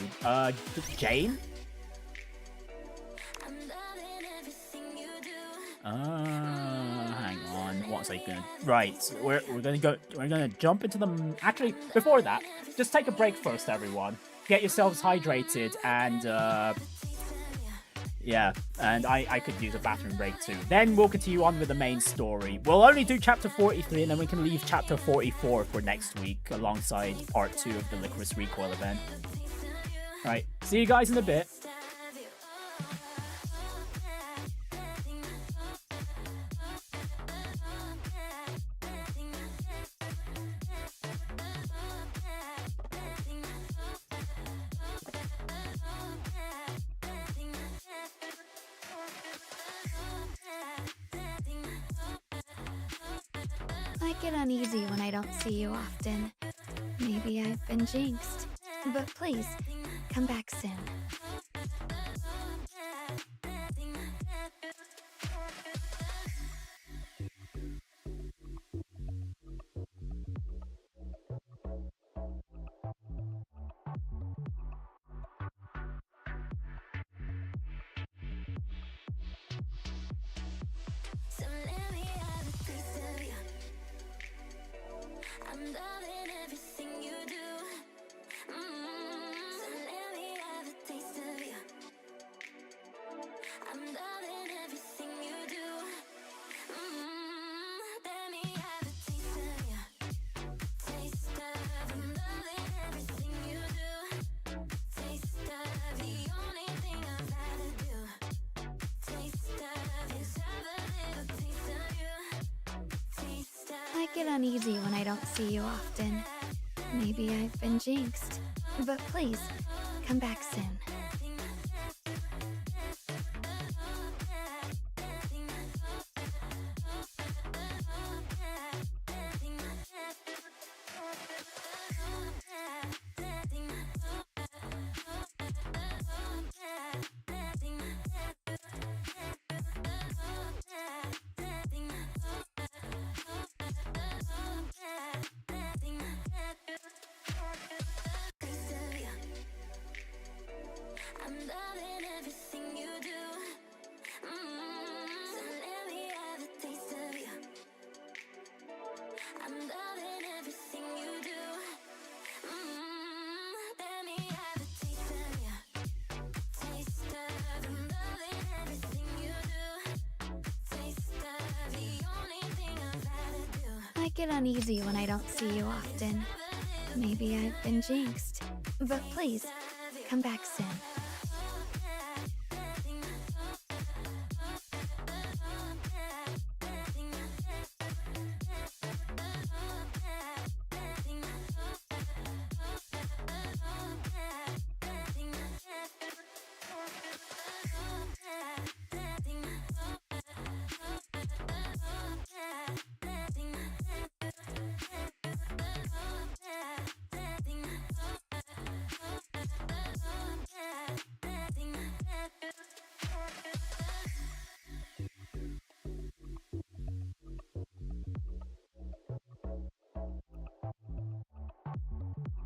Jane? Hang on. What was I gonna? Right, we're gonna jump into the. Actually, before that, just take a break first, everyone. Get yourselves hydrated and yeah, and I could use a bathroom break too. Then we'll continue on with the main story. We'll only do chapter 43, and then we can leave chapter 44 for next week alongside part 2 of the Lycoris Recoil event. Right, see you guys in a bit. I get uneasy when I don't see you often. Maybe I've been jinxed. But please, come back soon. I'm loving everything you do. So let me have a taste of you. I'm loving everything you do. Let me have a taste of you. Taste of. I'm loving everything you do. Taste of the only thing I've had to do. Taste of. Just have a little taste of you. Taste of. I get uneasy when I don't see you often. Maybe I've been jinxed. But please, come back soon. get uneasy when I don't see you often. Maybe I've been jinxed. But please, come back soon.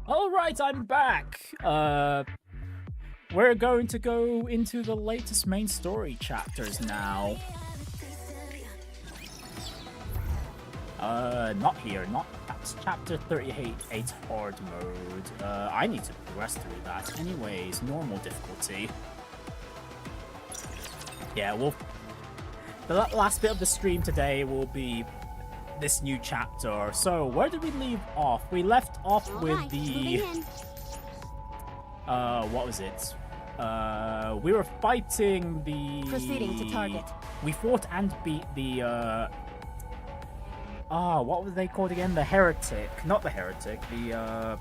Alright, I'm back! We're going to go into the latest main story chapters now. Not here, that's chapter 38 hard mode. I need to progress through that. Anyways, normal difficulty. Yeah, the last bit of the stream today will be this new chapter. So, where did we leave off? We left off with the... what was it? We were fighting the... Proceeding to target. We fought and beat the, what were they called again? The Heretic. Not the Heretic, the,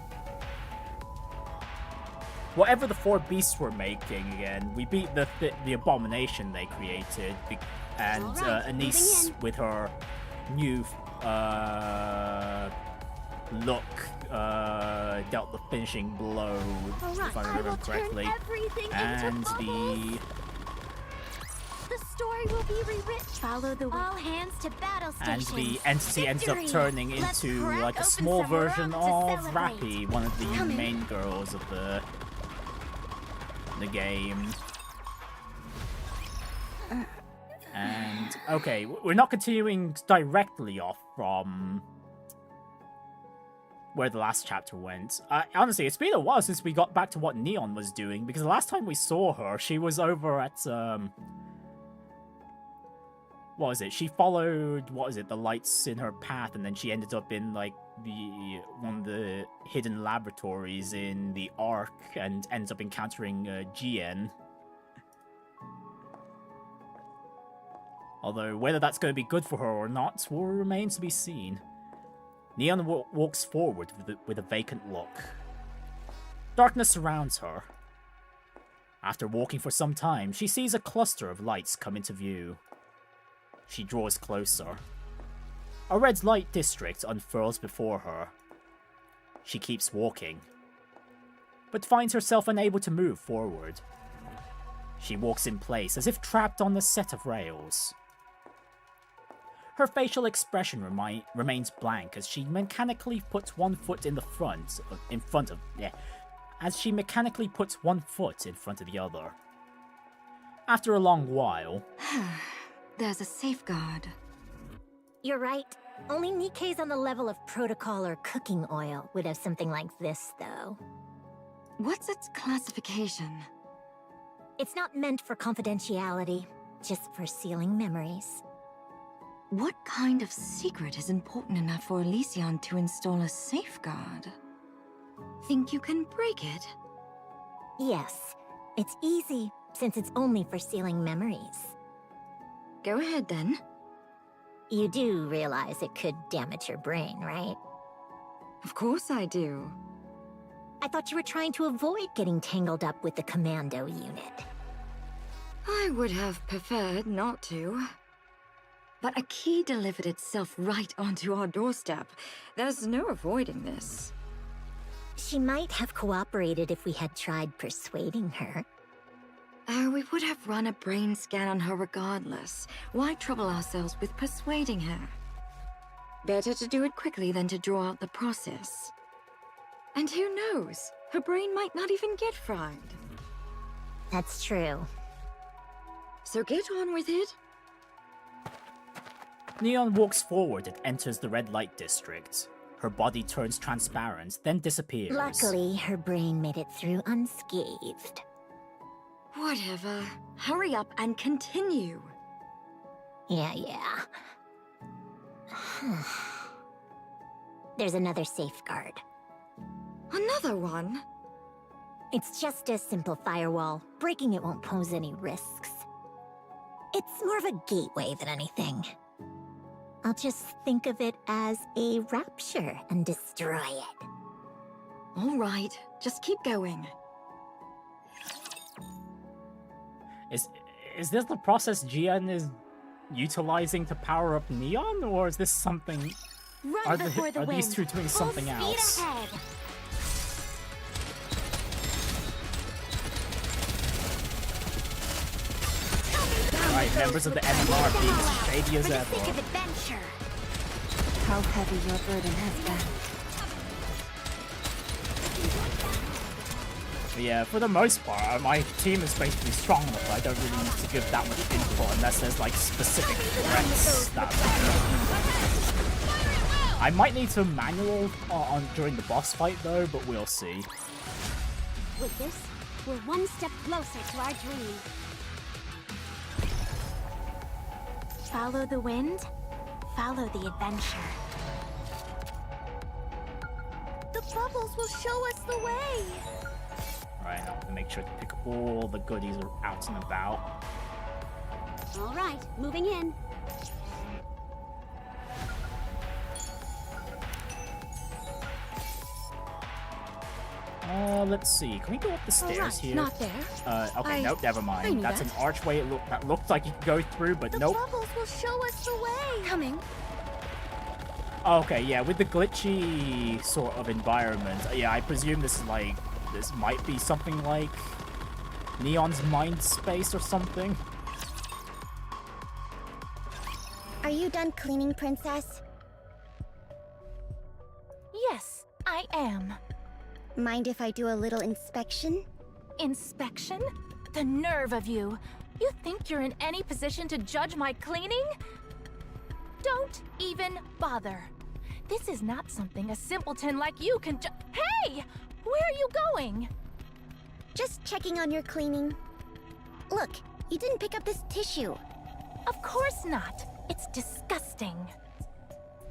whatever the four beasts were making again. We beat the abomination they created. And, Alright, Anise, with her new look, dealt the finishing blow, if I remember correctly. And the story will be rewritten. Follow the all hands to battle stations. and the entity ended up turning into like a small version of Rappy, one of the main girls of the game. And, okay, we're not continuing directly off from where the last chapter went. Honestly, it's been a while since we got back to what Neon was doing, because the last time we saw her, she was over at, what was it? She followed, the lights in her path, and then she ended up in, like, one of the hidden laboratories in the Ark, and ends up encountering, GN. Although, whether that's going to be good for her or not will remain to be seen. Neon walks forward with a vacant look. Darkness surrounds her. After walking for some time, she sees a cluster of lights come into view. She draws closer. A red light district unfurls before her. She keeps walking, but finds herself unable to move forward. She walks in place as if trapped on the set of rails. Her facial expression remains blank as she mechanically puts one foot in front of the other. After a long while, There's a safeguard. You're right. Only Nikke's on the level of protocol or cooking oil would have something like this, though. What's its classification? It's not meant for confidentiality, just for sealing memories. What kind of secret is important enough for Elysion to install a safeguard? Think you can break it? Yes, it's easy, since it's only for sealing memories. Go ahead, then. You do realize it could damage your brain, right? Of course I do. I thought you were trying to avoid getting tangled up with the commando unit. I would have preferred not to. But a key delivered itself right onto our doorstep. There's no avoiding this. She might have cooperated if we had tried persuading her. Oh, we would have run a brain scan on her regardless. Why trouble ourselves with persuading her? Better to do it quickly than to draw out the process. And who knows? Her brain might not even get fried. That's true. So get on with it. Neon walks forward and enters the red light district. Her body turns transparent, then disappears. Luckily, her brain made it through unscathed. Whatever. Hurry up and continue. Yeah. there's another safeguard. Another one? It's just a simple firewall. Breaking it won't pose any risks. It's more of a gateway than anything. I'll just think of it as a rapture and destroy it. All right, just keep going. Is this the process Jian is utilizing to power up Neon, or is this something? Run before the Are wind. these two doing something Full else? speed ahead. Alright, members of the NMR being shady as For the ever. sake of adventure. How heavy your burden has been. But yeah, for the most part, my team is basically strong enough that I don't really need to give that much input unless there's like specific threats that I might need to manual on during the boss fight though, but we'll see. With this, we're one step closer to our dream. Follow the wind, follow the adventure. The bubbles will show us the way. Alright, I have to make sure to pick up all the goodies out and about. All right, moving in. Let's see. Can we go up the stairs Alright, here? not there. Okay, nope, never I mind. knew That's that. an archway that looked like you could go through, but The nope. bubbles will show us the way. Coming. Okay, yeah, with the glitchy sort of environment, yeah, I presume this might be something like Neon's mind space or something. Are you done cleaning, Princess? Yes, I am. Mind if I do a little inspection? Inspection? The nerve of you! You think you're in any position to judge my cleaning? Don't even bother. This is not something a simpleton like you can Hey! Where are you going? Just checking on your cleaning. Look, you didn't pick up this tissue. Of course not. It's disgusting.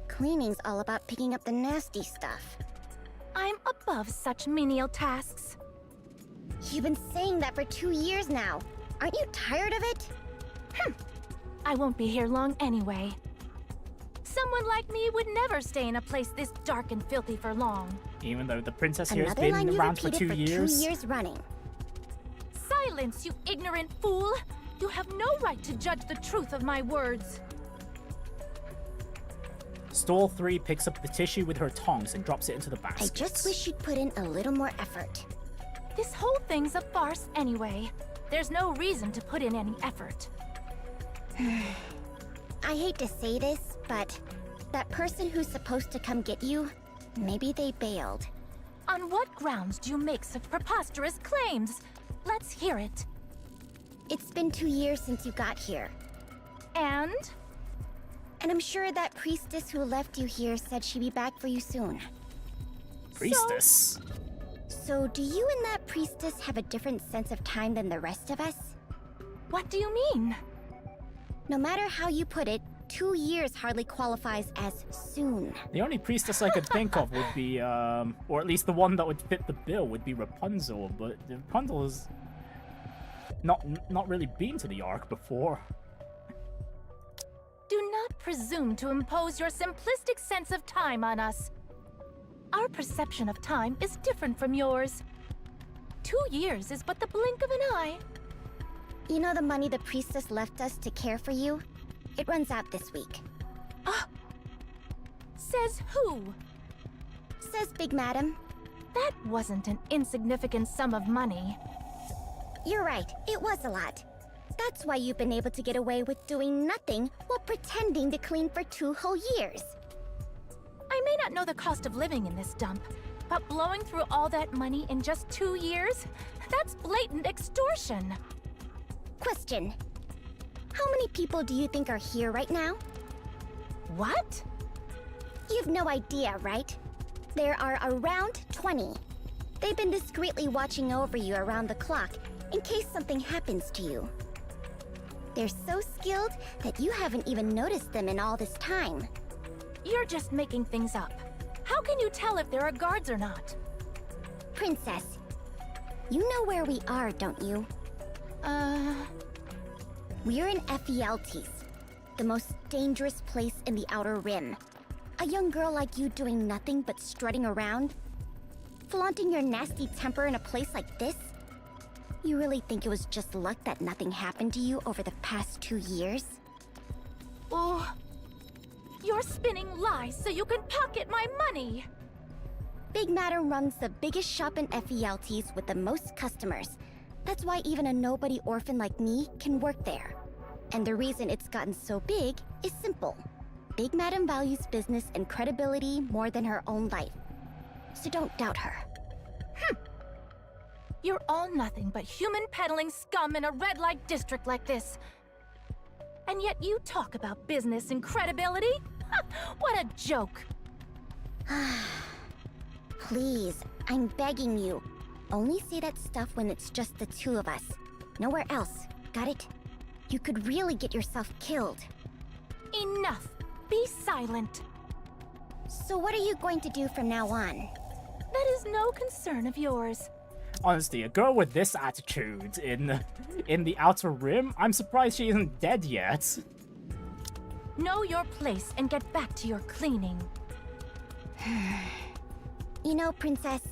Cleaning's all about picking up the nasty stuff. I'm above such menial tasks. You've been saying that for 2 years now. Aren't you tired of it? I won't be here long anyway. Someone like me would never stay in a place this dark and filthy for long. Even though the princess here has Another line been you around for repeated 2 for years. 2 years running. Silence, you ignorant fool! You have no right to judge the truth of my words. Stall 3 picks up the tissue with her tongs and drops it into the I basket. just wish you'd put in a little more effort. This whole thing's a farce anyway. There's no reason to put in any effort. I hate to say this, but that person who's supposed to come get you, maybe they bailed. On what grounds do you make such preposterous claims? Let's hear it. It's been 2 years since you got here. And? And I'm sure that priestess who left you here said she'd be back for you soon. Priestess? So do you and that priestess have a different sense of time than the rest of us? What do you mean? No matter how you put it, 2 years hardly qualifies as soon. The only priestess I could think of would be, or at least the one that would fit the bill would be Rapunzel, but Rapunzel has not really been to the Ark before. Do not presume to impose your simplistic sense of time on us. Our perception of time is different from yours. 2 years is but the blink of an eye. You know the money the priestess left us to care for you? It runs out this week. Says who? Says Big Madam. That wasn't an insignificant sum of money. You're right, it was a lot. That's why you've been able to get away with doing nothing while pretending to clean for 2 whole years. I may not know the cost of living in this dump, but blowing through all that money in just 2 years? That's blatant extortion. Question. How many people do you think are here right now? What? You've no idea, right? There are around 20. They've been discreetly watching over you around the clock in case something happens to you. They're so skilled that you haven't even noticed them in all this time. You're just making things up. How can you tell if there are guards or not? Princess, you know where we are, don't you? We're in Ephialtes, the most dangerous place in the Outer Rim. A young girl like you doing nothing but strutting around? Flaunting your nasty temper in a place like this? You really think it was just luck that nothing happened to you over the past 2 years? Oh, you're spinning lies so you can pocket my money! Big Madam runs the biggest shop in Ephialtes with the most customers. That's why even a nobody orphan like me can work there. And the reason it's gotten so big is simple. Big Madam values business and credibility more than her own life. So don't doubt her. You're all nothing but human peddling scum in a red light district like this. And yet you talk about business and credibility? What a joke! Please, I'm begging you. Only say that stuff when it's just the two of us. Nowhere else. Got it? You could really get yourself killed. Enough! Be silent. So what are you going to do from now on? That is no concern of yours. Honestly, a girl with this attitude in the Outer Rim, I'm surprised she isn't dead yet. Know your place and get back to your cleaning. You know, Princess,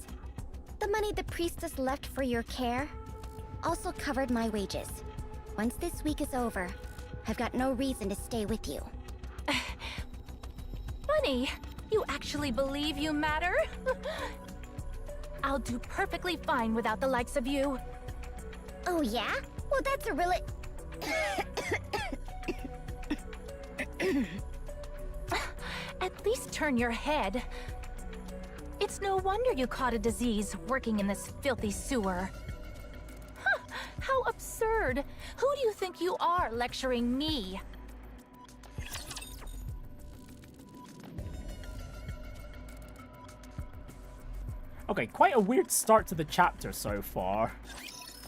the money the priestess left for your care also covered my wages. Once this week is over, I've got no reason to stay with you. Bunny, you actually believe you matter? I'll do perfectly fine without the likes of you. Oh yeah? Well, that's a really... At least turn your head. It's no wonder you caught a disease working in this filthy sewer. Huh, how absurd! Who do you think you are lecturing me? Okay, quite a weird start to the chapter so far.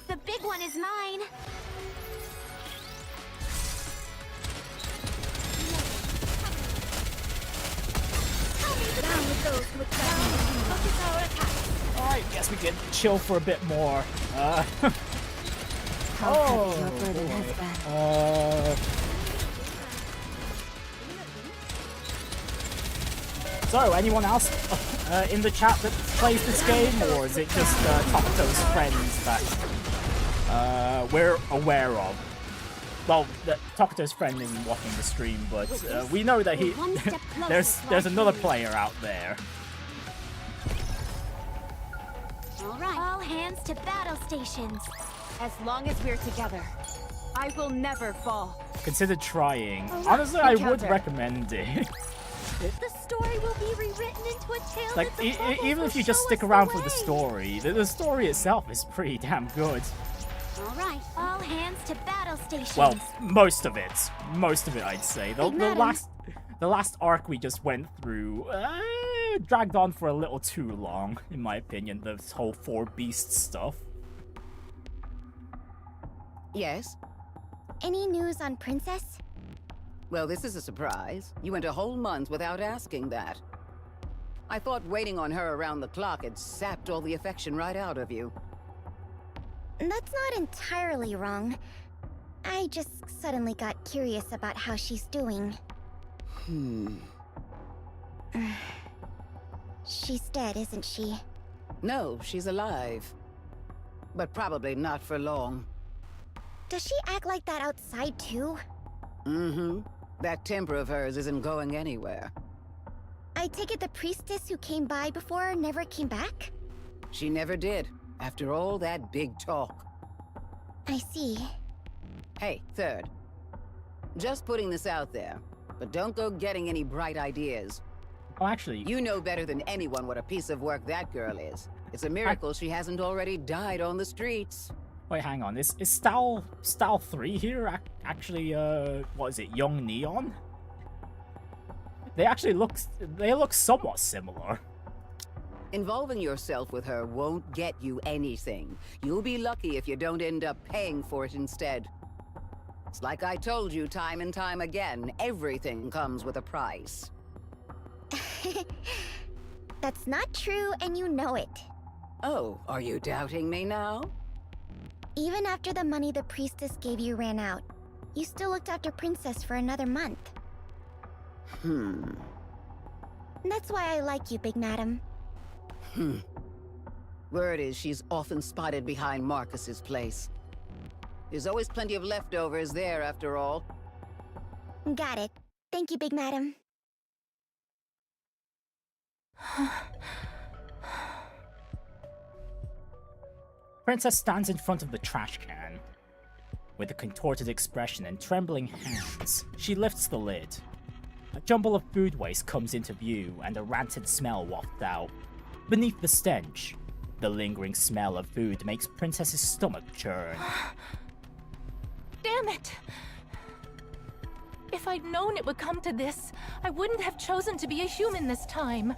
The big one is mine. Down with those who focus our attacks. Alright, guess we can chill for a bit more. How heavy your burden has been. So, anyone else in the chat that plays this game, or is it just Takuto's friends that we're aware of? Well, Takuto's friend isn't watching the stream, but we know that he there's another player out there. All right. All hands to battle stations. As long as we're together, I will never fall. Consider trying. Honestly, I would recommend it. The story will be rewritten into a tale Like, that the bubbles even if will you just show stick us around the for the way. story, the story itself is pretty damn good. All right, all hands to battle stations. Well, most of it, I'd say. The Big Madam. last arc we just went through dragged on for a little too long, in my opinion. This whole Four Beasts stuff. Yes? Any news on Princess? Well, this is a surprise. You went a whole month without asking that. I thought waiting on her around the clock had sapped all the affection right out of you. That's not entirely wrong. I just suddenly got curious about how she's doing. She's dead, isn't she? No, she's alive. But probably not for long. Does she act like that outside too? Mm-hmm. That temper of hers isn't going anywhere. I take it the priestess who came by before never came back? She never did, after all that big talk. I see. Hey, third. Just putting this out there, but don't go getting any bright ideas. Oh, actually, You know better than anyone what a piece of work that girl is. It's a miracle she hasn't already died on the streets. wait, hang on. Is Style 3 here actually what is it? Young Neon? They actually look somewhat similar. Involving yourself with her won't get you anything. You'll be lucky if you don't end up paying for it instead. It's like I told you time and time again, everything comes with a price. That's not true, and you know it. Oh, are you doubting me now? Even after the money the priestess gave you ran out, you still looked after Princess for another month. That's why I like you, Big Madam. Word is she's often spotted behind Marcus's place. There's always plenty of leftovers there, after all. Got it. Thank you, Big Madam. Princess stands in front of the trash can. With a contorted expression and trembling hands, she lifts the lid. A jumble of food waste comes into view and a rancid smell wafts out. Beneath the stench, the lingering smell of food makes Princess's stomach churn. Damn it! If I'd known it would come to this, I wouldn't have chosen to be a human this time.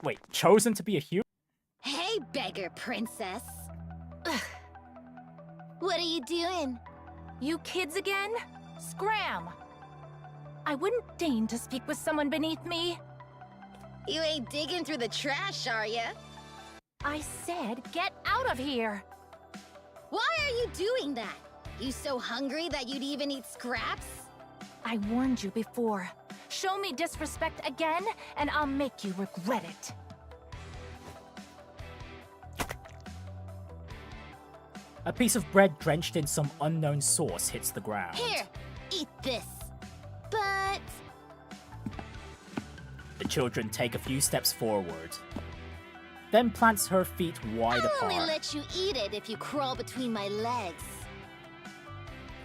Wait, chosen to be a human? Hey, beggar princess. What are you doing? You kids again? Scram! I wouldn't deign to speak with someone beneath me. You ain't digging through the trash, are ya? I said get out of here! Why are you doing that? You so hungry that you'd even eat scraps? I warned you before. Show me disrespect again, and I'll make you regret it. A piece of bread drenched in some unknown sauce hits the ground. Here, eat this. But... The children take a few steps forward, then plants her feet wide I'll apart. only let you eat it if you crawl between my legs.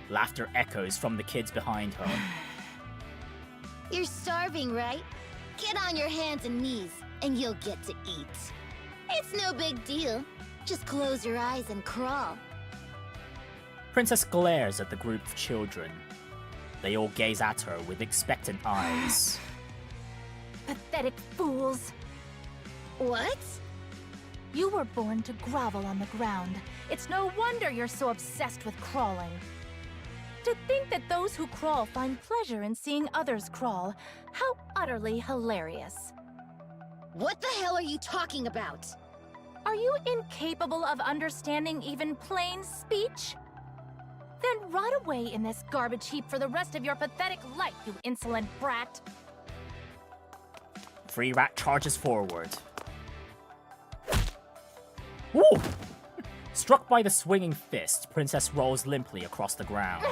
Laughter echoes from the kids behind her. You're starving, right? Get on your hands and knees, and you'll get to eat. It's no big deal. Just close your eyes and crawl. Princess glares at the group of children. They all gaze at her with expectant eyes. Pathetic fools. What? You were born to grovel on the ground. It's no wonder you're so obsessed with crawling. To think that those who crawl find pleasure in seeing others crawl. How utterly hilarious. What the hell are you talking about? Are you incapable of understanding even plain speech? Then rot away in this garbage heap for the rest of your pathetic life, you insolent brat. Free Rat charges forward. Woo! Struck by the swinging fist, Princess rolls limply across the ground.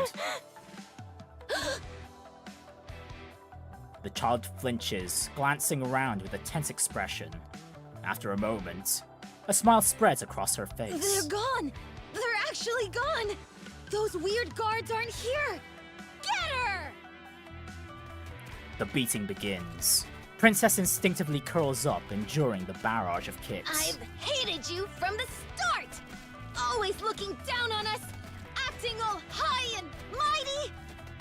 The child flinches, glancing around with a tense expression. After a moment, a smile spreads across her face. They're gone! They're actually gone! Those weird guards aren't here! Get her! The beating begins. Princess instinctively curls up, enduring the barrage of kicks. I've hated you from the start! Always looking down on us, acting all high and mighty!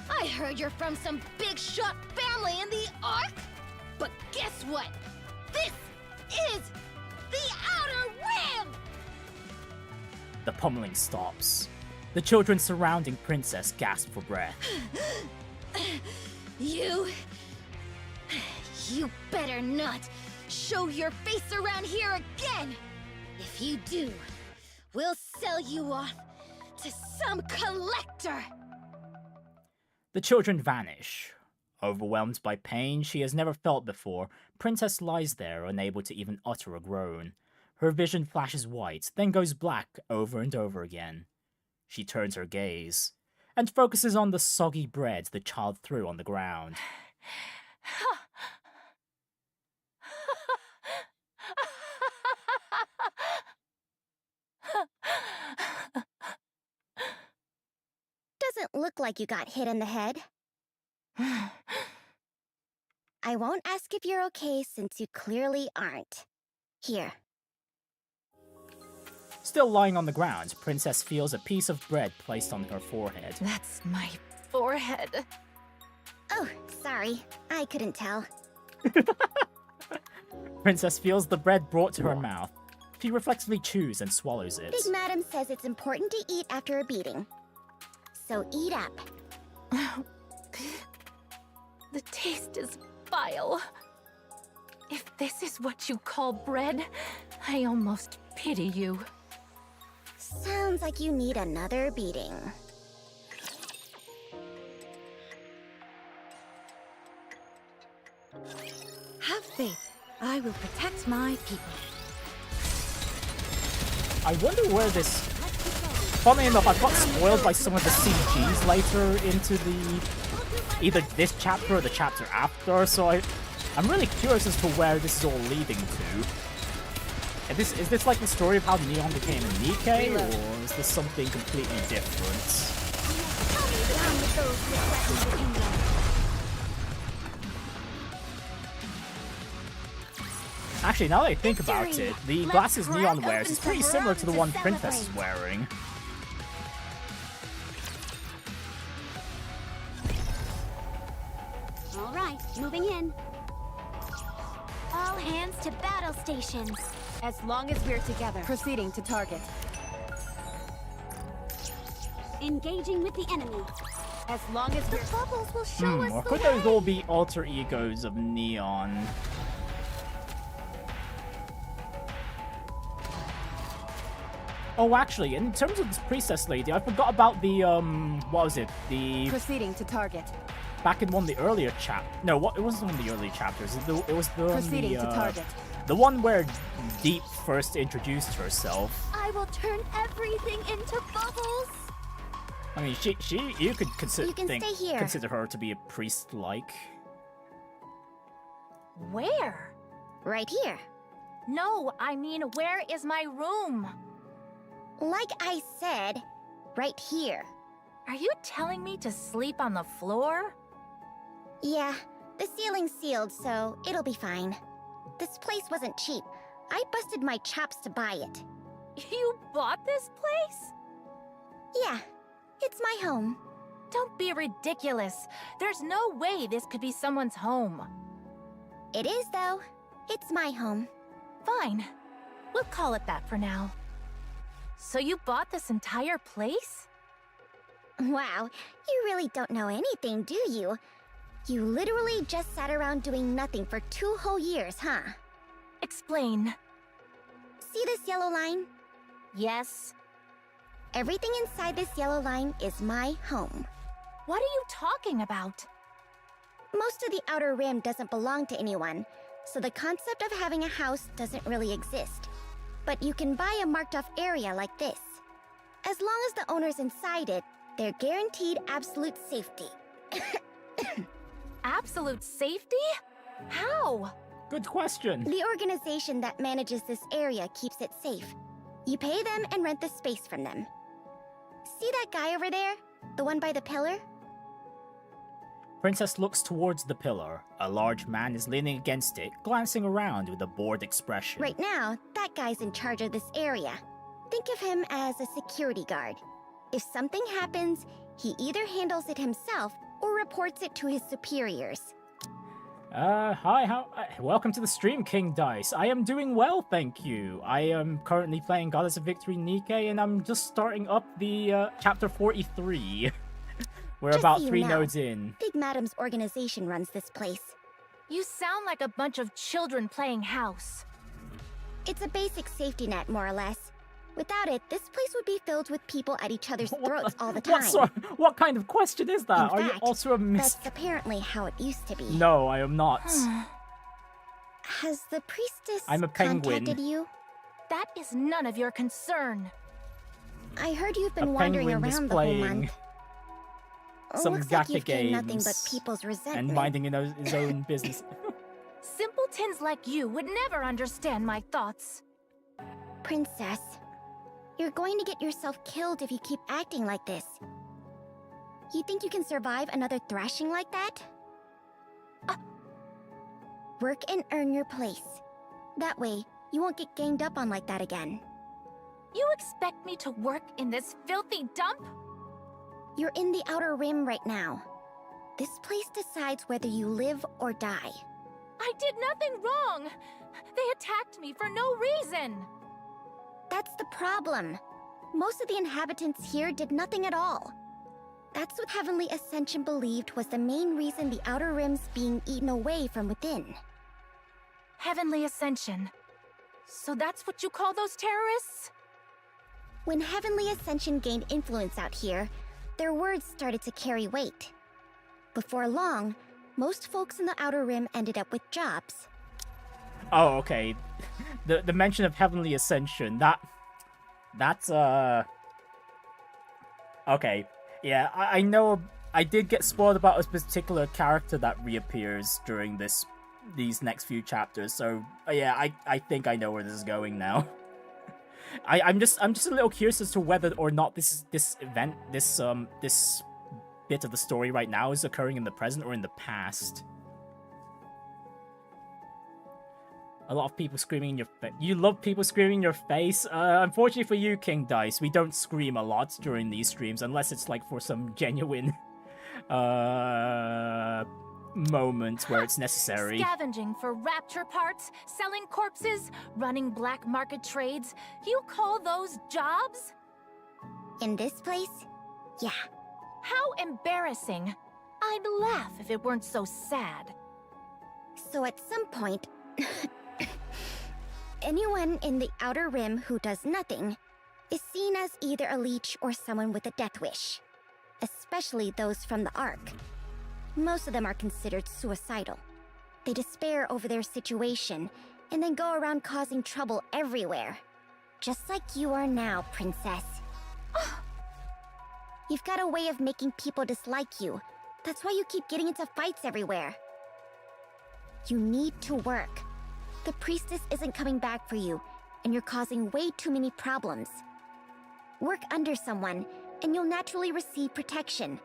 I heard you're from some big shot family in the Ark! But guess what? This is the Outer Rim! The pummeling stops. The children surrounding Princess gasp for breath. You better not show your face around here again! If you do, we'll sell you off to some collector! The children vanish. Overwhelmed by pain she has never felt before, Princess lies there unable to even utter a groan. Her vision flashes white, then goes black over and over again. She turns her gaze, and focuses on the soggy bread the child threw on the ground. Doesn't look like you got hit in the head. I won't ask if you're okay since you clearly aren't. Here. Still lying on the ground, Princess feels a piece of bread placed on her forehead. That's my forehead. Oh, sorry. I couldn't tell. Princess feels the bread brought to her mouth. She reflexively chews and swallows it. Big Madam says it's important to eat after a beating. So eat up. The taste is vile. If this is what you call bread, I almost pity you. Sounds like you need another beating. Have faith. I will protect my people. I wonder where this... Funnily enough, I got spoiled by some of the CGs later into the... either this chapter or the chapter after, so I'm really curious as to where this is all leading to. Is this like the story of how Neon became a Nikke, or is this something completely different? Actually, now that I think about it, the glasses Neon wears is pretty similar to the one Princess is wearing. All right, moving in. All hands to battle stations. As long as we're together. Proceeding to target. Engaging with the enemy. As long as we're... Bubbles will show us Or the could way. those all be alter egos of Neon? Oh, actually, in terms of this priestess lady, I forgot about the, what was it? The... Proceeding to target. Back in one of the earlier No, it wasn't one of the early chapters. It was the... Proceeding to target. The one where Deep first introduced herself. I will turn everything into bubbles. I mean, you could You can stay here. consider her to be a priest-like. Where? Right here. No, I mean, where is my room? Like I said, right here. Are you telling me to sleep on the floor? Yeah, the ceiling's sealed, so it'll be fine. This place wasn't cheap. I busted my chops to buy it. You bought this place? Yeah, it's my home. Don't be ridiculous. There's no way this could be someone's home. It is, though. It's my home. Fine. We'll call it that for now. So you bought this entire place? Wow, you really don't know anything, do you? You literally just sat around doing nothing for 2 whole years, huh? Explain. See this yellow line? Yes. Everything inside this yellow line is my home. What are you talking about? Most of the outer rim doesn't belong to anyone, so the concept of having a house doesn't really exist. But you can buy a marked-off area like this. As long as the owner's inside it, they're guaranteed absolute safety. Absolute safety? How? Good question. The organization that manages this area keeps it safe. You pay them and rent the space from them. See that guy over there? The one by the pillar? Princess looks towards the pillar. A large man is leaning against it, glancing around with a bored expression. Right now, that guy's in charge of this area. Think of him as a security guard. If something happens, he either handles it himself or reports it to his superiors. Hi, welcome to the stream, King Dice. I am doing well, thank you. I am currently playing Goddess of Victory Nikke, and I'm just starting up the, chapter 43. We're Just about so you 3 know, nodes in. Big Madam's organization runs this place. You sound like a bunch of children playing house. It's a basic safety net, more or less. Without it, this place would be filled with people at each other's throats all the time. What kind of question is that? In Are you fact, also a That's apparently how it used to be. No, I am not. Has the priestess I'm a penguin. contacted you? That is none of your concern. I heard you've been A wandering penguin around the whole displaying month. some Looks like Gacha you've gained nothing but games people's resentment. and minding his own business. Simpletons like you would never understand my thoughts. Princess, you're going to get yourself killed if you keep acting like this. You think you can survive another thrashing like that? Work and earn your place. That way, you won't get ganged up on like that again. You expect me to work in this filthy dump? You're in the Outer Rim right now. This place decides whether you live or die. I did nothing wrong. They attacked me for no reason. That's the problem. Most of the inhabitants here did nothing at all. That's what Heavenly Ascension believed was the main reason the Outer Rim's being eaten away from within. Heavenly Ascension. So that's what you call those terrorists? When Heavenly Ascension gained influence out here, their words started to carry weight. Before long, most folks in the Outer Rim ended up with jobs. Oh, okay. The mention of Heavenly Ascension, that's okay. Yeah, I know I did get spoiled about a particular character that reappears during these next few chapters, so yeah, I think I know where this is going now. I'm just a little curious as to whether or not this event, this bit of the story right now is occurring in the present or in the past. A lot of people screaming in your face. You love people screaming in your face? Unfortunately for you, King Dice, we don't scream a lot during these streams, unless it's like for some genuine moment where it's necessary. Scavenging for rapture parts, selling corpses, running black market trades. You call those jobs? In this place? Yeah. How embarrassing. I'd laugh if it weren't so sad. So at some point, anyone in the Outer Rim who does nothing is seen as either a leech or someone with a death wish. Especially those from the Ark. Most of them are considered suicidal. They despair over their situation, and then go around causing trouble everywhere. Just like you are now, Princess. You've got a way of making people dislike you. That's why you keep getting into fights everywhere. You need to work. The priestess isn't coming back for you, and you're causing way too many problems. Work under someone, and you'll naturally receive protection.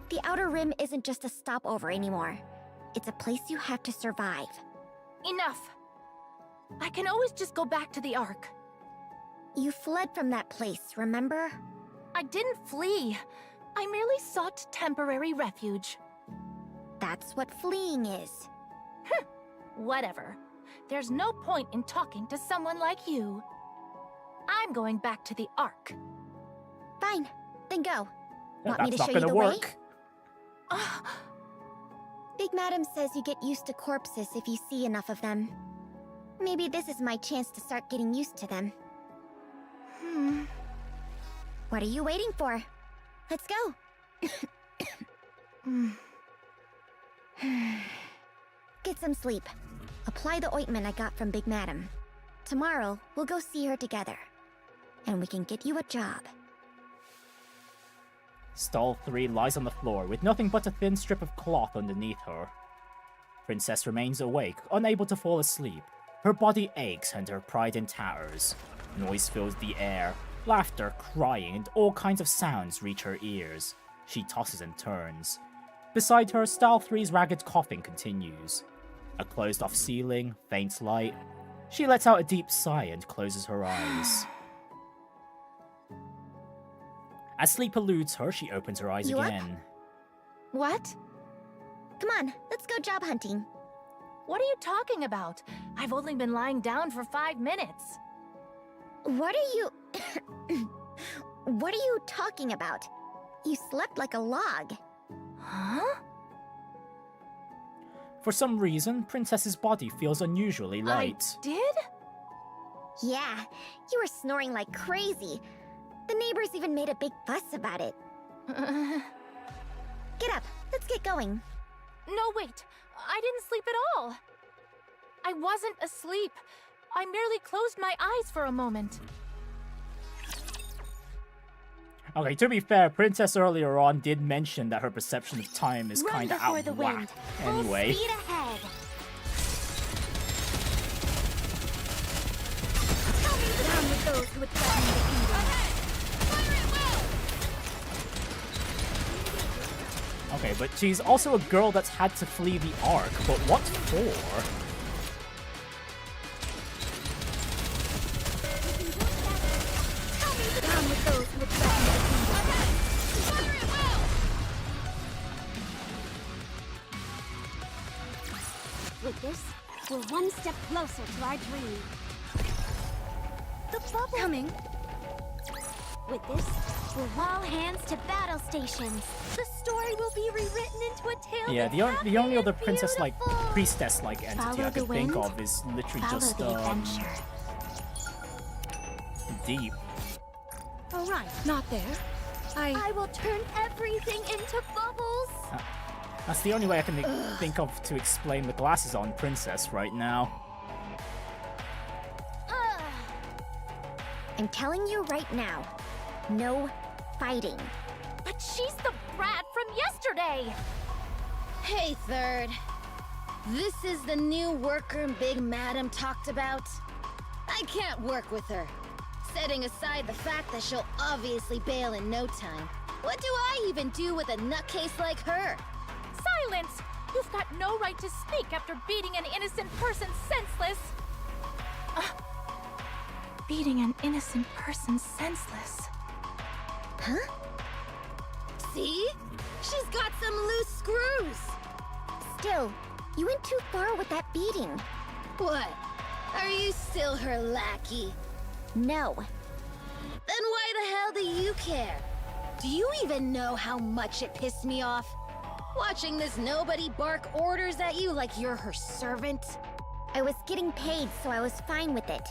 The Outer Rim isn't just a stopover anymore. It's a place you have to survive. Enough. I can always just go back to the Ark. You fled from that place, remember? I didn't flee. I merely sought temporary refuge. That's what fleeing is. Whatever. There's no point in talking to someone like you. I'm going back to the Ark. Fine, then go. Want me to That's show not you gonna the way? work. Big Madam says you get used to corpses if you see enough of them. Maybe this is my chance to start getting used to them. What are you waiting for? Let's go. Get some sleep. Apply the ointment I got from Big Madam. Tomorrow, we'll go see her together. And we can get you a job. Stall 3 lies on the floor with nothing but a thin strip of cloth underneath her. Princess remains awake, unable to fall asleep. Her body aches and her pride in tatters. Noise fills the air. Laughter, crying, and all kinds of sounds reach her ears. She tosses and turns. Beside her, Stall 3's ragged coughing continues. A closed-off ceiling, faint light. She lets out a deep sigh and closes her eyes. As sleep eludes her, she opens her eyes You up? again. What? Come on, let's go job hunting. What are you talking about? I've only been lying down for 5 minutes. What are you... What are you talking about? You slept like a log. Huh? For some reason, Princess's body feels unusually light. I did? Yeah, you were snoring like crazy. The neighbors even made a big fuss about it. Get up, let's get going. No, wait. I didn't sleep at all. I wasn't asleep. I merely closed my eyes for a moment. Okay, to be fair, Princess earlier on did mention that her perception of time is Run kinda before out the of wind. whack. Full Anyway. speed ahead. Down with those who would threaten the kingdom. Okay, but she's also a girl that's had to flee the Ark, but what for? Down with those who would threaten the kingdom. With this, we're one step closer to our dream. The bubble. Coming. With this, All hands to battle stations. The story will be rewritten into a tale. Yeah, that's the only happy other and princess-like, beautiful. priestess-like entity Follow I the can think wind, of is literally Follow just, the adventure. deep. Oh, right. Not there. I will turn everything into bubbles. That's the only way I can think of to explain the glasses on princess right now. I'm telling you right now, no fighting. But she's the brat from yesterday. Hey, Third. This is the new worker Big Madam talked about. I can't work with her. Setting aside the fact that she'll obviously bail in no time. What do I even do with a nutcase like her? Silence! You've got no right to speak after beating an innocent person senseless. Beating an innocent person senseless. Huh? See? She's got some loose screws. Still, you went too far with that beating. What? Are you still her lackey? No. Then why the hell do you care? Do you even know how much it pissed me off? Watching this nobody bark orders at you like you're her servant? I was getting paid, so I was fine with it.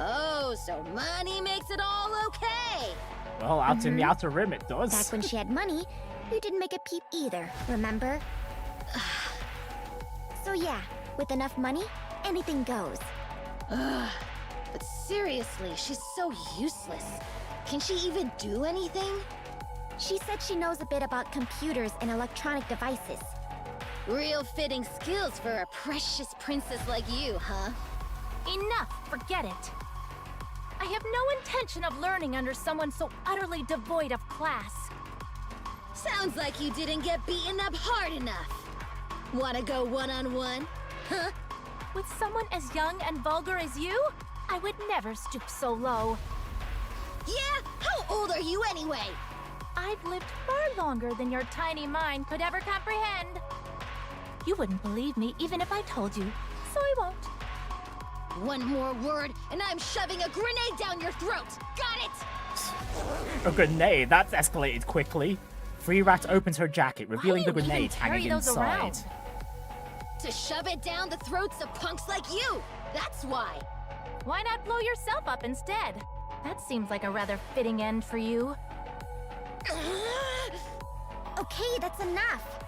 Oh, so money makes it all okay. Well, out in the Outer Rim it does. Back when she had money, you didn't make a peep either, remember? So yeah, with enough money, anything goes. But seriously, she's so useless. Can she even do anything? She said she knows a bit about computers and electronic devices. Real fitting skills for a precious princess like you, huh? Enough, forget it. I have no intention of learning under someone so utterly devoid of class. Sounds like you didn't get beaten up hard enough. Wanna go one-on-one? Huh? With someone as young and vulgar as you, I would never stoop so low. Yeah? How old are you anyway? I've lived far longer than your tiny mind could ever comprehend. You wouldn't believe me even if I told you, so I won't. One more word, and I'm shoving a grenade down your throat! Got it? A grenade? That's escalated quickly. Free Rat opens her jacket, revealing the grenade hanging inside. Around? To shove it down the throats of punks like you! That's why! Why not blow yourself up instead? That seems like a rather fitting end for you. Okay, that's enough.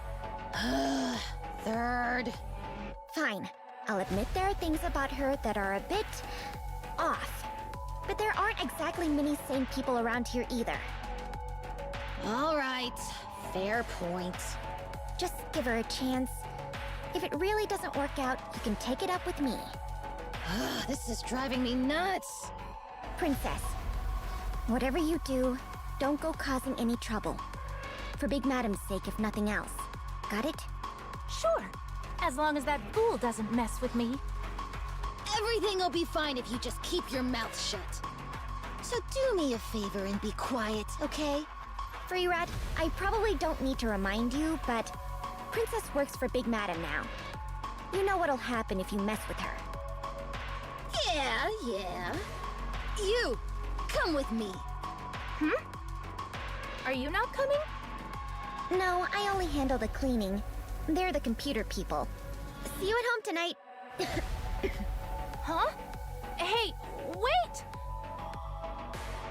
Third. Fine. I'll admit there are things about her that are a bit off. But there aren't exactly many sane people around here either. All right, fair point. Just give her a chance. If it really doesn't work out, you can take it up with me. This is driving me nuts. Princess, whatever you do, don't go causing any trouble. For Big Madam's sake, if nothing else. Got it? Sure, as long as that fool doesn't mess with me. Everything will be fine if you just keep your mouth shut. So do me a favor and be quiet, okay? Free Rat, I probably don't need to remind you, but Princess works for Big Madam now. You know what'll happen if you mess with her. Yeah. You, come with me. Are you not coming? No, I only handle the cleaning. They're the computer people. See you at home tonight. Huh? Hey, wait!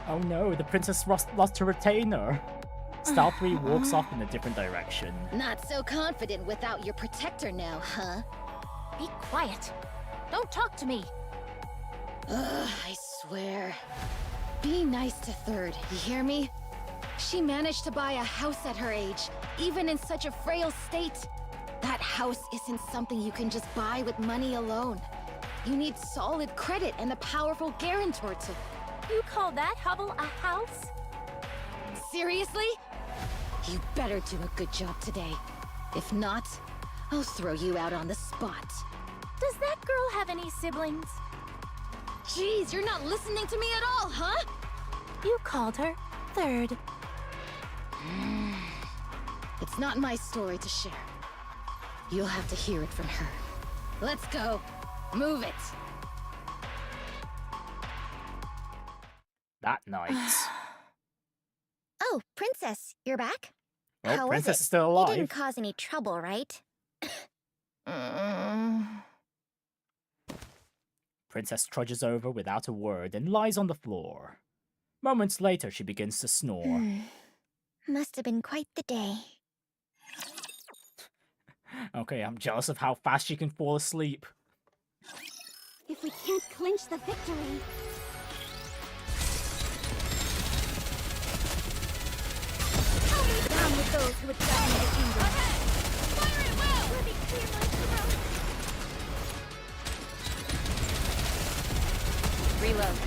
Oh no, the princess lost her retainer. Stealthily walks off in a different direction. Not so confident without your protector now, huh? Be quiet. Don't talk to me. I swear. Be nice to Third, you hear me? She managed to buy a house at her age, even in such a frail state. That house isn't something you can just buy with money alone. You need solid credit and a powerful guarantor to... You call that hovel a house? Seriously? You better do a good job today. If not, I'll throw you out on the spot. Does that girl have any siblings? Jeez, you're not listening to me at all, huh? You called her Third. It's not my story to share. You'll have to hear it from her. Let's go. Move it. That night. Oh, Princess, you're back? Oh, How Princess was it? is still You alive. didn't cause any trouble, right? Princess trudges over without a word and lies on the floor. Moments later, she begins to snore. Must have been quite the day. Okay, I'm jealous of how fast she can fall asleep. If we can't clinch the victory... I'll be down with those who would threaten the kingdom. Fire it well! Let me clear my throat. Reload.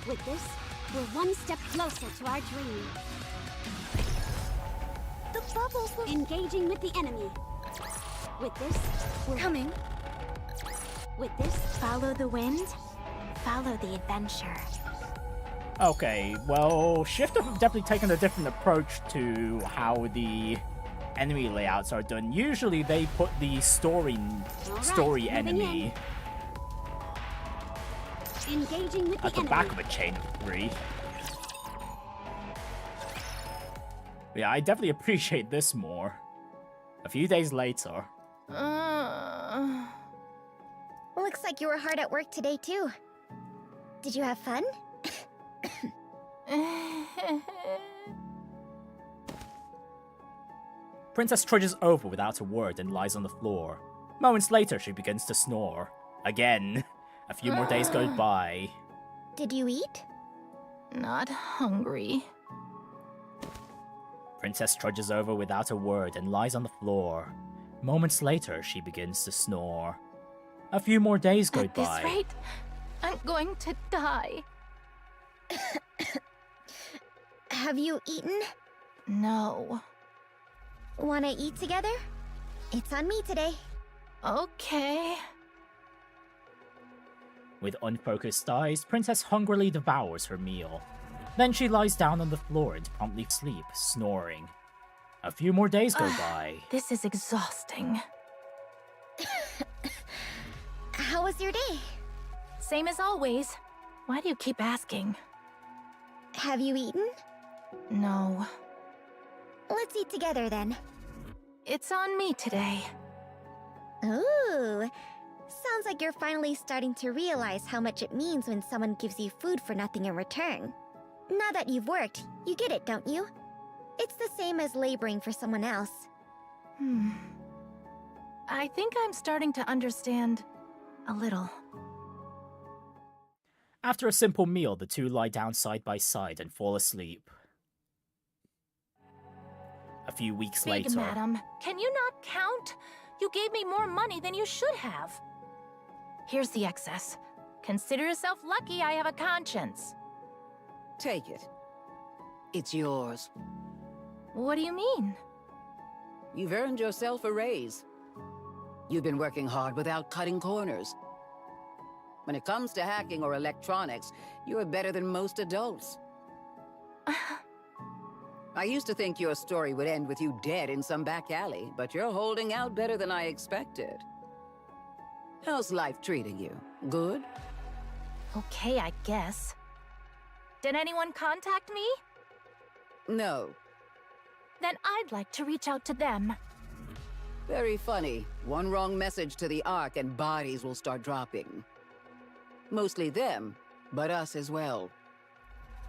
With this, we're one step closer to our dream. The bubbles will... Engaging with the enemy. With this, we're... Coming. With this, Follow the wind, follow the adventure. Okay, well, Shift have definitely taken a different approach to how the enemy layouts are done. Usually they put the story moving enemy engaging with at the the back enemy. of a chain of 3. Yeah, I definitely appreciate this more. A few days later. Looks like you were hard at work today, too. Did you have fun? Princess trudges over without a word and lies on the floor. Moments later, she begins to snore. Again. A few more days go by. Did you eat? Not hungry. Princess trudges over without a word and lies on the floor. Moments later, she begins to snore. A few more days go At by. this rate, I'm going to die. Have you eaten? No. Wanna eat together? It's on me today. Okay. With unfocused eyes, Princess hungrily devours her meal. Then she lies down on the floor and promptly sleep, snoring. A few more days go by. This is exhausting. How was your day? Same as always. Why do you keep asking? Have you eaten? No. Let's eat together then. It's on me today. Ooh. Sounds like you're finally starting to realize how much it means when someone gives you food for nothing in return. Now that you've worked, you get it, don't you? It's the same as laboring for someone else. I think I'm starting to understand a little. After a simple meal, the two lie down side by side and fall asleep. A few weeks Big later... madam, can you not count? You gave me more money than you should have. Here's the excess. Consider yourself lucky I have a conscience. Take it. It's yours. What do you mean? You've earned yourself a raise. You've been working hard without cutting corners. When it comes to hacking or electronics, you're better than most adults. I used to think your story would end with you dead in some back alley, but you're holding out better than I expected. How's life treating you? Good? Okay, I guess. Did anyone contact me? No. Then I'd like to reach out to them. Very funny. One wrong message to the Ark and bodies will start dropping. Mostly them, but us as well.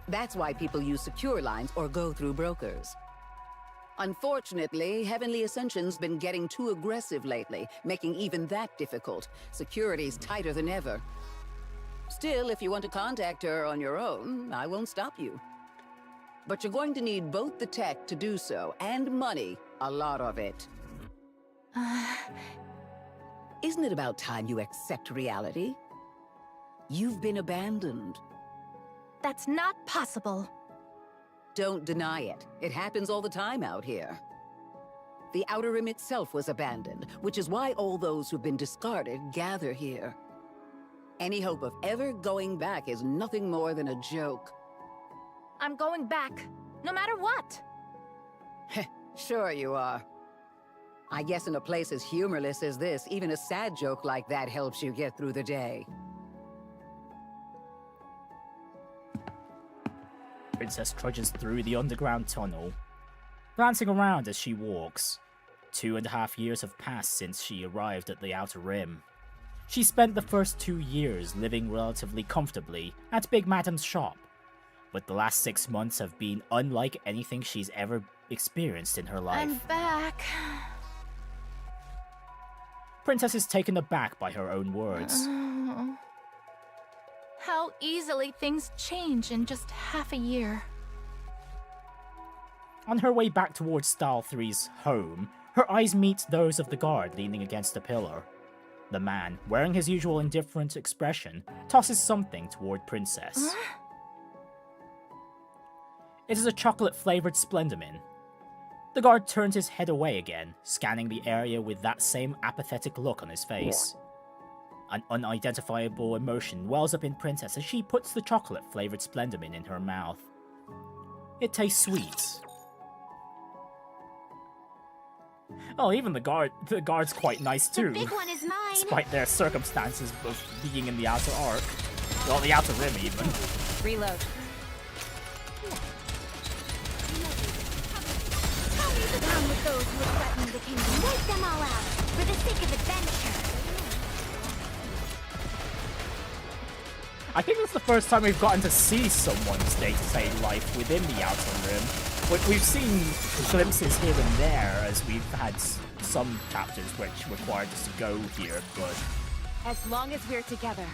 That's why people use secure lines or go through brokers. Unfortunately, Heavenly Ascension's been getting too aggressive lately, making even that difficult. Security's tighter than ever. Still, if you want to contact her on your own, I won't stop you. But you're going to need both the tech to do so, and money, a lot of it. Isn't it about time you accept reality? You've been abandoned. That's not possible. Don't deny it. It happens all the time out here. The Outer Rim itself was abandoned, which is why all those who've been discarded gather here. Any hope of ever going back is nothing more than a joke. I'm going back, no matter what. Sure you are. I guess in a place as humorless as this, even a sad joke like that helps you get through the day. Princess trudges through the underground tunnel, glancing around as she walks. 2.5 years have passed since she arrived at the Outer Rim. She spent the first 2 years living relatively comfortably at Big Madam's shop, but the last 6 months have been unlike anything she's ever experienced in her life. I'm back. Princess is taken aback by her own words. How easily things change in just half a year. On her way back towards Style 3's home, her eyes meet those of the guard leaning against a pillar. The man, wearing his usual indifferent expression, tosses something toward Princess. It is a chocolate-flavored Splendomin. The guard turns his head away again, scanning the area with that same apathetic look on his face. An unidentifiable emotion wells up in Princess as she puts the chocolate-flavored Splendomin in her mouth. It tastes sweet. Oh, even the guard's quite nice too. The big one is mine. Despite their circumstances of being in the outer arc. Well, the outer rim even. Reload. Down with those who would threaten the kingdom. Wipe them all out, for the sake of adventure. I think that's the first time we've gotten to see someone's day-to-day life within the Outer Rim. We've seen glimpses here and there as we've had some chapters which required us to go here, but As long as we're together,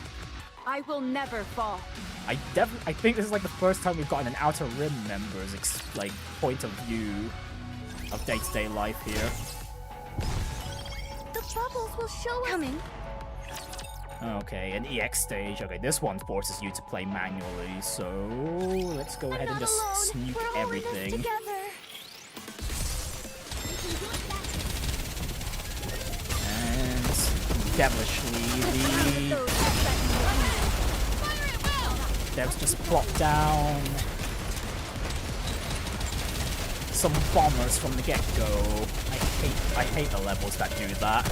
I will never fall. I think this is like the first time we've gotten an Outer Rim member's point of view of day-to-day life here. The bubbles will show us. Coming. Okay, an EX stage. Okay, this one forces you to play manually, so let's go ahead and just sneak everything. And devilishly, the devs just plop down some bombers from the get-go. I hate the levels that do that.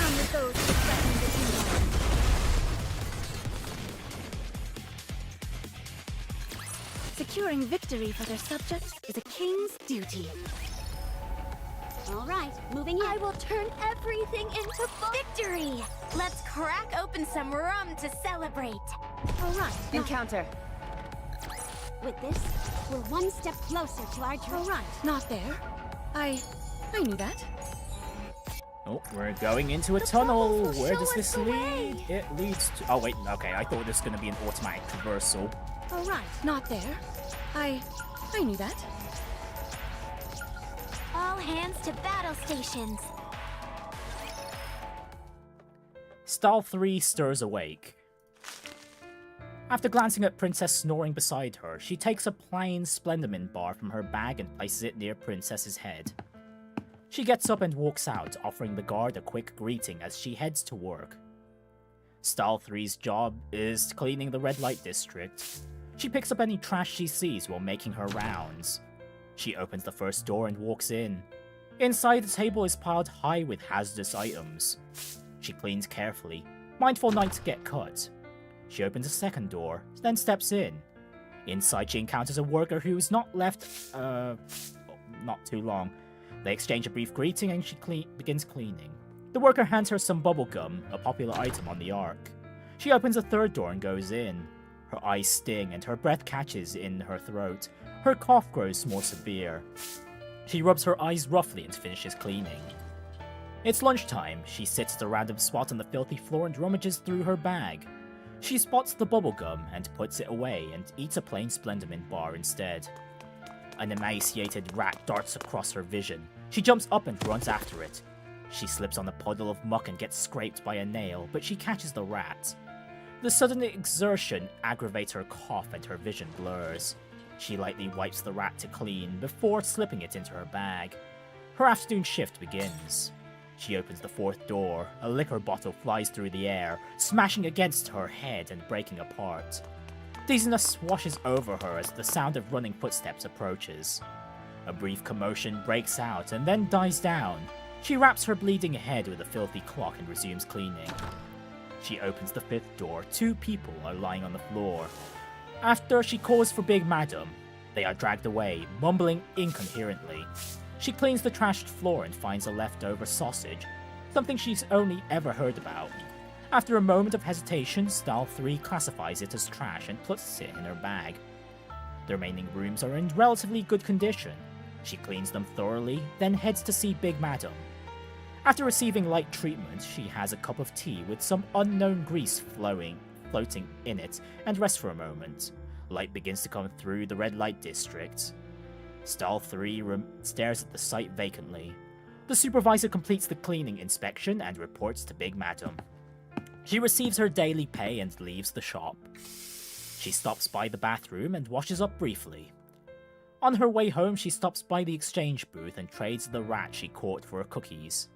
With those who threaten the kingdom. Securing victory for their subjects is a king's duty. All right, moving in. I will turn everything into victory. Let's crack open some rum to celebrate. All right. Encounter. With this, we're one step closer to our dream. All right. Not there. I knew that. Oh, we're going into a tunnel. Where does this lead? It leads to... Oh, wait. Okay, I thought this was going to be an automatic traversal. All right. Not there. I knew that. All hands to battle stations. Style 3 stirs awake. After glancing at Princess snoring beside her, she takes a plain Splendomin bar from her bag and places it near Princess's head. She gets up and walks out, offering the guard a quick greeting as she heads to work. Style 3's job is cleaning the red light district. She picks up any trash she sees while making her rounds. She opens the first door and walks in. Inside, the table is piled high with hazardous items. She cleans carefully, mindful not to get cut. She opens a second door, then steps in. Inside, she encounters a worker who's not left, not too long. They exchange a brief greeting and she begins cleaning. The worker hands her some bubblegum, a popular item on the Ark. She opens a third door and goes in. Her eyes sting and her breath catches in her throat. Her cough grows more severe. She rubs her eyes roughly and finishes cleaning. It's lunchtime. She sits at a random spot on the filthy floor and rummages through her bag. She spots the bubblegum and puts it away and eats a plain Splendomin bar instead. An emaciated rat darts across her vision. She jumps up and runs after it. She slips on a puddle of muck and gets scraped by a nail, but she catches the rat. The sudden exertion aggravates her cough and her vision blurs. She lightly wipes the rat to clean before slipping it into her bag. Her afternoon shift begins. She opens the fourth door. A liquor bottle flies through the air, smashing against her head and breaking apart. Dizziness washes over her as the sound of running footsteps approaches. A brief commotion breaks out and then dies down. She wraps her bleeding head with a filthy cloth and resumes cleaning. She opens the 5th door. 2 people are lying on the floor. After she calls for Big Madam, they are dragged away, mumbling incoherently. She cleans the trashed floor and finds a leftover sausage, something she's only ever heard about. After a moment of hesitation, Style 3 classifies it as trash and puts it in her bag. The remaining rooms are in relatively good condition. She cleans them thoroughly, then heads to see Big Madam. After receiving light treatment, she has a cup of tea with some unknown grease floating in it, and rests for a moment. Light begins to come through the red light district. Style 3 stares at the site vacantly. The supervisor completes the cleaning inspection and reports to Big Madam. She receives her daily pay and leaves the shop. She stops by the bathroom and washes up briefly. On her way home, she stops by the exchange booth and trades the rat she caught for her cookies.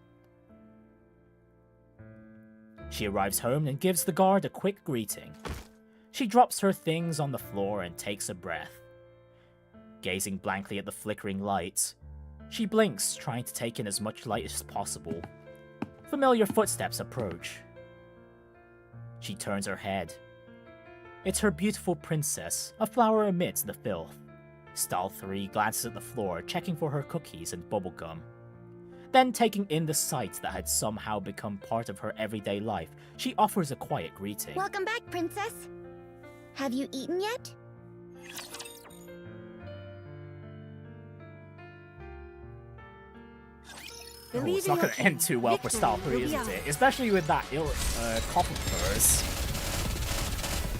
She arrives home and gives the guard a quick greeting. She drops her things on the floor and takes a breath. Gazing blankly at the flickering lights, she blinks, trying to take in as much light as possible. Familiar footsteps approach. She turns her head. It's her beautiful princess, a flower amidst the filth. Style 3 glances at the floor, checking for her cookies and bubblegum. Then, taking in the sights that had somehow become part of her everyday life, she offers a quiet greeting. Welcome back, princess. Have you eaten yet? Oh, it's not going to end too well for Style 3, isn't it? Especially with that cop of hers.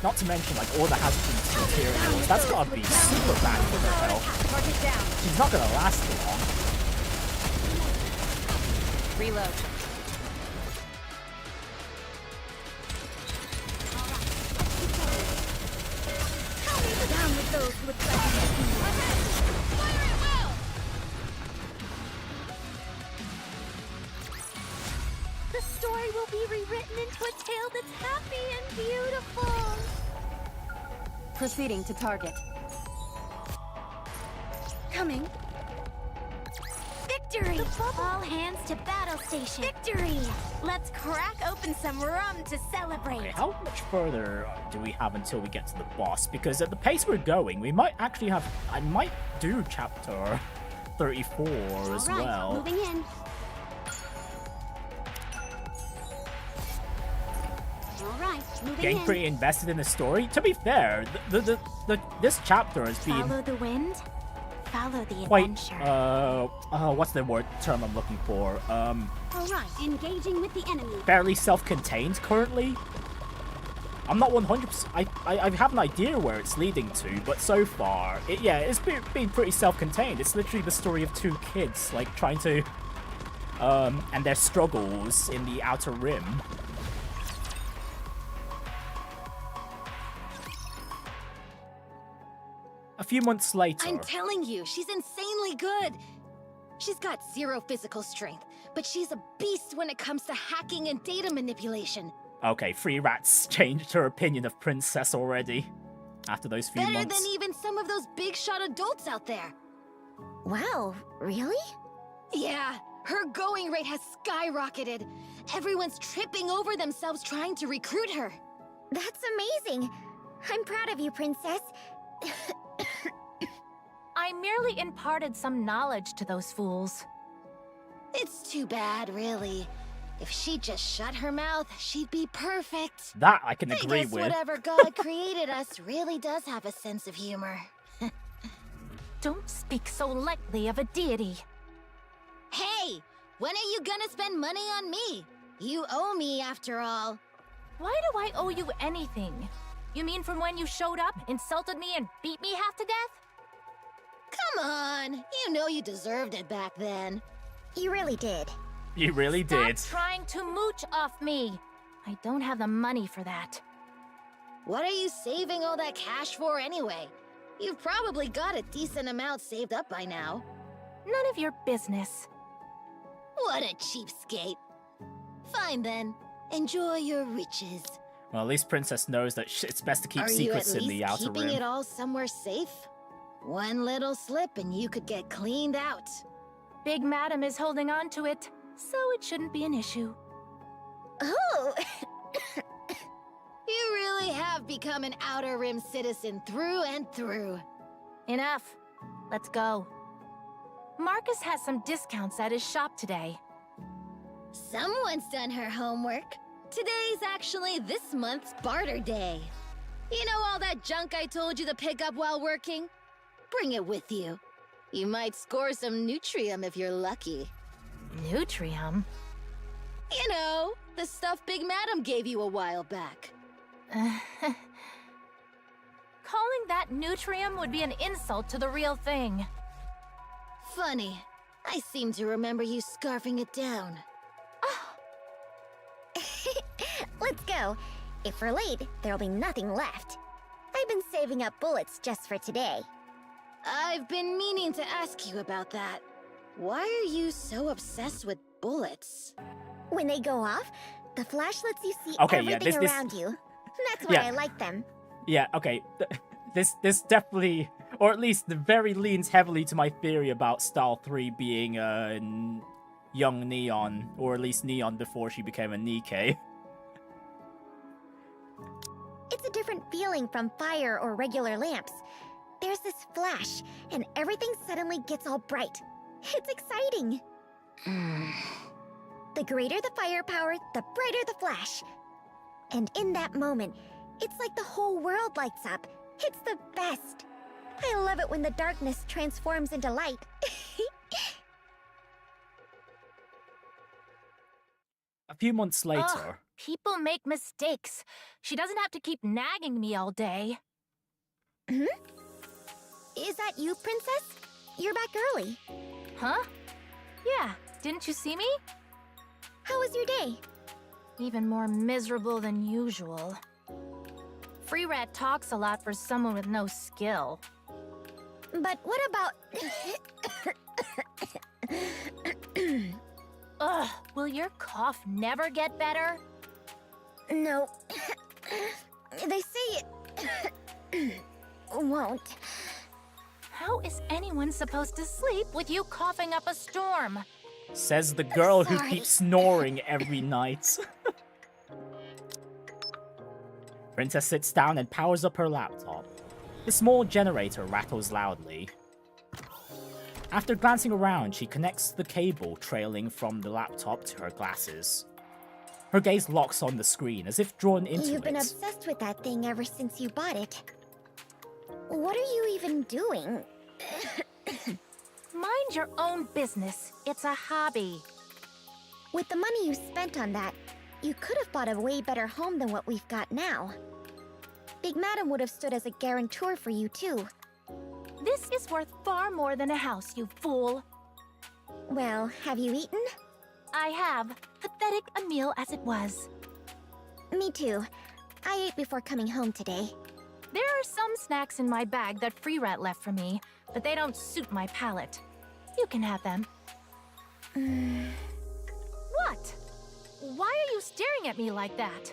Not to mention, like, all the hazardous materials. That's got to be super bad for her health. She's not going to last long. Reload. Down with those who would threaten their kingdom. Fire at will! The story will be rewritten into a tale that's happy and beautiful. Proceeding to target. Coming. Victory! All hands to battle station. Victory! Let's crack open some rum to celebrate. Okay, how much further do we have until we get to the boss? Because at the pace we're going, we might actually have... I might do chapter 34 as well. Moving in. Getting pretty invested in the story. To be fair, this chapter has been Follow the wind, follow the quite adventure. what's the term I'm looking for? All right, engaging with the enemy. Fairly self-contained currently. I'm not 100%. I have an idea where it's leading to, but so far, it's been pretty self-contained. It's literally the story of 2 kids like trying to and their struggles in the Outer Rim. A few months later... I'm telling you, she's insanely good! She's got 0 physical strength, but she's a beast when it comes to hacking and data manipulation. Okay, Free Rats changed her opinion of Princess already. After those few months. Better than even some of those big shot adults out there. Wow, really? Yeah, her going rate has skyrocketed. Everyone's tripping over themselves trying to recruit her. That's amazing. I'm proud of you, princess. I merely imparted some knowledge to those fools. It's too bad, really. If she'd just shut her mouth, she'd be perfect. That I can agree I guess with. whatever God created us really does have a sense of humor. Don't speak so lightly of a deity. Hey! When are you gonna spend money on me? You owe me, after all. Why do I owe you anything? You mean from when you showed up, insulted me, and beat me half to death? Come on! You know you deserved it back then. You really did. You really did. Stop trying to mooch off me. I don't have the money for that. What are you saving all that cash for anyway? You've probably got a decent amount saved up by now. None of your business. What a cheapskate. Fine then. Enjoy your riches. Well, at least Princess knows that it's best to keep secrets in the Outer Are you at least keeping Rim. it all somewhere safe? One little slip and you could get cleaned out. Big Madam is holding on to it, so it shouldn't be an issue. Oh! You really have become an Outer Rim citizen through and through. Enough. Let's go. Marcus has some discounts at his shop today. Someone's done her homework. Today's actually this month's barter day. You know all that junk I told you to pick up while working? Bring it with you. You might score some Nutrium if you're lucky. Nutrium? You know, the stuff Big Madam gave you a while back. Calling that Nutrium would be an insult to the real thing. Funny. I seem to remember you scarfing it down. Let's go. If we're late, there'll be nothing left. I've been saving up bullets just for today. I've been meaning to ask you about that. Why are you so obsessed with bullets? When they go off, the flash lets you see Okay, everything this- around you. That's why Yeah. I like them. Yeah, okay. This definitely, or at least the very leans heavily to my theory about Style 3 being a young Neon, or at least Neon before she became a Nikke. It's a different feeling from fire or regular lamps. There's this flash, and everything suddenly gets all bright. It's exciting. The greater the firepower, the brighter the flash. And in that moment, it's like the whole world lights up. It's the best. I love it when the darkness transforms into light. A few months later... Ugh, people make mistakes. She doesn't have to keep nagging me all day. Hmm? Is that you, Princess? You're back early. Huh? Yeah, didn't you see me? How was your day? Even more miserable than usual. Free Rat talks a lot for someone with no skill. But what about... Ugh, will your cough never get better? No. They say it... won't. How is anyone supposed to sleep with you coughing up a storm? Says the girl who Sorry. keeps snoring every night. Princess sits down and powers up her laptop. The small generator rattles loudly. After glancing around, she connects the cable trailing from the laptop to her glasses. Her gaze locks on the screen as if drawn into You've been it. obsessed with that thing ever since you bought it. What are you even doing? Mind your own business. It's a hobby. With the money you spent on that, you could have bought a way better home than what we've got now. Big Madam would have stood as a guarantor for you, too. This is worth far more than a house, you fool. Well, have you eaten? I have. Pathetic a meal as it was. Me too. I ate before coming home today. There are some snacks in my bag that Free Rat left for me, but they don't suit my palate. You can have them. What? Why are you staring at me like that?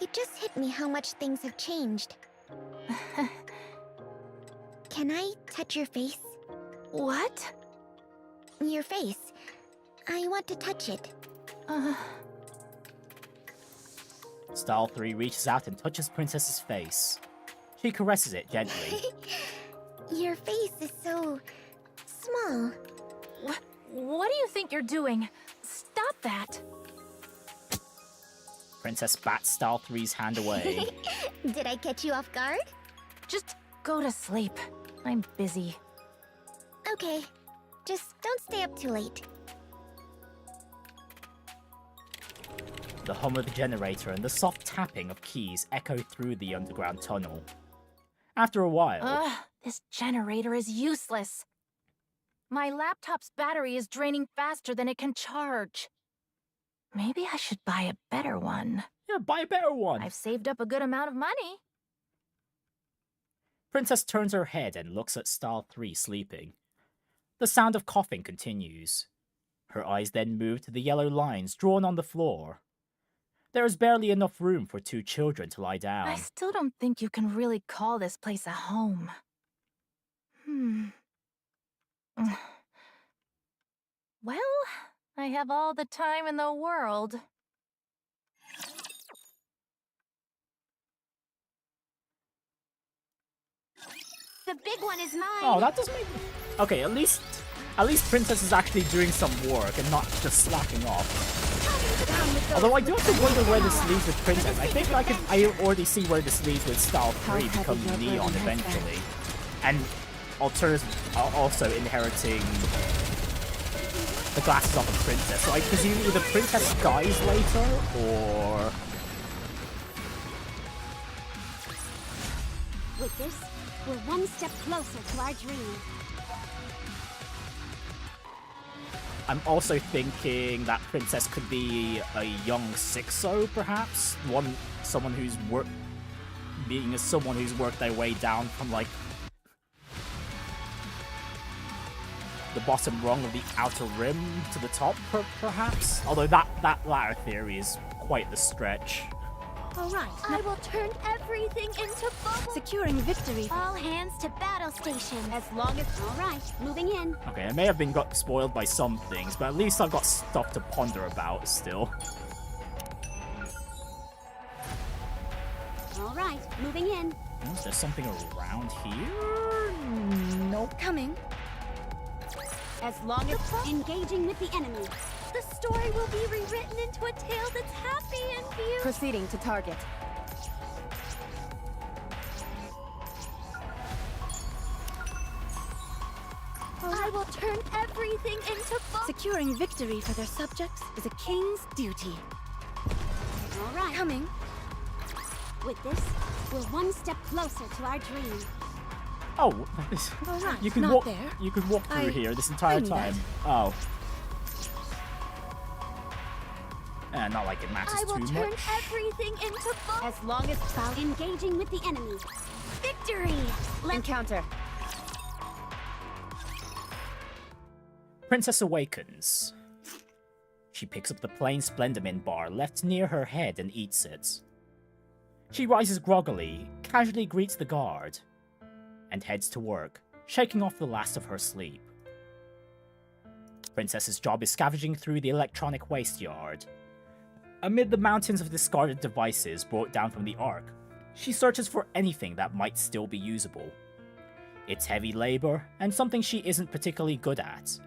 It just hit me how much things have changed. Can I touch your face? What? Your face. I want to touch it. Style 3 reaches out and touches Princess's face. She caresses it gently. Your face is so... small. What do you think you're doing? Stop that. Princess bats Style 3's hand away. Did I catch you off guard? Just go to sleep. I'm busy. Okay. Just don't stay up too late. The hum of the generator and the soft tapping of keys echo through the underground tunnel. After a while... Ugh, this generator is useless. My laptop's battery is draining faster than it can charge. Maybe I should buy a better one. Yeah, buy a better one. I've saved up a good amount of money. Princess turns her head and looks at Style 3 sleeping. The sound of coughing continues. Her eyes then move to the yellow lines drawn on the floor. There is barely enough room for two children to lie down. I still don't think you can really call this place a home. Well, I have all the time in the world. The big one is mine. Oh, that doesn't make... Okay, at least Princess is actually doing some work and not just slacking off. Although I do have to wonder where this leads with Princess. I think I already see where this leads with Style 3 becoming Neon eventually. And also inheriting the glasses off of Princess. So I presume either Princess dies later, or... With this, we're one step closer to our dream. I'm also thinking that Princess could be a young Sixo, perhaps? Someone who's worked their way down from, like, the bottom rung of the outer rim to the top, perhaps? Although that latter theory is quite the stretch. All right, I will turn everything into bubbles. Securing victory. All hands to battle station. As long as... All right, moving in. Okay, I may have been got spoiled by some things, but at least I've got stuff to ponder about still. All right, moving in. Is there something around here? Nope. Coming. As long as... Engaging with the enemy. The story will be rewritten into a tale that's happy and beautiful. Proceeding to target. I will turn everything into bubbles. Securing victory for their subjects is a king's duty. All right. Coming. With this, we're one step closer to our dream. Oh, Right, you can not walk. there. You can walk through I here this entire knew time. that. Oh. Not like it matters I will too turn much. everything into bubbles. As long as about engaging with the enemy. Victory! Encounter. Princess awakens. She picks up the plain Splendomin bar left near her head and eats it. She rises groggily, casually greets the guard, and heads to work, shaking off the last of her sleep. Princess's job is scavenging through the electronic waste yard. Amid the mountains of discarded devices brought down from the Ark, she searches for anything that might still be usable. It's heavy labor, and something she isn't particularly good at.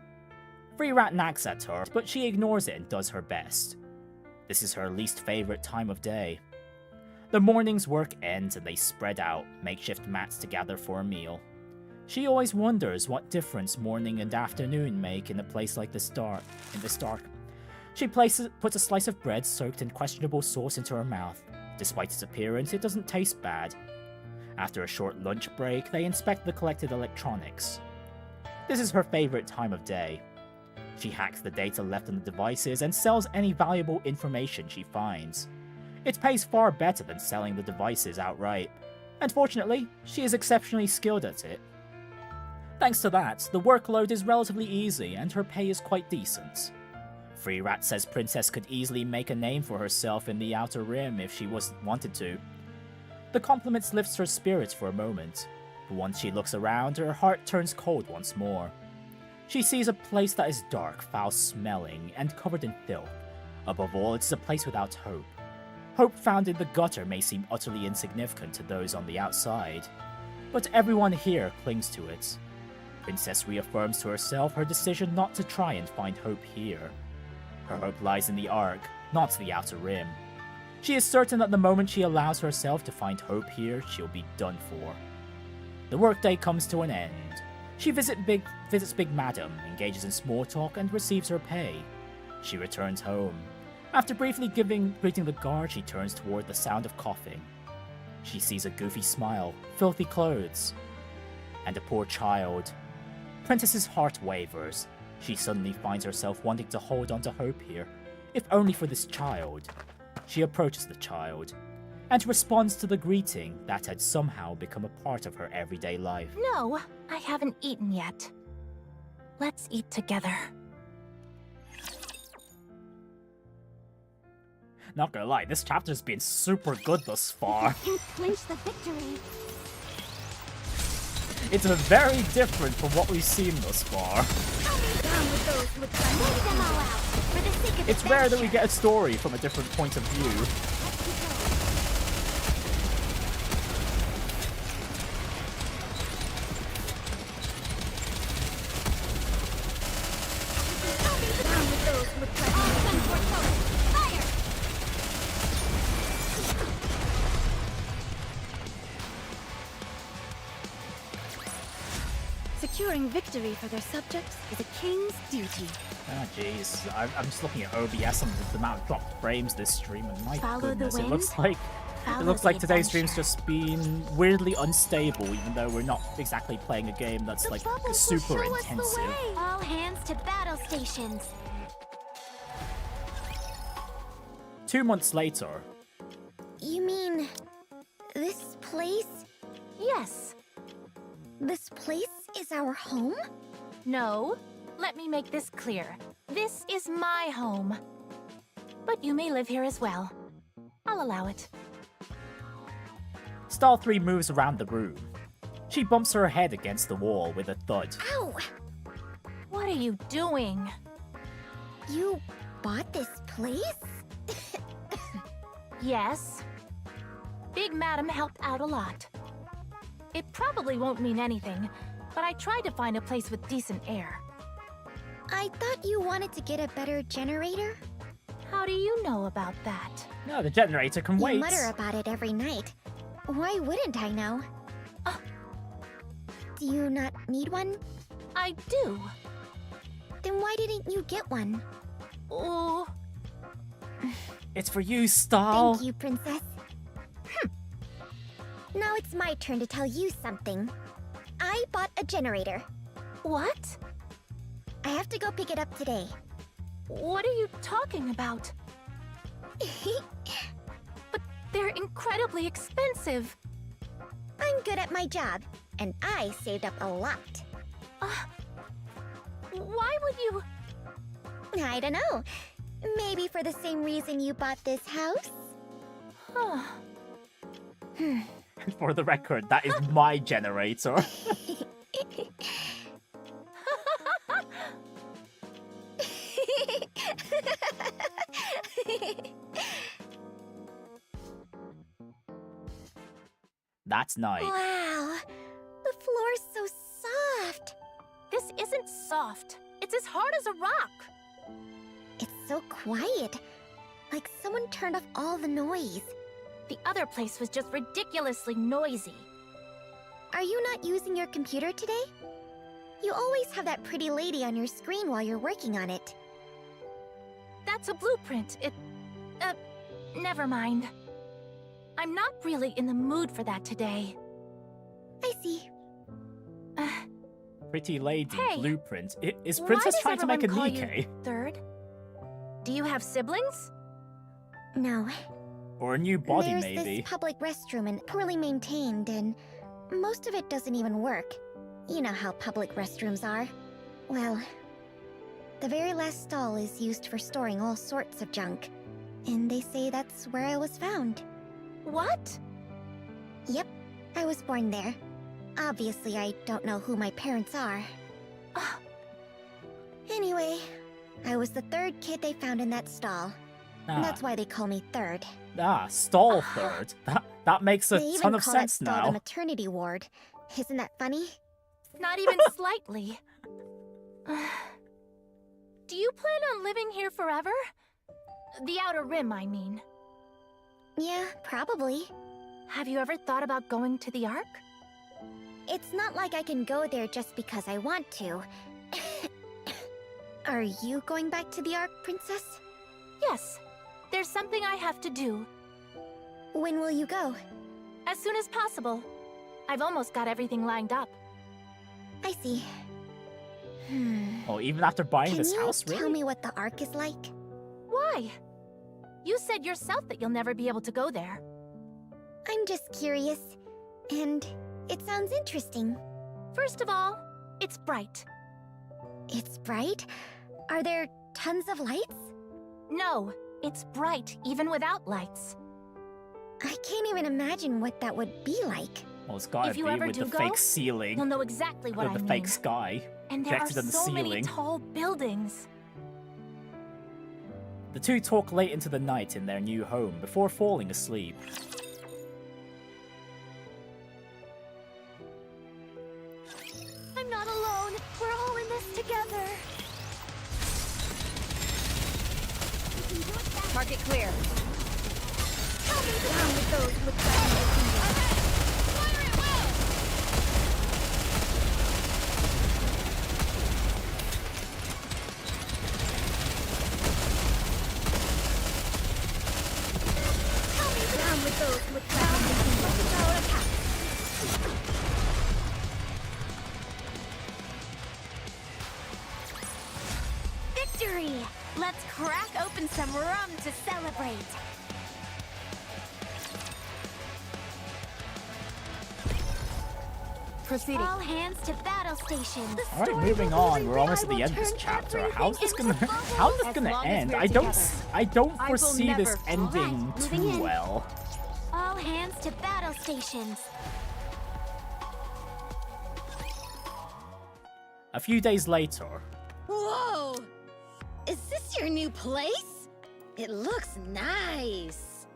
Free Rat nags at her, but she ignores it and does her best. This is her least favorite time of day. The morning's work ends and they spread out, makeshift mats to gather for a meal. She always wonders what difference morning and afternoon make in a place like this dark. She puts a slice of bread soaked in questionable sauce into her mouth. Despite its appearance, it doesn't taste bad. After a short lunch break, they inspect the collected electronics. This is her favorite time of day. She hacks the data left on the devices and sells any valuable information she finds. It pays far better than selling the devices outright. Unfortunately, she is exceptionally skilled at it. Thanks to that, the workload is relatively easy and her pay is quite decent. Free Rat says Princess could easily make a name for herself in the Outer Rim if she wanted to. The compliments lifts her spirits for a moment, but once she looks around, her heart turns cold once more. She sees a place that is dark, foul-smelling, and covered in filth. Above all, it's a place without hope. Hope found in the gutter may seem utterly insignificant to those on the outside, but everyone here clings to it. Princess reaffirms to herself her decision not to try and find hope here. Her hope lies in the Ark, not the Outer Rim. She is certain that the moment she allows herself to find hope here, she'll be done for. The workday comes to an end. She visits Big Madam, engages in small talk, and receives her pay. She returns home. After briefly greeting the guard, she turns toward the sound of coughing. She sees a goofy smile, filthy clothes, and a poor child. Princess's heart wavers. She suddenly finds herself wanting to hold on to hope here, if only for this child. She approaches the child, and responds to the greeting that had somehow become a part of her everyday life. No, I haven't eaten yet. Let's eat together. Not gonna lie, this chapter's been super good thus far. Can't clinch the victory. It's very different from what we've seen thus far. It's rare that we get a story from a different point of view. Securing victory for their subjects is a king's duty. Ah, jeez. I'm just looking at OBS and the amount of dropped frames this stream, and my goodness, it looks like today's stream's just been weirdly unstable, even though we're not exactly playing a game that's like super intensive. All hands to battle stations. 2 months later. You mean this place? Yes. This place is our home? No. Let me make this clear. This is my home. But you may live here as well. I'll allow it. Stall 3 moves around the room. She bumps her head against the wall with a thud. Ow! What are you doing? You bought this place? Yes. Big Madam helped out a lot. It probably won't mean anything, but I tried to find a place with decent air. I thought you wanted to get a better generator? How do you know about that? No, the generator can wait. You mutter about it every night. Why wouldn't I know? Do you not need one? I do. Then why didn't you get one? Oh. It's for you, Stall. Thank you, Princess. Now it's my turn to tell you something. I bought a generator. What? I have to go pick it up today. What are you talking about? But they're incredibly expensive. I'm good at my job, and I saved up a lot. Why would you? I don't know. Maybe for the same reason you bought this house? For the record, that is my generator. That's nice. Wow, the floor's so soft. This isn't soft. It's as hard as a rock. It's so quiet. Like someone turned off all the noise. The other place was just ridiculously noisy. Are you not using your computer today? You always have that pretty lady on your screen while you're working on it. That's a blueprint. Never mind. I'm not really in the mood for that today. I see. Pretty lady Hey, blueprint. Is Princess trying to make a everyone call Nikke? you Third? Do you have siblings? No. Or a new body, There's maybe? this public restroom and poorly maintained, and most of it doesn't even work. You know how public restrooms are. Well, the very last stall is used for storing all sorts of junk. And they say that's where I was found. What? Yep, I was born there. Obviously, I don't know who my parents are. Anyway, I was the third kid they found in that stall. That's why they call me Third. Stall Third. That makes a They ton even of call sense that stall now. the maternity ward. Isn't that funny? Not even slightly. Do you plan on living here forever? The Outer Rim, I mean. Yeah, probably. Have you ever thought about going to the Ark? It's not like I can go there just because I want to. Are you going back to the Ark, Princess? Yes. There's something I have to do. When will you go? As soon as possible. I've almost got everything lined up. I see. Oh, even after buying this house, Can you really? tell me what the Ark is like? Why? You said yourself that you'll never be able to go there. I'm just curious. And it sounds interesting. First of all, it's bright. It's bright? Are there tons of lights? No, it's bright even without lights. I can't even imagine what that would be like. Well, it's gotta If be you ever with do the go, fake ceiling. you'll know exactly what With I the mean. fake sky. And there are projected on the so many ceiling. tall buildings. The two talk late into the night in their new home before falling asleep. I'm not alone. We're all in this together. Market clear. Tell me down with those with diamond fingers. Fire at will! Tell me down with those with diamond fingers. Power attack. Victory! Let's crack open some rum to celebrate. Proceeding. All hands to battle stations. Alright, moving on. We're almost at the end of this chapter. How's this gonna end? we're I don't together. I don't I will foresee this never- ending Alright, moving too in. well. All hands to battle stations. A few days later, Whoa! Is this your new place? It looks nice.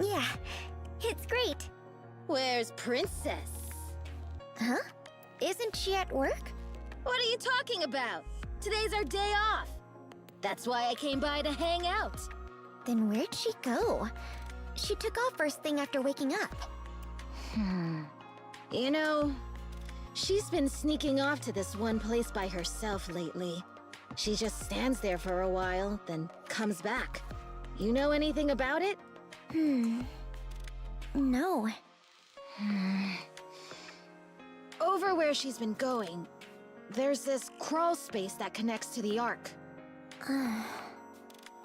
Yeah, it's great. Where's Princess? Huh? Isn't she at work? What are you talking about? Today's our day off. That's why I came by to hang out. Then where'd she go? She took off first thing after waking up. You know, she's been sneaking off to this one place by herself lately. She just stands there for a while, then comes back. You know anything about it? No. Over where she's been going, there's this crawl space that connects to the Ark.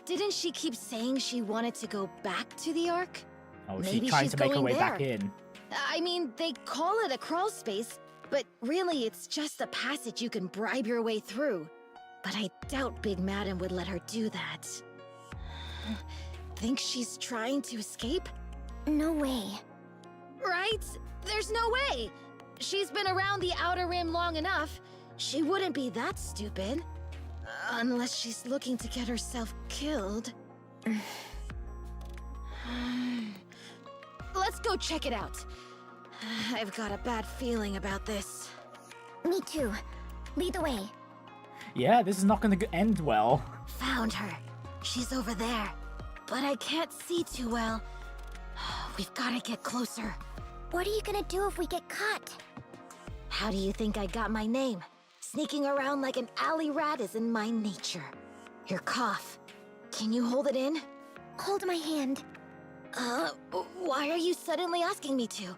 Didn't she keep saying she wanted to go back to the Ark? oh, Maybe she's trying she's to make her going way back there. in. I mean, they call it a crawl space, but really it's just a passage you can bribe your way through. But I doubt Big Madam would let her do that. Think she's trying to escape? No way. Right? There's no way! She's been around the Outer Rim long enough. She wouldn't be that stupid. Unless she's looking to get herself killed. Let's go check it out. I've got a bad feeling about this. Me too. Lead the way. Yeah, this is not gonna end well. Found her. She's over there. But I can't see too well. We've gotta get closer. What are you gonna do if we get caught? How do you think I got my name? Sneaking around like an alley rat is in my nature. Your cough. Can you hold it in? Hold my hand. Why are you suddenly asking me to?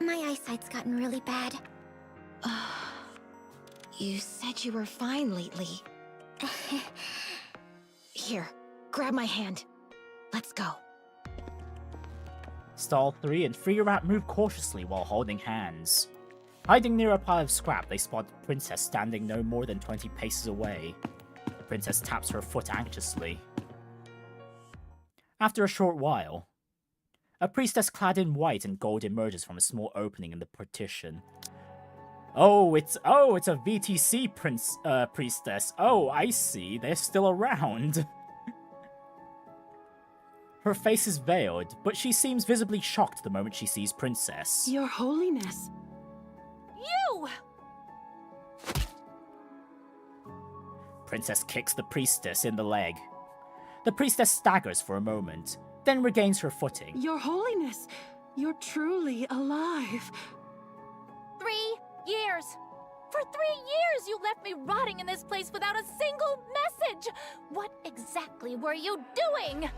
My eyesight's gotten really bad. You said you were fine lately. Here, grab my hand. Let's go. Stall 3 and 3 rat move cautiously while holding hands. Hiding near a pile of scrap, they spot the princess standing no more than 20 paces away. The princess taps her foot anxiously. After a short while, a priestess clad in white and gold emerges from a small opening in the partition. Oh, it's a VTC priestess. Oh, I see. They're still around. Her face is veiled, but she seems visibly shocked the moment she sees Princess. Your Holiness. You! Princess kicks the priestess in the leg. The priestess staggers for a moment, then regains her footing. Your Holiness. You're truly alive. 3 years! For 3 years you left me rotting in this place without a single message! What exactly were you doing?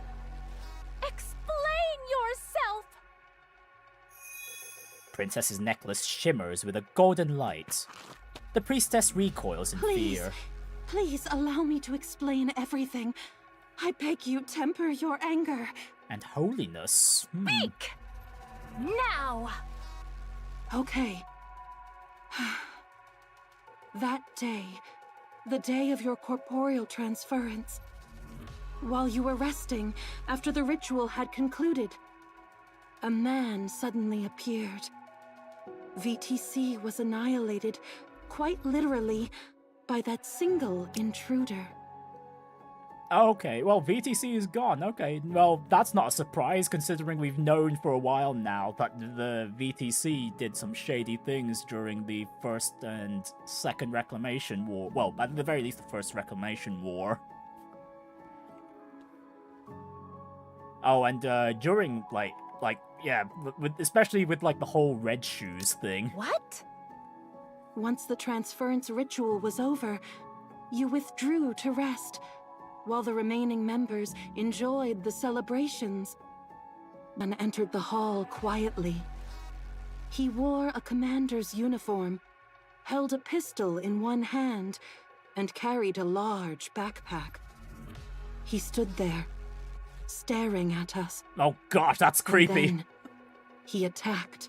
Explain yourself! Princess's necklace shimmers with a golden light. The priestess recoils in fear. Please allow me to explain everything. I beg you, temper your anger. And Holiness. Speak! Now! Okay. That day, the day of your corporeal transference, while you were resting after the ritual had concluded, a man suddenly appeared. VTC was annihilated, quite literally, by that single intruder. Okay, well, VTC is gone. Okay, well, that's not a surprise, considering we've known for a while now that the VTC did some shady things during the First and Second Reclamation War. Well, at the very least, the First Reclamation War. Oh, and during, yeah, especially with, like, the whole Red Shoes thing. What? Once the transference ritual was over, you withdrew to rest, while the remaining members enjoyed the celebrations. And entered the hall quietly. He wore a commander's uniform, held a pistol in one hand, and carried a large backpack. He stood there, staring at us. Oh gosh, that's creepy. And then he attacked.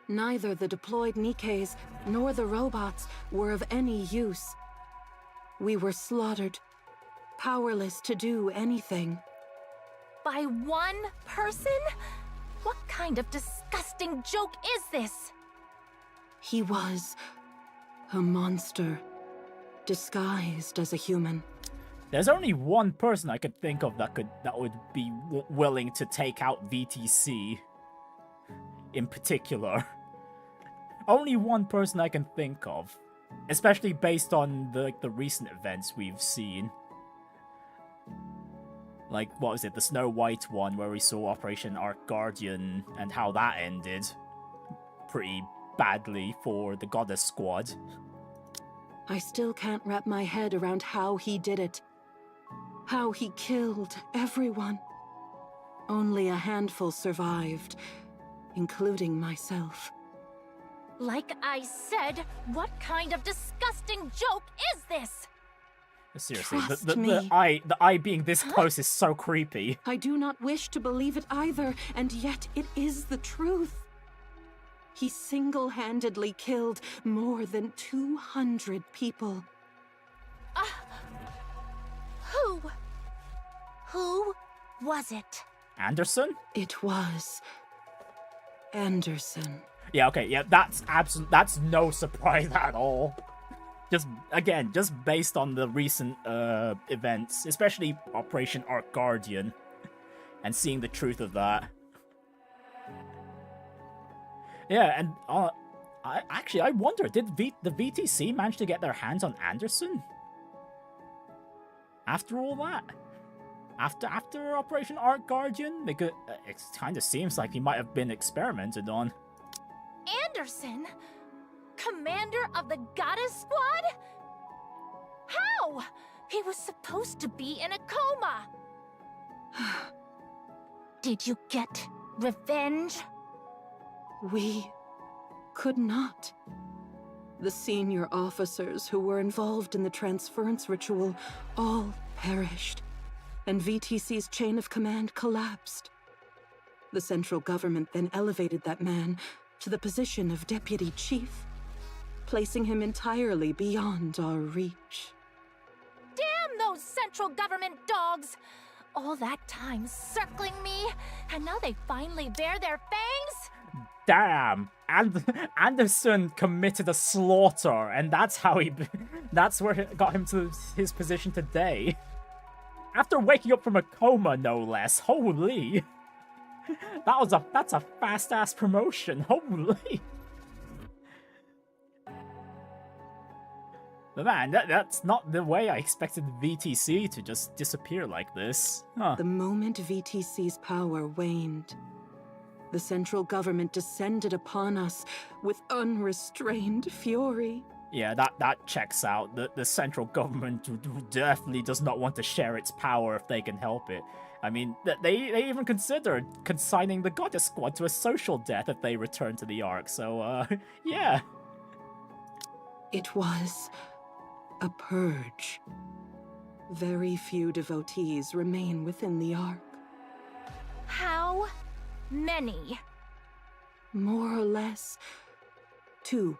Neither the deployed Nikkes nor the robots were of any use. We were slaughtered, powerless to do anything. By one person? What kind of disgusting joke is this? He was a monster, disguised as a human. There's only one person I could think of that would be willing to take out VTC in particular. Only one person I can think of, especially based on the recent events we've seen. Like, what was it, the Snow White one, where we saw Operation Arc Guardian and how that ended pretty badly for the Goddess Squad. I still can't wrap my head around how he did it. How he killed everyone. Only a handful survived, including myself. Like I said, what kind of disgusting joke is this? Seriously, Trust the me. eye being this close is so creepy. I do not wish to believe it either, and yet it is the truth. He single-handedly killed more than 200 people. Who was it? Anderson? It was Anderson. Yeah, okay, yeah, that's no surprise at all. Just based on the recent events, especially Operation Arc Guardian, and seeing the truth of that. Yeah, and I wonder, did the VTC manage to get their hands on Anderson? After all that? After Operation Arc Guardian? Because it kind of seems like he might have been experimented on. Anderson? Commander of the Goddess Squad? How? He was supposed to be in a coma. Did you get revenge? We could not. The senior officers who were involved in the transference ritual all perished, and VTC's chain of command collapsed. The central government then elevated that man to the position of deputy chief, placing him entirely beyond our reach. Damn those central government dogs! All that time circling me, and now they finally bare their fangs? Damn! Anderson committed a slaughter, and that's where it got him to his position today. After waking up from a coma, no less. Holy! That's a fast-ass promotion. Holy! But man, that's not the way I expected VTC to just disappear like this. Huh. The moment VTC's power waned, the central government descended upon us with unrestrained fury. Yeah, that checks out. The central government definitely does not want to share its power if they can help it. I mean, they even considered consigning the Goddess Squad to a social death if they return to the Ark, so, yeah. It was a purge. Very few devotees remain within the Ark. How many? More or less 2%.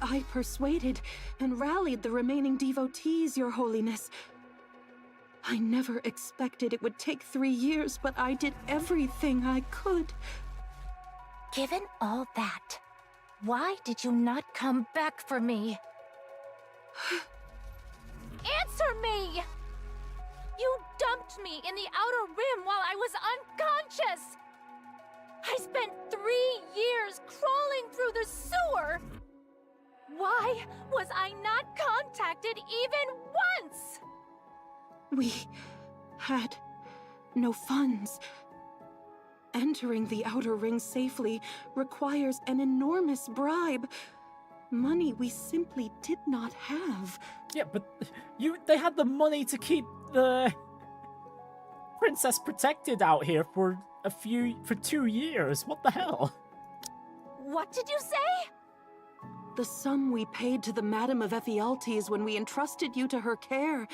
I persuaded and rallied the remaining devotees, Your Holiness. I never expected it would take 3 years, but I did everything I could. Given all that, why did you not come back for me? Answer me! You dumped me in the Outer Rim while I was unconscious! I spent 3 years crawling through the sewer! Why was I not contacted even once? We had no funds. Entering the Outer Ring safely requires an enormous bribe. Money we simply did not have. Yeah, but they had the money to keep the princess protected out here for 2 years. What the hell? What did you say? The sum we paid to the Madam of Ephialtes when we entrusted you to her care.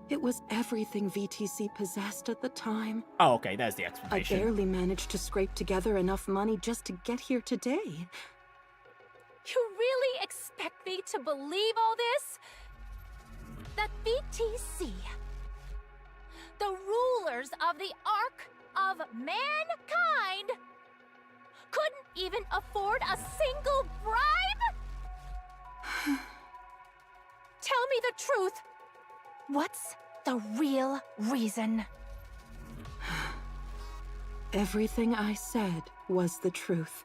It was everything VTC possessed at the time. Oh, okay, there's the I explanation. barely managed to scrape together enough money just to get here today. You really expect me to believe all this? That VTC, the rulers of the Ark of Mankind, couldn't even afford a single bribe? Tell me the truth. What's the real reason? Everything I said was the truth.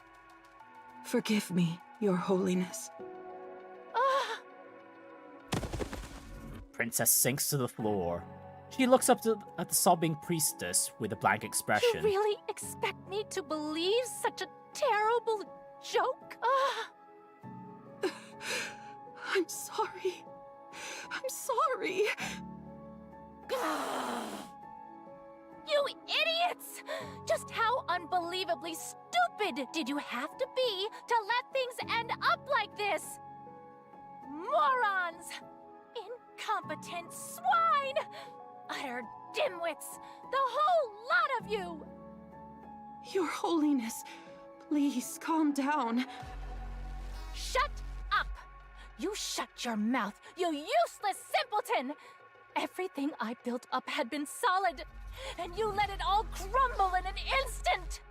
Forgive me, Your Holiness. Princess sinks to the floor. She looks up at the sobbing priestess with a blank expression. You really expect me to believe such a terrible joke? I'm sorry. I'm sorry. You idiots! Just how unbelievably stupid did you have to be to let things end up like this? Morons! Incompetent swine! Utter dimwits! The whole lot of you! Your Holiness, please calm down. Shut up! You shut your mouth, you useless simpleton! Everything I built up had been solid, and you let it all crumble in an instant!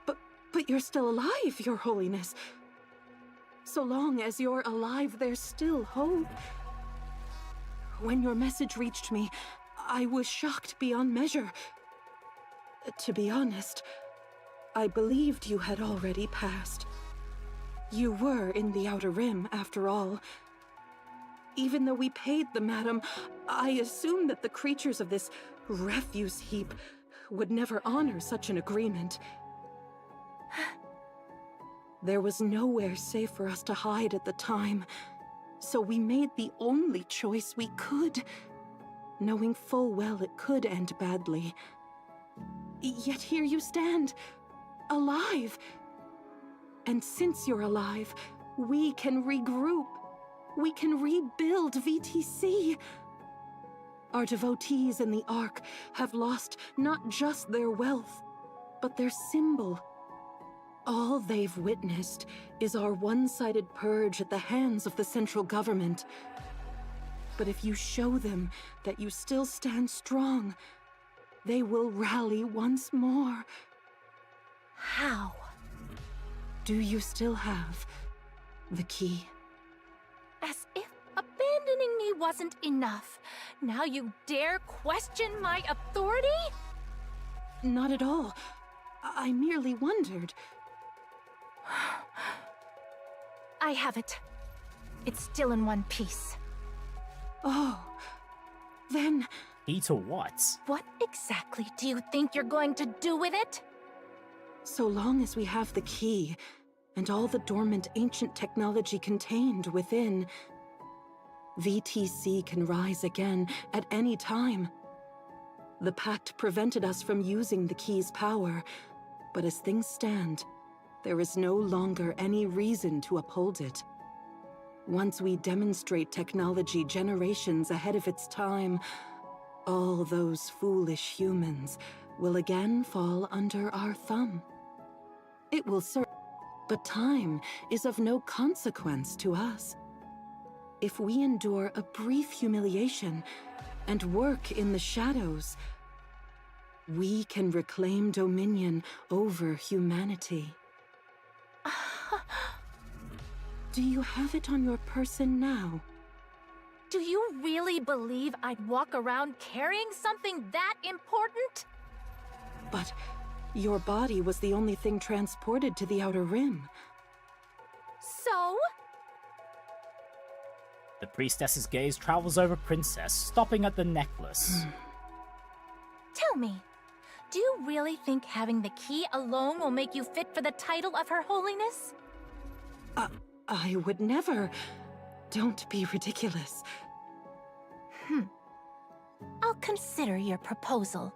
But you're still alive, Your Holiness. So long as you're alive, there's still hope. When your message reached me, I was shocked beyond measure. To be honest, I believed you had already passed. You were in the Outer Rim, after all. Even though we paid the Madam, I assumed that the creatures of this refuse heap would never honor such an agreement. There was nowhere safe for us to hide at the time, so we made the only choice we could, knowing full well it could end badly. Yet here you stand, alive. And since you're alive, we can regroup. We can rebuild VTC. Our devotees in the Ark have lost not just their wealth, but their symbol. All they've witnessed is our one-sided purge at the hands of the central government. But if you show them that you still stand strong, they will rally once more. How? Do you still have the key? As if abandoning me wasn't enough, now you dare question my authority? Not at all. I merely wondered. I have it. It's still in one piece. Oh, then... Key to what? What exactly do you think you're going to do with it? So long as we have the key, and all the dormant ancient technology contained within, VTC can rise again at any time. The Pact prevented us from using the key's power, but as things stand, there is no longer any reason to uphold it. Once we demonstrate technology generations ahead of its time, all those foolish humans will again fall under our thumb. It will serve, but time is of no consequence to us. If we endure a brief humiliation, and work in the shadows, we can reclaim dominion over humanity. Do you have it on your person now? Do you really believe I'd walk around carrying something that important? But your body was the only thing transported to the Outer Rim. So? The priestess's gaze travels over Princess, stopping at the necklace. Tell me, do you really think having the key alone will make you fit for the title of Her Holiness? I would never. Don't be ridiculous. I'll consider your proposal.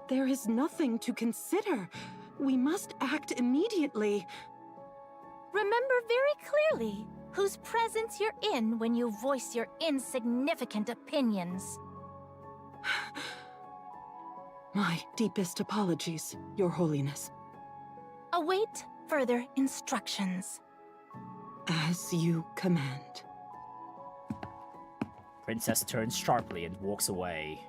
There is nothing to consider. We must act immediately. Remember very clearly whose presence you're in when you voice your insignificant opinions. My deepest apologies, Your Holiness. Await further instructions. As you command. Princess turns sharply and walks away.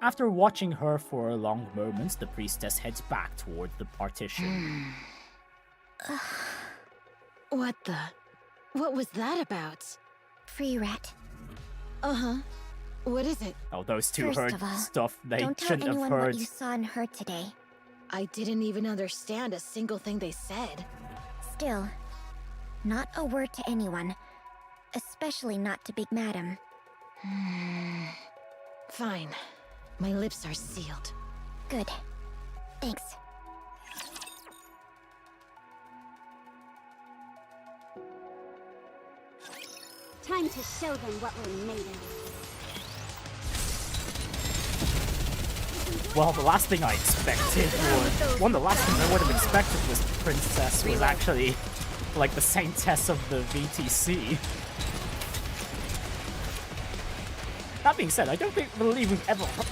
After watching her for a long moment, the priestess heads back toward the partition. What was that about? Free rat. Uh-huh. What is it? Oh, those two First heard of all, stuff they don't tell shouldn't have anyone heard. what you saw and heard today. I didn't even understand a single thing they said. Still, not a word to anyone. Especially not to Big Madam. Fine. My lips are sealed. Good. Thanks. Time to show them what we're made of. Well, the last thing I expected was... One of the last things I would have expected was Princess was actually like the Saintess of the VTC. That being said, I don't believe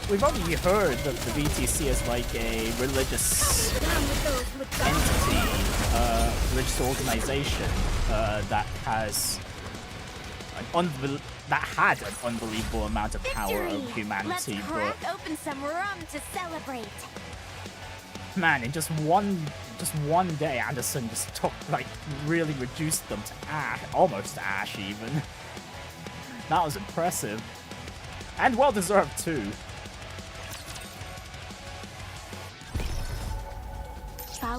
we've only heard of the VTC as like a religious entity, religious organization that has had an unbelievable amount of power over humanity. Let's crack open some rum to celebrate. Man, in just one day, Anderson just really reduced them to ash, almost ash even. That was impressive. And well deserved too.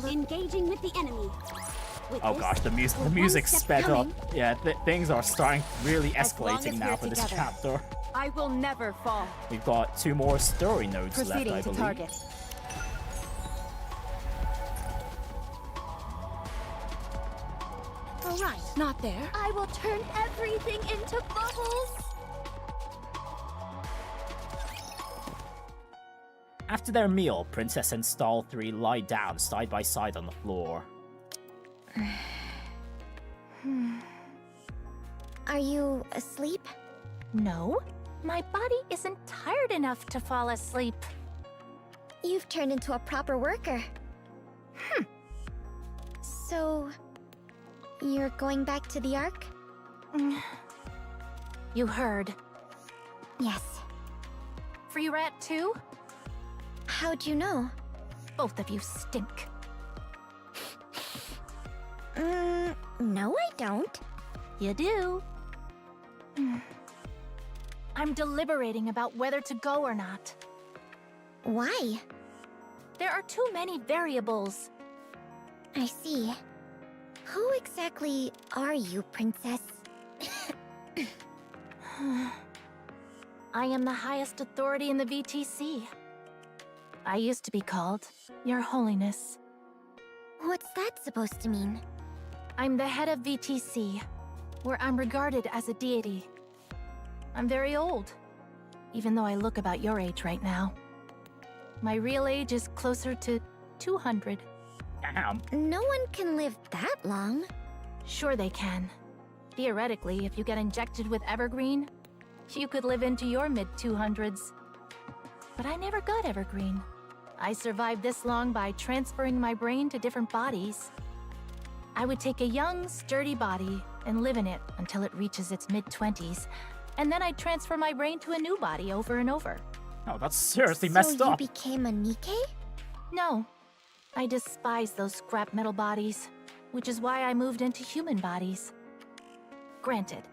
Engaging with the enemy. Oh gosh, the music sped up. Yeah, things are starting really escalating now for this chapter. I will never fall. We've got 2 more story nodes left, I believe. Target. All right. Not there. I will turn everything into bubbles. After their meal, Princess and Stall 3 lie down side by side on the floor. Are you asleep? No, my body isn't tired enough to fall asleep. You've turned into a proper worker. So, you're going back to the Ark? You heard. Yes. Free rat too? How'd you know? Both of you stink. No, I don't. You do. I'm deliberating about whether to go or not. Why? There are too many variables. I see. Who exactly are you, Princess? I am the highest authority in the VTC. I used to be called Your Holiness. What's that supposed to mean? I'm the head of VTC, where I'm regarded as a deity. I'm very old, even though I look about your age right now. My real age is closer to 200. Damn. No one can live that long. Sure they can. Theoretically, if you get injected with Evergreen, you could live into your mid-200s. But I never got Evergreen. I survived this long by transferring my brain to different bodies. I would take a young, sturdy body and live in it until it reaches its mid-20s, and then I'd transfer my brain to a new body over and over. Oh, that's seriously messed So you up. became a Nikke? No, I despise those scrap metal bodies, which is why I moved into human bodies. Granted,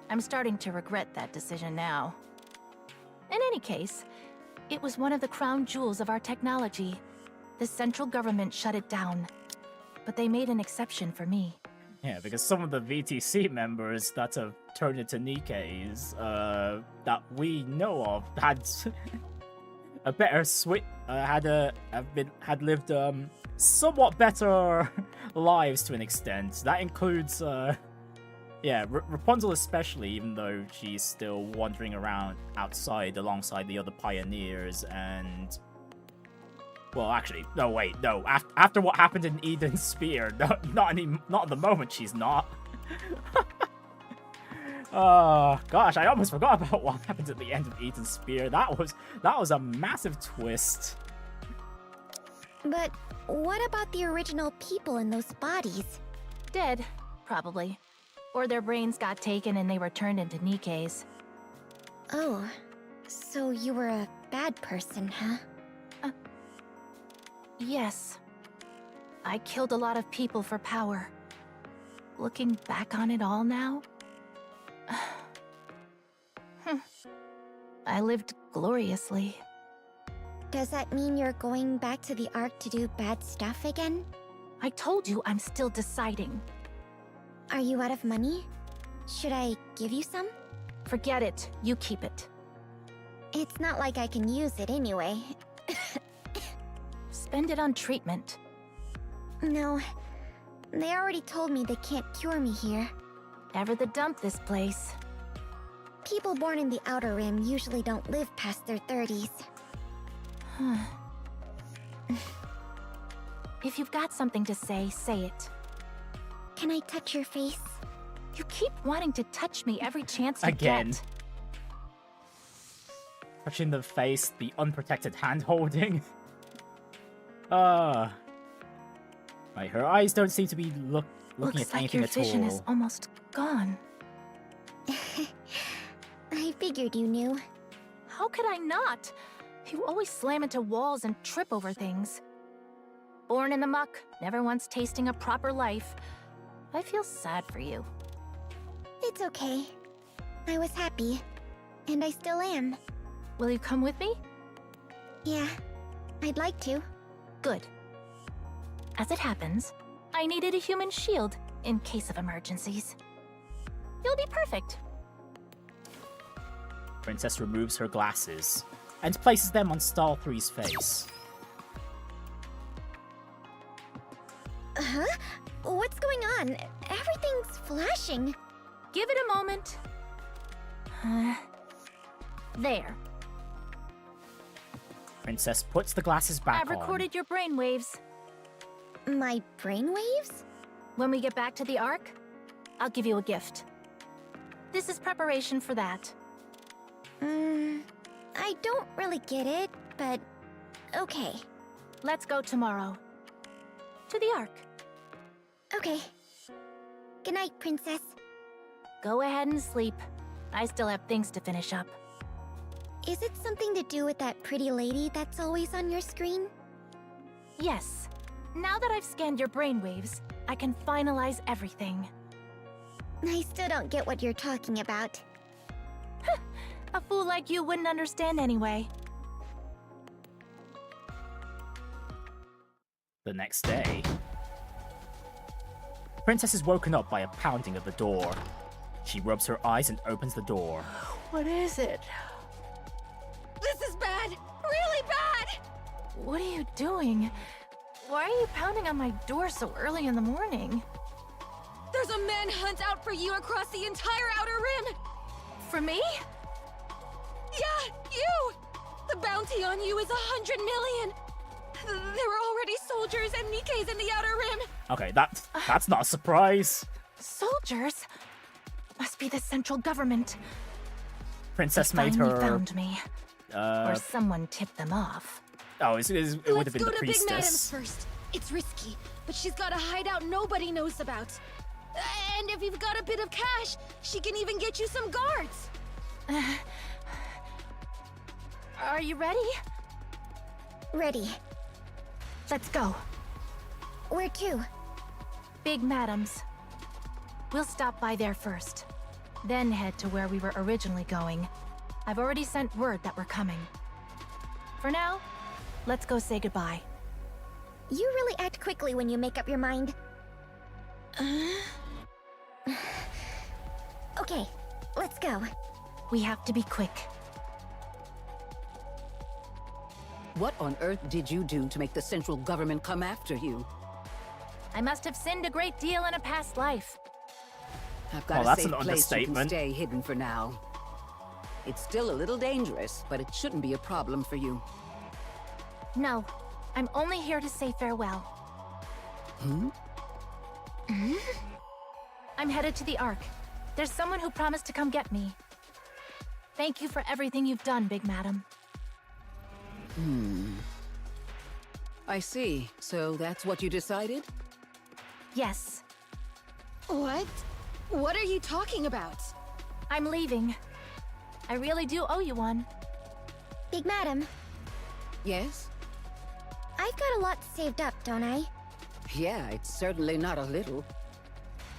I'm starting to regret that decision now. In any case, it was one of the crown jewels of our technology. The central government shut it down, but they made an exception for me. Yeah, because some of the VTC members that have turned into Nikkes, that we know of, had a better had lived somewhat better lives to an extent. That includes, yeah, Rapunzel especially, even though she's still wandering around outside alongside the other pioneers and. Well, actually, no, wait, no. After what happened in Eden's Spear, not at the moment. She's not. Oh gosh, I almost forgot about what happened at the end of Eden's Spear. That was a massive twist. But what about the original people in those bodies? Dead, probably. Or their brains got taken and they were turned into Nikkes. Oh, so you were a bad person, huh? Yes. I killed a lot of people for power. Looking back on it all now... I lived gloriously. Does that mean you're going back to the Ark to do bad stuff again? I told you I'm still deciding. Are you out of money? Should I give you some? Forget it. You keep it. It's not like I can use it anyway. Spend it on treatment. No. They already told me they can't cure me here. Ever the dump this place. People born in the Outer Rim usually don't live past their 30s. If you've got something to say, say it. Can I touch your face? You keep wanting to touch me every chance you Again. get. Touching the face, the unprotected hand-holding. Right, her eyes don't seem to be looking Looks at like anything your at all. vision is almost gone. I figured you knew. How could I not? You always slam into walls and trip over things. Born in the muck, never once tasting a proper life. I feel sad for you. It's okay. I was happy. And I still am. Will you come with me? Yeah, I'd like to. Good. As it happens, I needed a human shield in case of emergencies. You'll be perfect. Princess removes her glasses and places them on Star 3's face. Huh? What's going on? Everything's flashing. Give it a moment. There. Princess puts the glasses back I've recorded your brainwaves. My brainwaves? When we get back to the Ark, I'll give you a gift. This is preparation for that. I don't really get it, but okay. Let's go tomorrow. To the Ark. Okay. Good night, Princess. Go ahead and sleep. I still have things to finish up. Is it something to do with that pretty lady that's always on your screen? Yes. Now that I've scanned your brainwaves, I can finalize everything. I still don't get what you're talking about. A fool like you wouldn't understand anyway. The next day, Princess is woken up by a pounding at the door. She rubs her eyes and opens the door. What is it? This is bad! Really bad! What are you doing? Why are you pounding on my door so early in the morning? There's a manhunt out for you across the entire Outer Rim! For me? Yeah, you! The bounty on you is 100 million! There were already soldiers and Nikkes in the Outer Rim! Okay, that's not a surprise. Soldiers? Must be the central government. Princess They made finally her... found me. Or someone tipped them off. Oh, it would have been the Let's go to Big Madam's priestess. first. It's risky, but she's got a hideout nobody knows about. And if you've got a bit of cash, she can even get you some guards. Are you ready? Ready. Let's go. Where to? Big Madam's. We'll stop by there first, then head to where we were originally going. I've already sent word that we're coming. For now, let's go say goodbye. You really act quickly when you make up your mind. Okay, let's go. We have to be quick. What on earth did you do to make the central government come after you? I must have sinned a great deal in a past life. I've got Well, a that's safe an place you can understatement. stay hidden for now. It's still a little dangerous, but it shouldn't be a problem for you. No, I'm only here to say farewell. I'm headed to the Ark. There's someone who promised to come get me. Thank you for everything you've done, Big Madam. I see. So that's what you decided? Yes, What? What are you talking about? I'm leaving. I really do owe you one. Big Madam, Yes? I've got a lot saved up, don't I? Yeah, it's certainly not a little.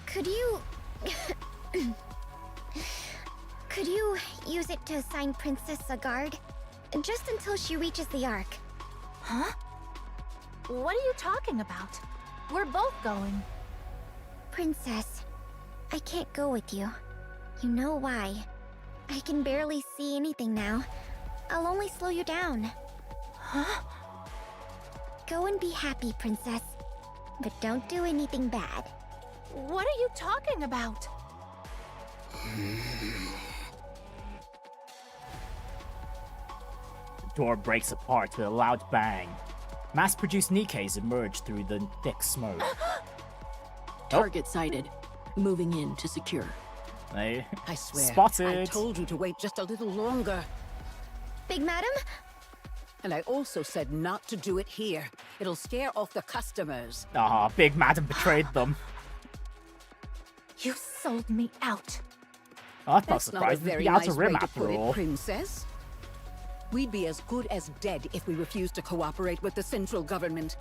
Could you... Could you use it to assign Princess a guard? Just until she reaches the Ark. Huh? What are you talking about? We're both going. Princess, I can't go with you. You know why. I can barely see anything now. I'll only slow you down. Huh? Go and be happy, Princess. But don't do anything bad. What are you talking about? The door breaks apart with a loud bang. Mass-produced Nikkes emerge through the thick smoke. Target sighted. Moving in to secure. They I swear, spotted. I told you to wait just a little longer. Big Madam? And I also said not to do it here. It'll scare off the customers. Ah, Big Madam betrayed them. You sold me out. Oh, that's not That's not a surprising. very The Outer nice Rim, way to after put all. it, Princess. We'd be as good as dead if we refused to cooperate with the central government.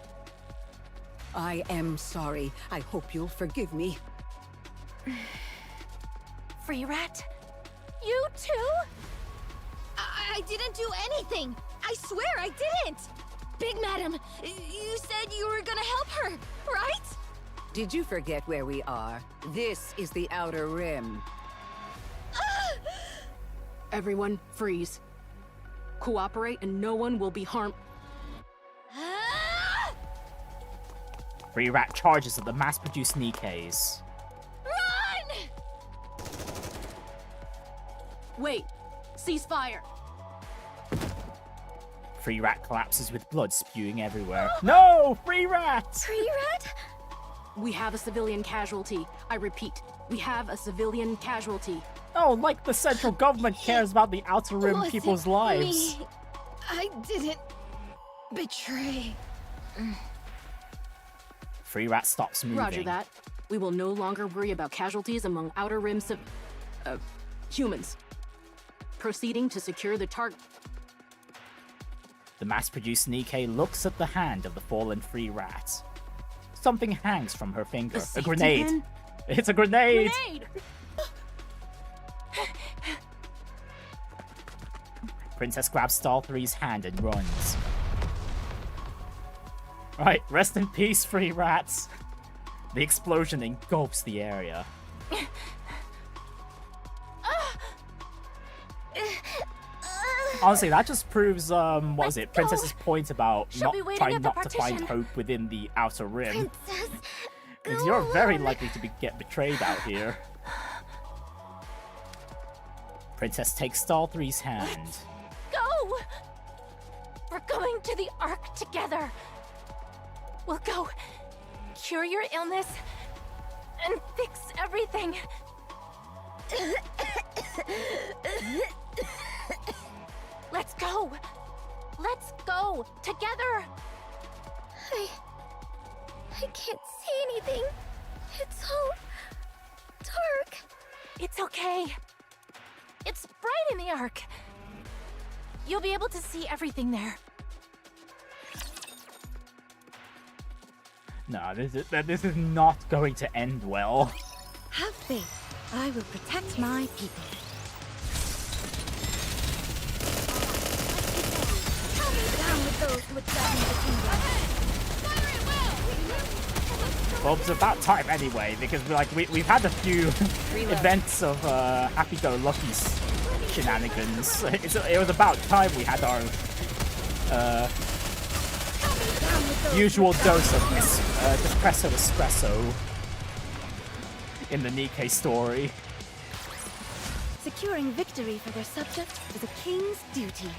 I am sorry. I hope you'll forgive me. Free Rat? You too? I didn't do anything! I swear I didn't! Big Madam, you said you were gonna help her, right? Did you forget where we are? This is the Outer Rim. Everyone, freeze. Cooperate and no one will be harmed. Free Rat charges at the mass-produced Nikkes. Run! Wait. Ceasefire. Free Rat collapses with blood spewing everywhere. No! Free Rat! Free Rat? We have a civilian casualty. I repeat, we have a civilian casualty. Oh, like the central government cares about the Outer Rim Wasn't people's lives. me. I didn't betray. Free Rat stops moving. Roger that. We will no longer worry about casualties among Outer Rim humans. Proceeding to secure the target. The mass-produced Nikke looks at the hand of the fallen Free Rat. Something hangs from her finger. The A safety grenade. pin? It's a grenade! Grenade! Princess grabs Star 3's hand and runs. Right, rest in peace, Free Rats. The explosion engulfs the area. Honestly, that just proves, what was it? Princess's point about She'll be waiting at the not to find partition. hope within the Outer Rim. Princess, Because go you're very on. likely to get betrayed out here. Princess takes Star 3's hand. Go! We're going to the Ark together. We'll go cure your illness and fix everything. Let's go. Let's go together. I can't see anything. It's so dark. It's okay. It's right in the arc. You'll be able to see everything there. No, this is not going to end well. Have faith. I will protect my people. Down with those who would threaten the kingdom. Well, it's about time anyway, because we've had a few events of happy-go-lucky shenanigans. It was about time we had our usual dose of espresso in the Nikke story. Securing victory for their subjects is a king's duty.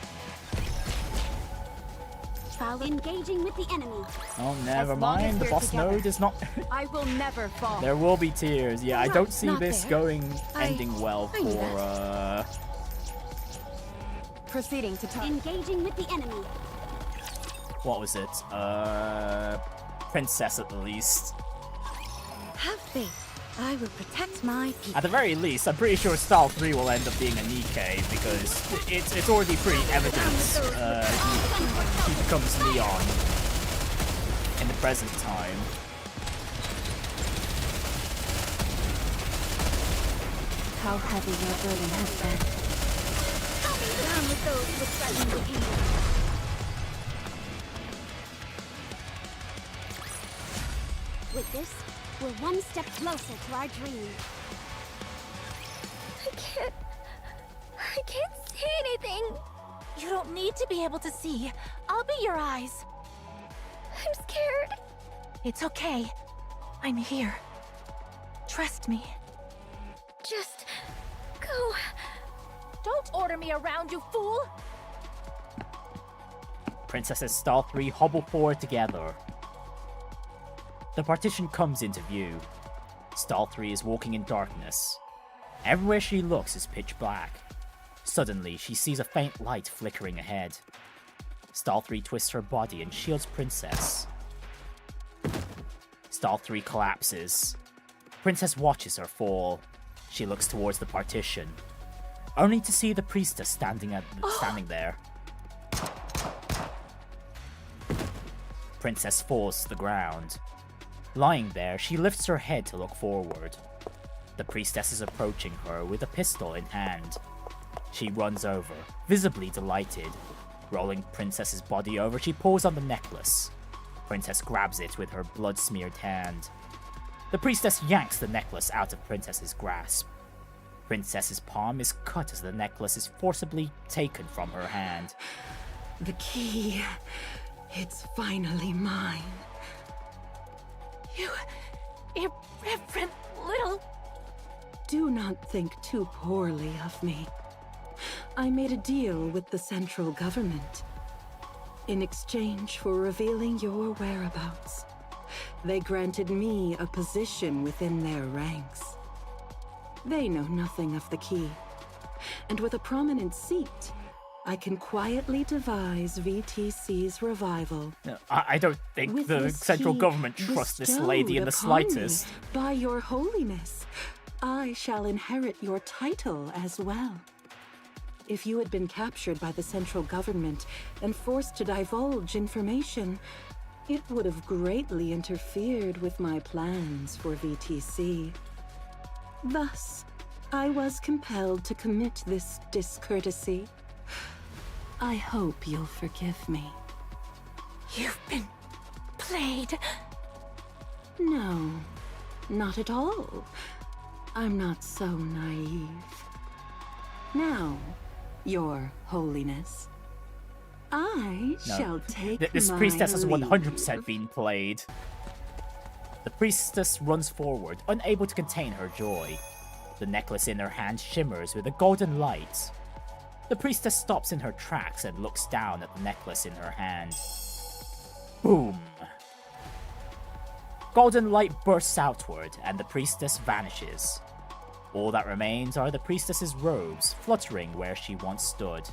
Engaging with the enemy. Oh, never mind. The boss node is not. I will never fall. There will be tears. Yeah, I don't see Not this there. ending well I knew for Proceeding to target. Engaging with the enemy. what was it? Princess at the least. Have faith. I will protect my people. At the very least, I'm pretty sure Style 3 will end up being a Nikke because it's already pretty evident he becomes Leon in the present time. How heavy your burden has been. Down with those who would threaten the kingdom. With this, we're one step closer to our dream. I can't see anything. You don't need to be able to see. I'll be your eyes. I'm scared. It's okay. I'm here. Trust me. Just go. Don't order me around, you fool! Princesses Style 3 hobble forward together. The partition comes into view. Style 3 is walking in darkness. Everywhere she looks is pitch black. Suddenly, she sees a faint light flickering ahead. Style 3 twists her body and shields Princess. Style 3 collapses. Princess watches her fall. She looks towards the partition, only to see the priestess standing there. Princess falls to the ground. Lying there, she lifts her head to look forward. The priestess is approaching her with a pistol in hand. She runs over, visibly delighted. Rolling Princess's body over, she pulls on the necklace. Princess grabs it with her blood-smeared hand. The priestess yanks the necklace out of Princess's grasp. Princess's palm is cut as the necklace is forcibly taken from her hand. The key. It's finally mine. You irreverent little... Do not think too poorly of me. I made a deal with the central government. In exchange for revealing your whereabouts, they granted me a position within their ranks. They know nothing of the key, and with a prominent seat, I can quietly devise VTC's revival. I don't think With the this central key government trusts this lady in the bestowed upon me slightest. By your holiness, I shall inherit your title as well. If you had been captured by the central government and forced to divulge information, it would have greatly interfered with my plans for VTC. Thus, I was compelled to commit this discourtesy. I hope you'll forgive me. You've been played. No, not at all. I'm not so naive. Now, Your Holiness, I shall take This my priestess has leave. 100% been played. The priestess runs forward, unable to contain her joy. The necklace in her hand shimmers with a golden light. The priestess stops in her tracks and looks down at the necklace in her hand. Boom! Golden light bursts outward, and the priestess vanishes. All that remains are the priestess's robes, fluttering where she once stood.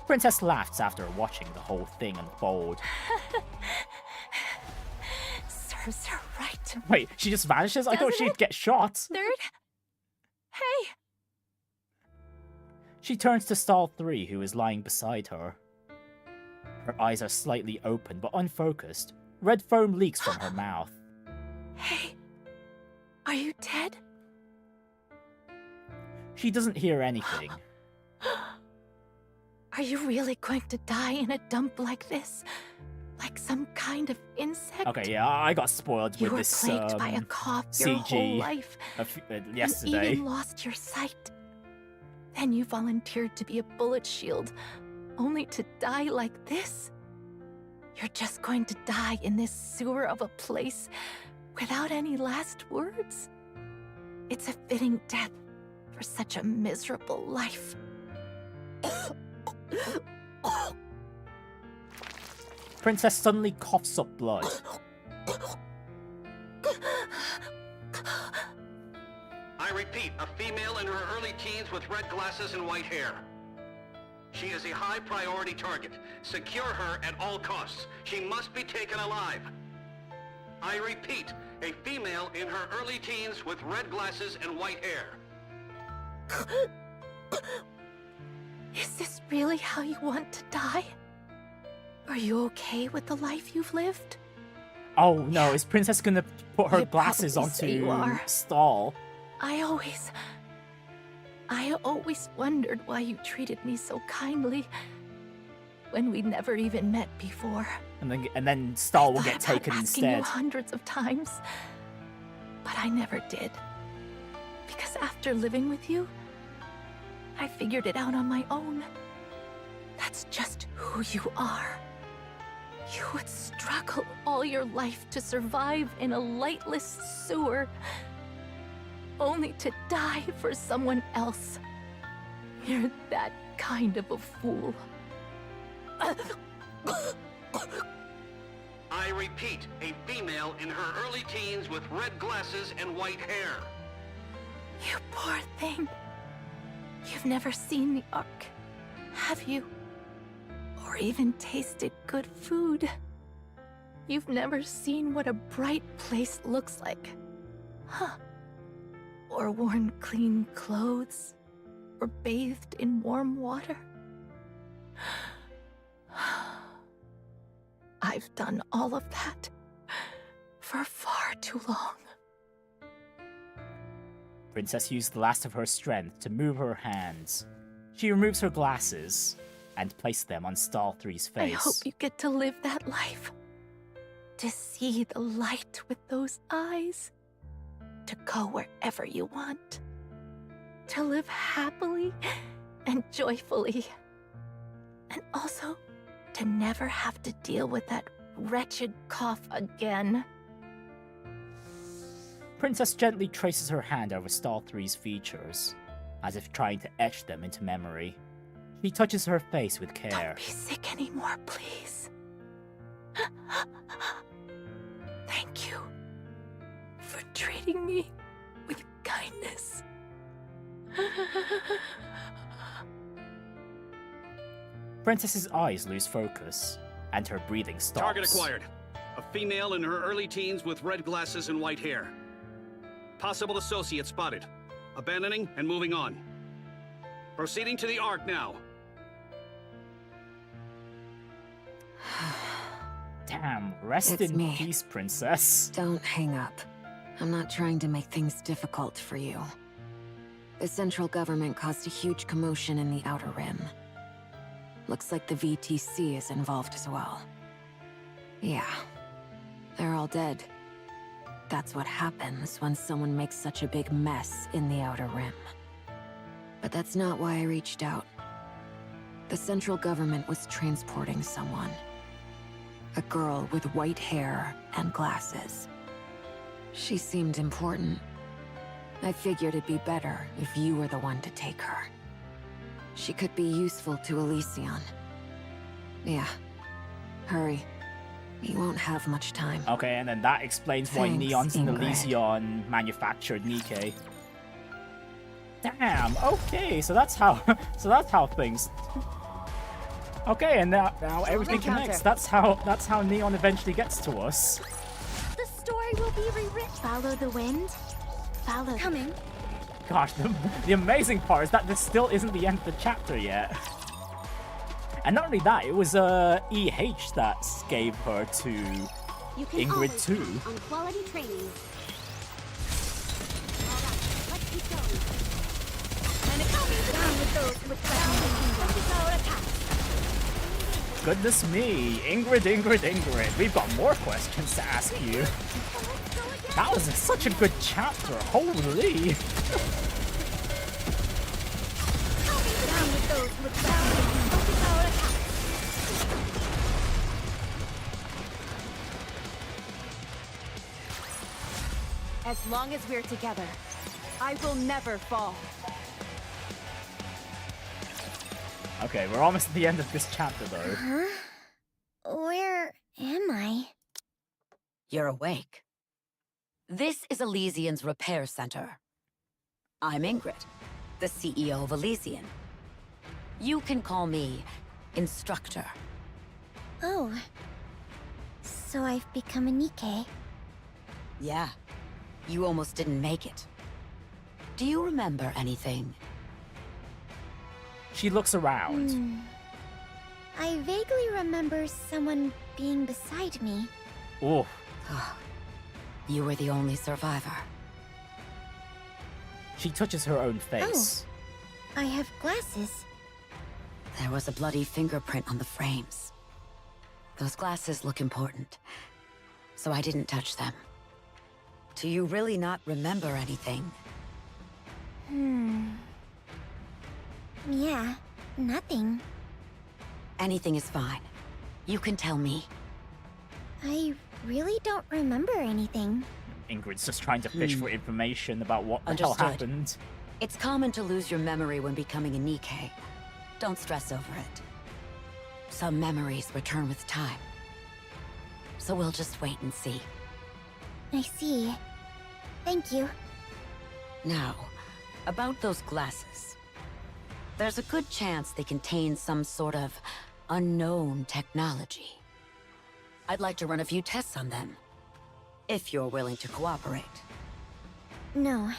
Princess laughs after watching the whole thing unfold. Serves her right. Wait, she just vanishes? I thought Doesn't she'd it? get shot. Third? Hey! She turns to Stall 3, who is lying beside her. Her eyes are slightly open but unfocused. Red foam leaks from her mouth. Hey, are you dead? She doesn't hear anything. Are you really going to die in a dump like this? Like some kind of insect? Okay, yeah, I got spoiled You with were this plagued by a cough your whole CG life. Yesterday. You even lost your sight. Then you volunteered to be a bullet shield, only to die like this? You're just going to die in this sewer of a place without any last words? It's a fitting death for such a miserable life. Princess suddenly coughs up blood. I repeat, a female in her early teens with red glasses and white hair. She is a high priority target. Secure her at all costs. She must be taken alive. I repeat, a female in her early teens with red glasses and white hair. Is this really how you want to die? Are you okay with the life you've lived? Oh no, is Princess gonna put her You glasses probably say onto you are. Stall? I always wondered why you treated me so kindly when we never even met before. And then Stall will get taken asking you instead. hundreds of times, but I never did. Because after living with you, I figured it out on my own. That's just who you are. You would struggle all your life to survive in a lightless sewer, only to die for someone else. You're that kind of a fool. I repeat, a female in her early teens with red glasses and white hair. You poor thing. You've never seen the Ark, have you? Or even tasted good food. You've never seen what a bright place looks like, huh? Or worn clean clothes, or bathed in warm water. I've done all of that for far too long. Princess used the last of her strength to move her hands. She removes her glasses and places them on Stall 3's face. I hope you get to live that life. To see the light with those eyes. To go wherever you want. To live happily and joyfully. And also, to never have to deal with that wretched cough again. Princess gently traces her hand over Stall 3's features, as if trying to etch them into memory. She touches her face with care. Don't be sick anymore, please. Thank you for treating me with kindness. Princess's eyes lose focus, and her breathing stops. Target acquired. A female in her early teens with red glasses and white hair. Possible associate spotted. Abandoning and moving on. Proceeding to the Ark now. Damn, rest It's in me. peace, Princess. Don't hang up. I'm not trying to make things difficult for you. The central government caused a huge commotion in the Outer Rim. Looks like the VTC is involved as well. Yeah, they're all dead. That's what happens when someone makes such a big mess in the Outer Rim. But that's not why I reached out. The central government was transporting someone. A girl with white hair and glasses. She seemed important. I figured it'd be better if you were the one to take her. She could be useful to Elysion. Yeah. Hurry. You won't have much time. Okay, and then that explains why Thanks, Neon's and Ingrid. Elysion manufactured Nikke. Damn. Okay, so that's how. So that's how things. Okay, and now everything connects. That's how Neon eventually gets to us. The story will be rewritten. Follow the wind. Follow. Coming. Gosh, the amazing part is that this still isn't the end of the chapter yet. And not only that, it was EH that gave her to You can Ingrid always too. count on quality training. All right, let's keep going. And it's down with those with power attacks. Goodness me, Ingrid, we've got more questions to ask you. That was such a good chapter, holy! Down with those with power attacks. As long as we're together, I will never fall. Okay, we're almost at the end of this chapter though. Huh? Where am I? You're awake. This is Elysian's repair center. I'm Ingrid, the CEO of Elysian. You can call me Instructor. Oh. So I've become a Nikke. Yeah, you almost didn't make it. Do you remember anything? She looks around. I vaguely remember someone being beside me. Oh. You were the only survivor. She touches her own face. Oh, I have glasses. There was a bloody fingerprint on the frames. Those glasses look important, so I didn't touch them. Do you really not remember anything? Yeah, nothing. Anything is fine. You can tell me. I really don't remember anything. Ingrid's just trying to fish for information about what the hell Understood. happened. It's common to lose your memory when becoming a Nikke. Don't stress over it. Some memories return with time. So we'll just wait and see. I see. Thank you. Now, about those glasses. There's a good chance they contain some sort of unknown technology. I'd like to run a few tests on them, if you're willing to cooperate. No.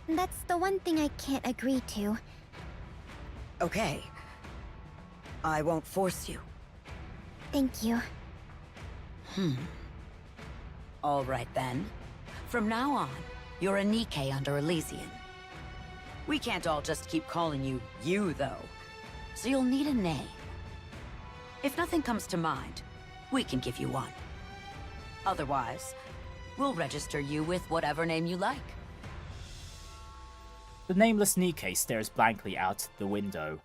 That's the one thing I can't agree to. Okay. I won't force you. Thank you. All right then. From now on, you're a Nikke under Elysian. We can't all just keep calling you you, though. So you'll need a name. If nothing comes to mind, we can give you one. Otherwise, we'll register you with whatever name you like. The nameless Nikke stares blankly out the window.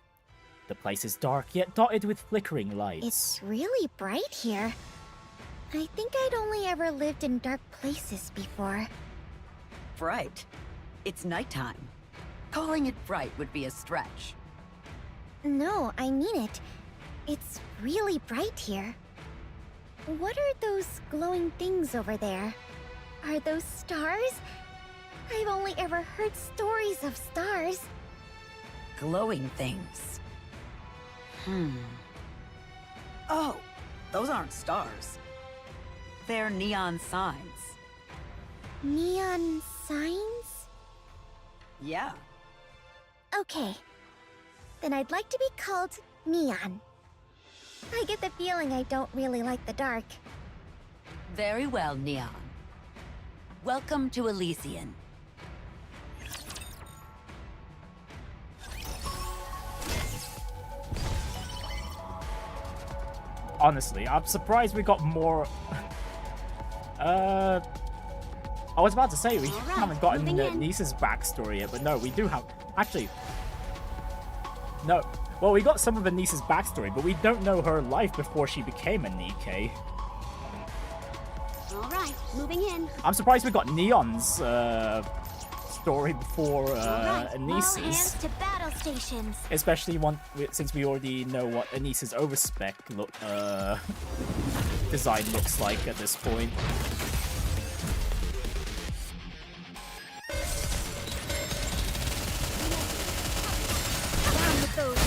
The place is dark, yet dotted with flickering lights. It's really bright here. I think I'd only ever lived in dark places before. Bright? It's nighttime. Calling it bright would be a stretch. No, I mean it. It's really bright here. What are those glowing things over there? Are those stars? I've only ever heard stories of stars. Glowing things. Oh, those aren't stars. They're neon signs. Neon signs? Yeah. Okay. Then I'd like to be called Neon. I get the feeling I don't really like the dark. Very well, Neon. Welcome to Elysian. Honestly, I'm surprised we got more... I was about to say we haven't gotten Nisa's backstory yet, but no, we do have... Actually... No. Well, we got some of Anisa's backstory, but we don't know her life before she became a Nikke. All right, moving in. I'm surprised we got Neon's story before All Anisa's. hands to battle stations. Especially since we already know what Anisa's overspec design looks like at this point. Down with those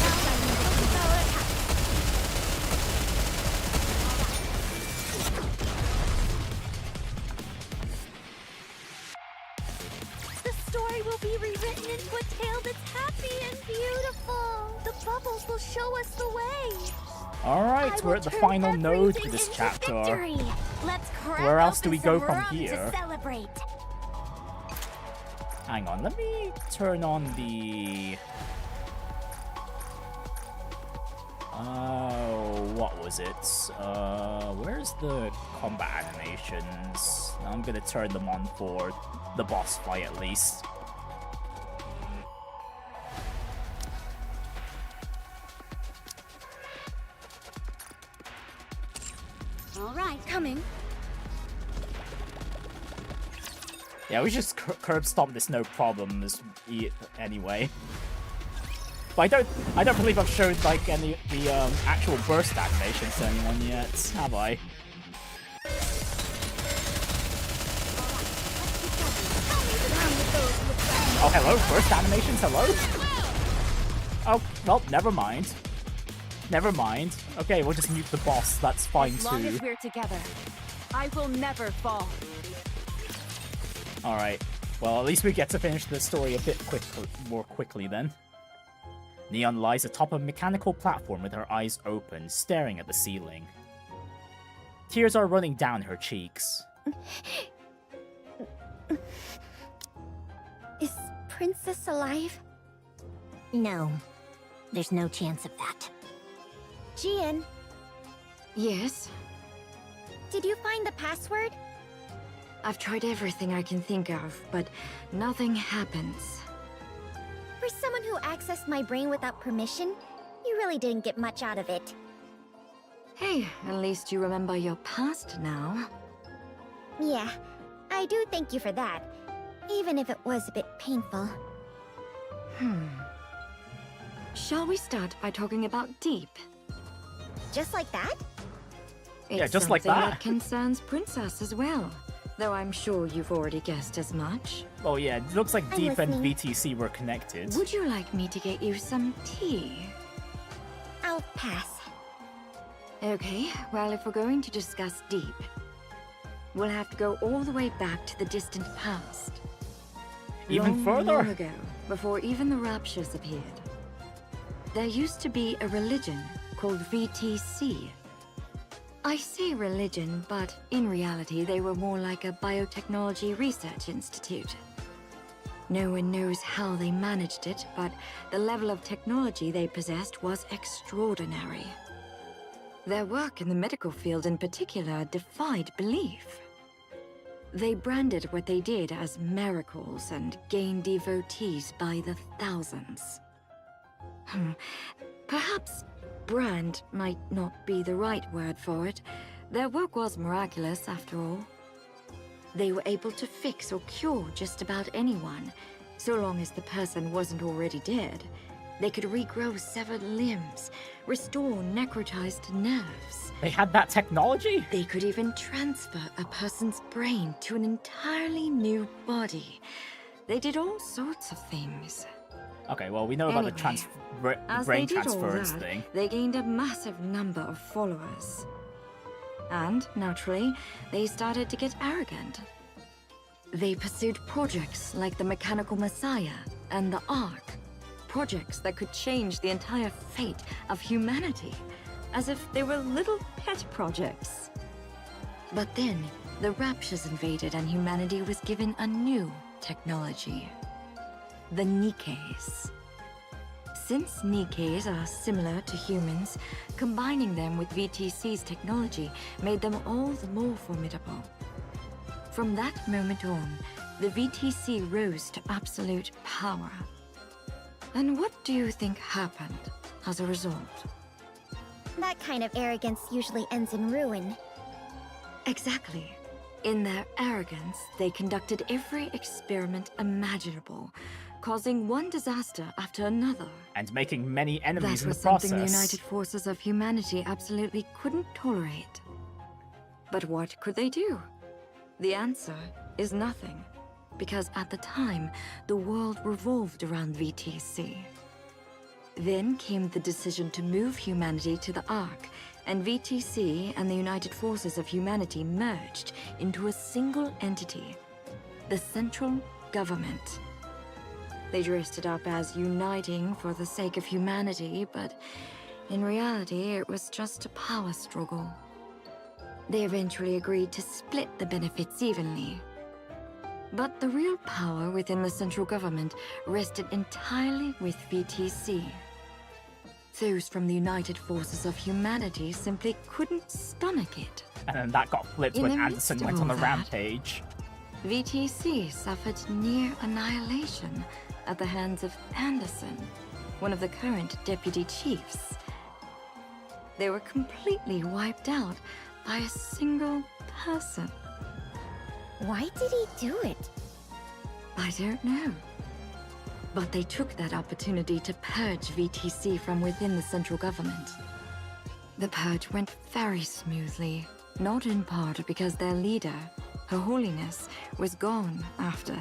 angels will show us the way. Alright, we're at the final node for this chapter. Let's Where else do we go some from rum here? to celebrate. Hang on, let me turn on the... what was it? Where's the combat animations? I'm gonna turn them on for the boss fight at least. All right, coming. Yeah, we just curb stomp this no problem anyway. But I don't believe I've showed like any the actual burst animations to anyone yet, have I? Oh, hello, burst animations, hello? Oh, well, never mind. Never mind. Okay, we'll just mute the boss, that's fine As long too. as we're together, I will never fall. Alright, well, at least we get to finish the story a bit more quickly then. Neon lies atop a mechanical platform with her eyes open, staring at the ceiling. Tears are running down her cheeks. Is Princess alive? No, there's no chance of that. Jian, Yes? did you find the password? I've tried everything I can think of, but nothing happens. For someone who accessed my brain without permission, you really didn't get much out of it. Hey, at least you remember your past now. Yeah, I do thank you for that, even if it was a bit painful. Shall we start by talking about Deep? Just like that? Yeah, It's just like something that. concerns Princess as well, though I'm sure you've already guessed as much. Oh yeah, it looks like I'm Deep and listening. VTC were connected. Would you like me to get you some tea? I'll pass. Okay, well, if we're going to discuss Deep, we'll have to go all the way back to the distant past. Even long, further? long ago, before even the Raptures appeared. There used to be a religion called VTC. I say religion, but in reality they were more like a biotechnology research institute. No one knows how they managed it, but the level of technology they possessed was extraordinary. Their work in the medical field in particular defied belief. They branded what they did as miracles and gained devotees by the thousands. Perhaps brand might not be the right word for it. Their work was miraculous, after all. They were able to fix or cure just about anyone, so long as the person wasn't already dead. They could regrow severed limbs, restore necrotized nerves. They had that technology? They could even transfer a person's brain to an entirely new body. They did all sorts of things. Okay, well, we know about the As brain they did all transference that, thing. they gained a massive number of followers. And, naturally, they started to get arrogant. They pursued projects like the Mechanical Messiah and the Ark. Projects that could change the entire fate of humanity, as if they were little pet projects. But then, the Raptures invaded and humanity was given a new technology. The Nikkes. Since Nikkes are similar to humans, combining them with VTC's technology made them all the more formidable. From that moment on, the VTC rose to absolute power. And what do you think happened as a result? That kind of arrogance usually ends in ruin. Exactly. In their arrogance, they conducted every experiment imaginable, causing one disaster after another. And making many enemies That in the was process. something the United Forces of Humanity absolutely couldn't tolerate. But what could they do? The answer is nothing, because at the time, the world revolved around VTC. Then came the decision to move humanity to the Ark, and VTC and the United Forces of Humanity merged into a single entity, the Central Government. They dressed it up as uniting for the sake of humanity, but in reality, it was just a power struggle. They eventually agreed to split the benefits evenly. But the real power within the central government rested entirely with VTC. Those from the United Forces of Humanity simply couldn't stomach it. And then that got flipped when Anderson went on a rampage. VTC suffered near annihilation at the hands of Anderson, one of the current deputy chiefs. They were completely wiped out by a single person. Why did he do it? I don't know. But they took that opportunity to purge VTC from within the central government. The purge went very smoothly, not in part because their leader, Her Holiness, was gone after...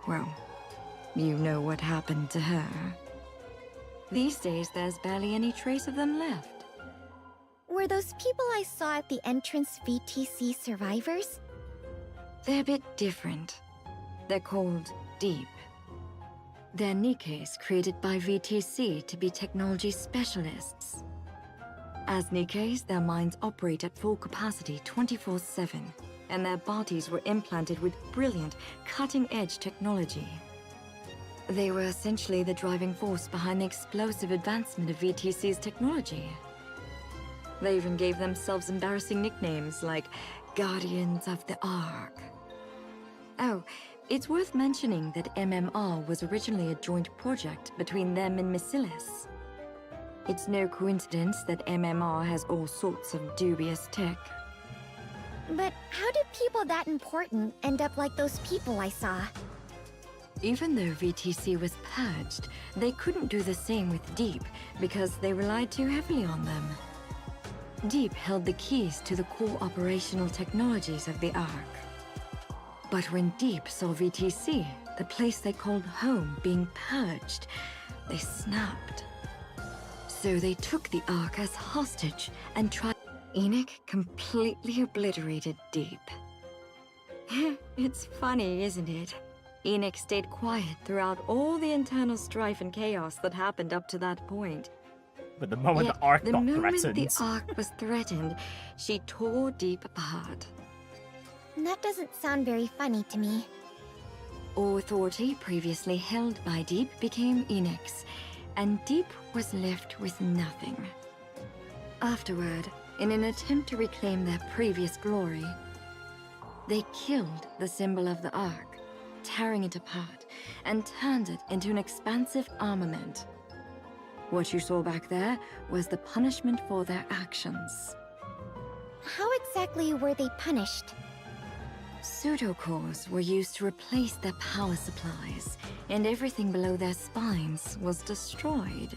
well, you know what happened to her. These days, there's barely any trace of them left. Were those people I saw at the entrance VTC survivors? They're a bit different. They're called Deep. They're Nikkes created by VTC to be technology specialists. As Nikkes, their minds operate at full capacity 24/7, and their bodies were implanted with brilliant, cutting-edge technology. They were essentially the driving force behind the explosive advancement of VTC's technology. They even gave themselves embarrassing nicknames like Guardians of the Ark. Oh, it's worth mentioning that MMR was originally a joint project between them and Missilis. It's no coincidence that MMR has all sorts of dubious tech. But how did people that important end up like those people I saw? Even though VTC was purged, they couldn't do the same with Deep because they relied too heavily on them. Deep held the keys to the core operational technologies of the Ark. But when Deep saw VTC, the place they called home, being purged, they snapped. So they took the Ark as hostage and tried... Enoch completely obliterated Deep. It's funny, isn't it? Enoch stayed quiet throughout all the internal strife and chaos that happened up to that point. But the moment the Ark got threatened... the moment the Ark was threatened, she tore Deep apart. That doesn't sound very funny to me. All authority previously held by Deep became Enoch's, and Deep was left with nothing. Afterward, in an attempt to reclaim their previous glory, they killed the symbol of the Ark, tearing it apart, and turned it into an expansive armament. What you saw back there was the punishment for their actions. How exactly were they punished? Pseudocores were used to replace their power supplies, and everything below their spines was destroyed,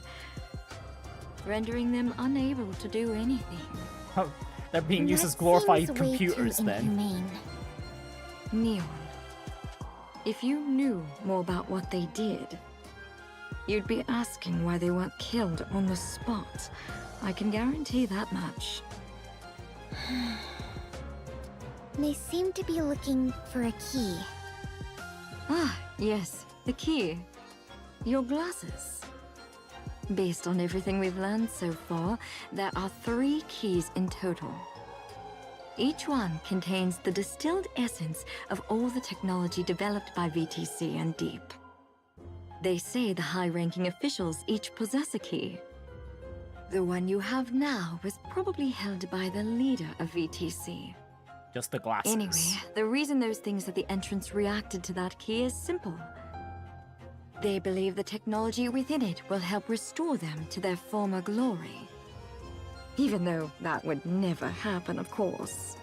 rendering them unable to do anything. Oh, they're being used as glorified computers then. Inhumane. Neon, if you knew more about what they did, you'd be asking why they weren't killed on the spot. I can guarantee that much. They seem to be looking for a key. Ah, yes, the key. Your glasses. Based on everything we've learned so far, there are 3 keys in total. Each one contains the distilled essence of all the technology developed by VTC and Deep. They say the high-ranking officials each possess a key. The one you have now was probably held by the leader of VTC. Just the glasses. Anyway, the reason those things at the entrance reacted to that key is simple. They believe the technology within it will help restore them to their former glory. Even though that would never happen, of course.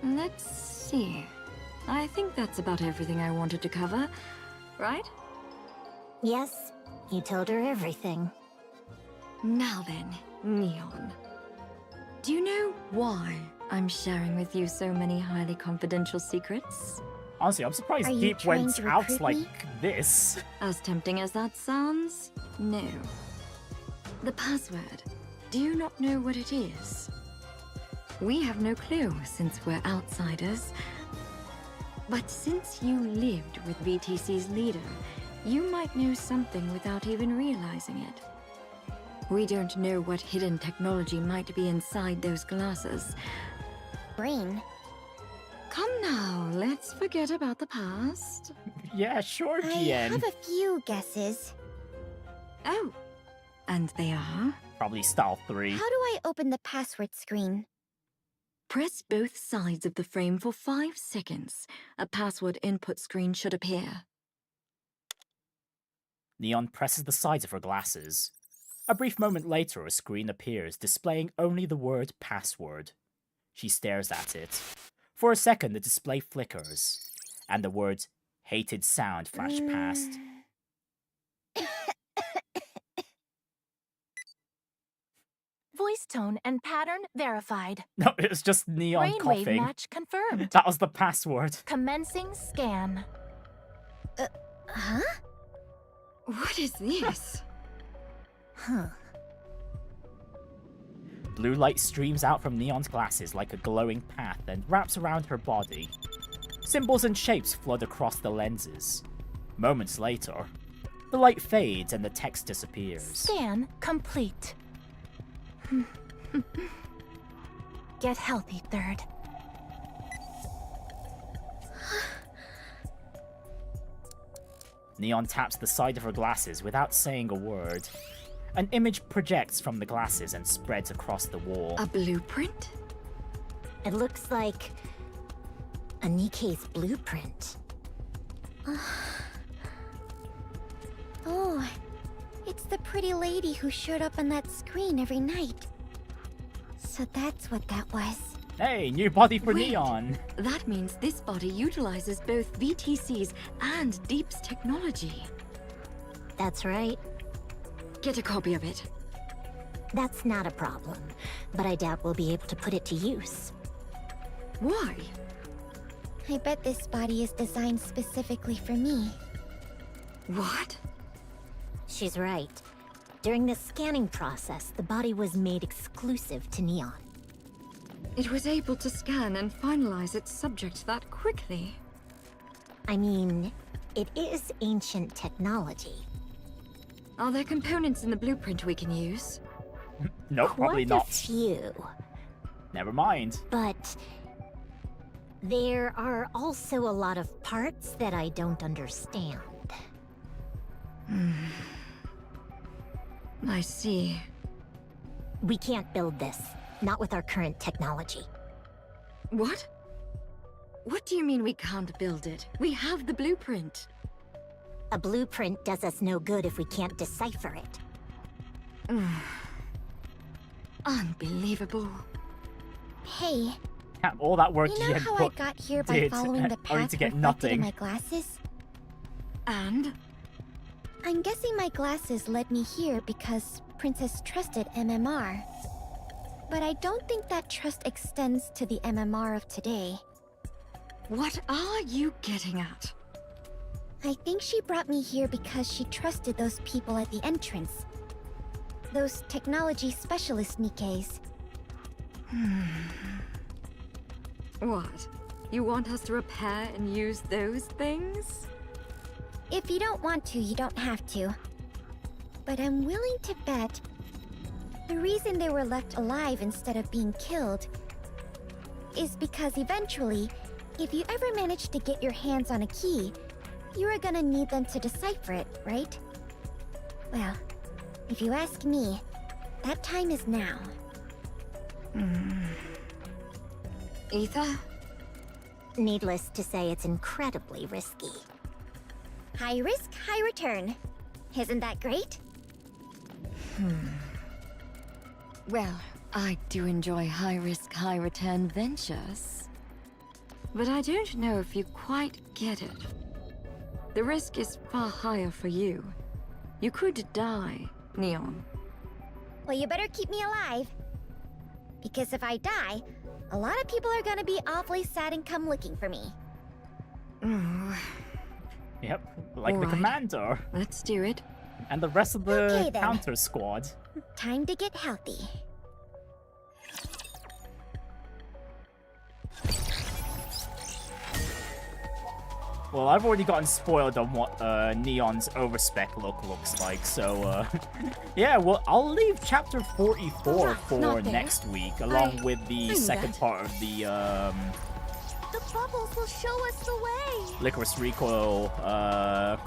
Let's see. I think that's about everything I wanted to cover, right? Yes, you told her everything. Now then, Neon. Do you know why I'm sharing with you so many highly confidential secrets? Honestly, I'm surprised Deep went out like this. As tempting as that sounds, no. The password. Do you not know what it is? We have no clue since we're outsiders. But since you lived with VTC's leader, you might know something without even realizing it. We don't know what hidden technology might be inside those glasses. Brain? Come now, let's forget about the past. Yeah, sure, I GN. have a few guesses. Oh, and they are? Probably style 3. How do I open the password screen? Press both sides of the frame for 5 seconds. A password input screen should appear. Neon presses the sides of her glasses. A brief moment later, a screen appears, displaying only the word password. She stares at it. For a second, the display flickers, and the words hated sound flash past. Voice tone and pattern verified. No, it was just Neon Brainwave coughing. match confirmed. That was the password. Commencing scan. Huh? What is this? Huh. Blue light streams out from Neon's glasses like a glowing path and wraps around her body. Symbols and shapes flood across the lenses. Moments later, the light fades and the text disappears. Scan complete. Get healthy, third. Neon taps the side of her glasses without saying a word. An image projects from the glasses and spreads across the wall. A blueprint? It looks like a Nikke's blueprint. Oh, it's the pretty lady who showed up on that screen every night. So that's what that was. Hey, new body for Wait, Neon! That means this body utilizes both VTC's and Deep's technology. That's right. Get a copy of it. That's not a problem, but I doubt we'll be able to put it to use. Why? I bet this body is designed specifically for me. What? She's right. During the scanning process, the body was made exclusive to Neon. It was able to scan and finalize its subject that quickly. I mean, it is ancient technology. Are there components in the blueprint we can use? No, probably not. Quite a few. Never mind. But there are also a lot of parts that I don't understand. I see. We can't build this, not with our current technology. What? What do you mean we can't build it? We have the blueprint. A blueprint does us no good if we can't decipher it. Unbelievable. Hey, Damn, all that work you you know had how I put got here by did, following the only path to get reflected nothing. in my glasses? And? I'm guessing my glasses led me here because Princess trusted MMR. But I don't think that trust extends to the MMR of today. What are you getting at? I think she brought me here because she trusted those people at the entrance. Those technology specialist Nikkes. What? You want us to repair and use those things? If you don't want to, you don't have to. But I'm willing to bet the reason they were left alive instead of being killed is because eventually, if you ever manage to get your hands on a key, you are gonna need them to decipher it, right? Well, if you ask me, that time is now. Ether? Needless to say, it's incredibly risky. High risk, high return. Isn't that great? Well, I do enjoy high-risk, high-return ventures. But I don't know if you quite get it. The risk is far higher for you. You could die, Neon. Well, you better keep me alive. Because if I die, a lot of people are gonna be awfully sad and come looking for me. Yep, like the Alright. commander. Let's do it. And the rest of the Okay, then. counter squad. Time to get healthy. Well, I've already gotten spoiled on what Neon's overspec look looks like, so yeah, well, I'll leave chapter 44 for next week, along with the second part of the The bubbles will show us the way. Lycoris Recoil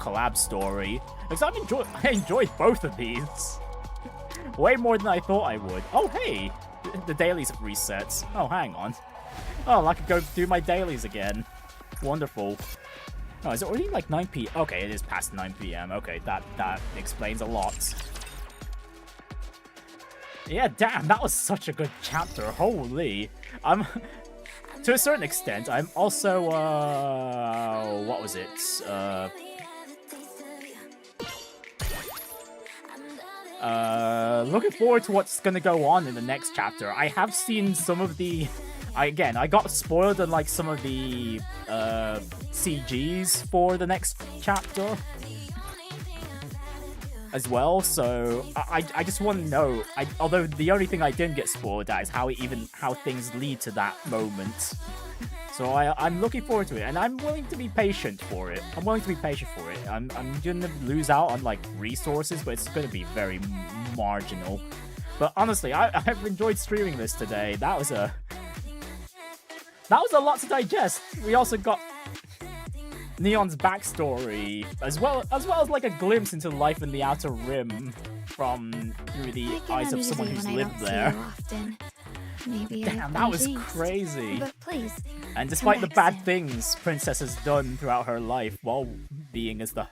collab story. Because I enjoyed both of these. Way more than I thought I would. Oh, hey! The dailies have reset. Oh, hang on. Oh, I could go do my dailies again. Wonderful. Oh, is it already like 9 p.m.? Okay, it is past 9 p.m. Okay, that explains a lot. Yeah, damn, that was such a good chapter. Holy. To a certain extent, I'm also, what was it? Looking forward to what's gonna go on in the next chapter. I have seen some of the... I got spoiled on, like, some of the, CGs for the next chapter as well, so I just want to know, although the only thing I didn't get spoiled at is how things lead to that moment. So I'm looking forward to it, and I'm willing to be patient for it. I'm gonna lose out on, like, resources, but it's gonna be very marginal. But honestly, I've enjoyed streaming this today. That was a lot to digest. We also got Neon's backstory, as well as like a glimpse into life in the Outer Rim through the eyes of someone who's lived there. Damn, that was crazy. But please, and despite the bad things Princess has done throughout her life while being as the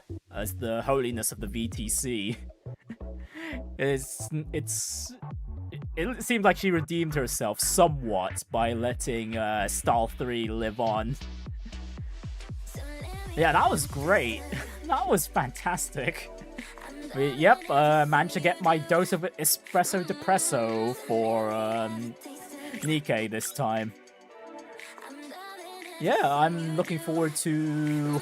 Holiness of the VTC, it seemed like she redeemed herself somewhat by letting Stall 3 live on. Yeah, that was great. That was fantastic. Yep, managed to get my dose of espresso depresso for Nikke this time. Yeah, I'm looking forward to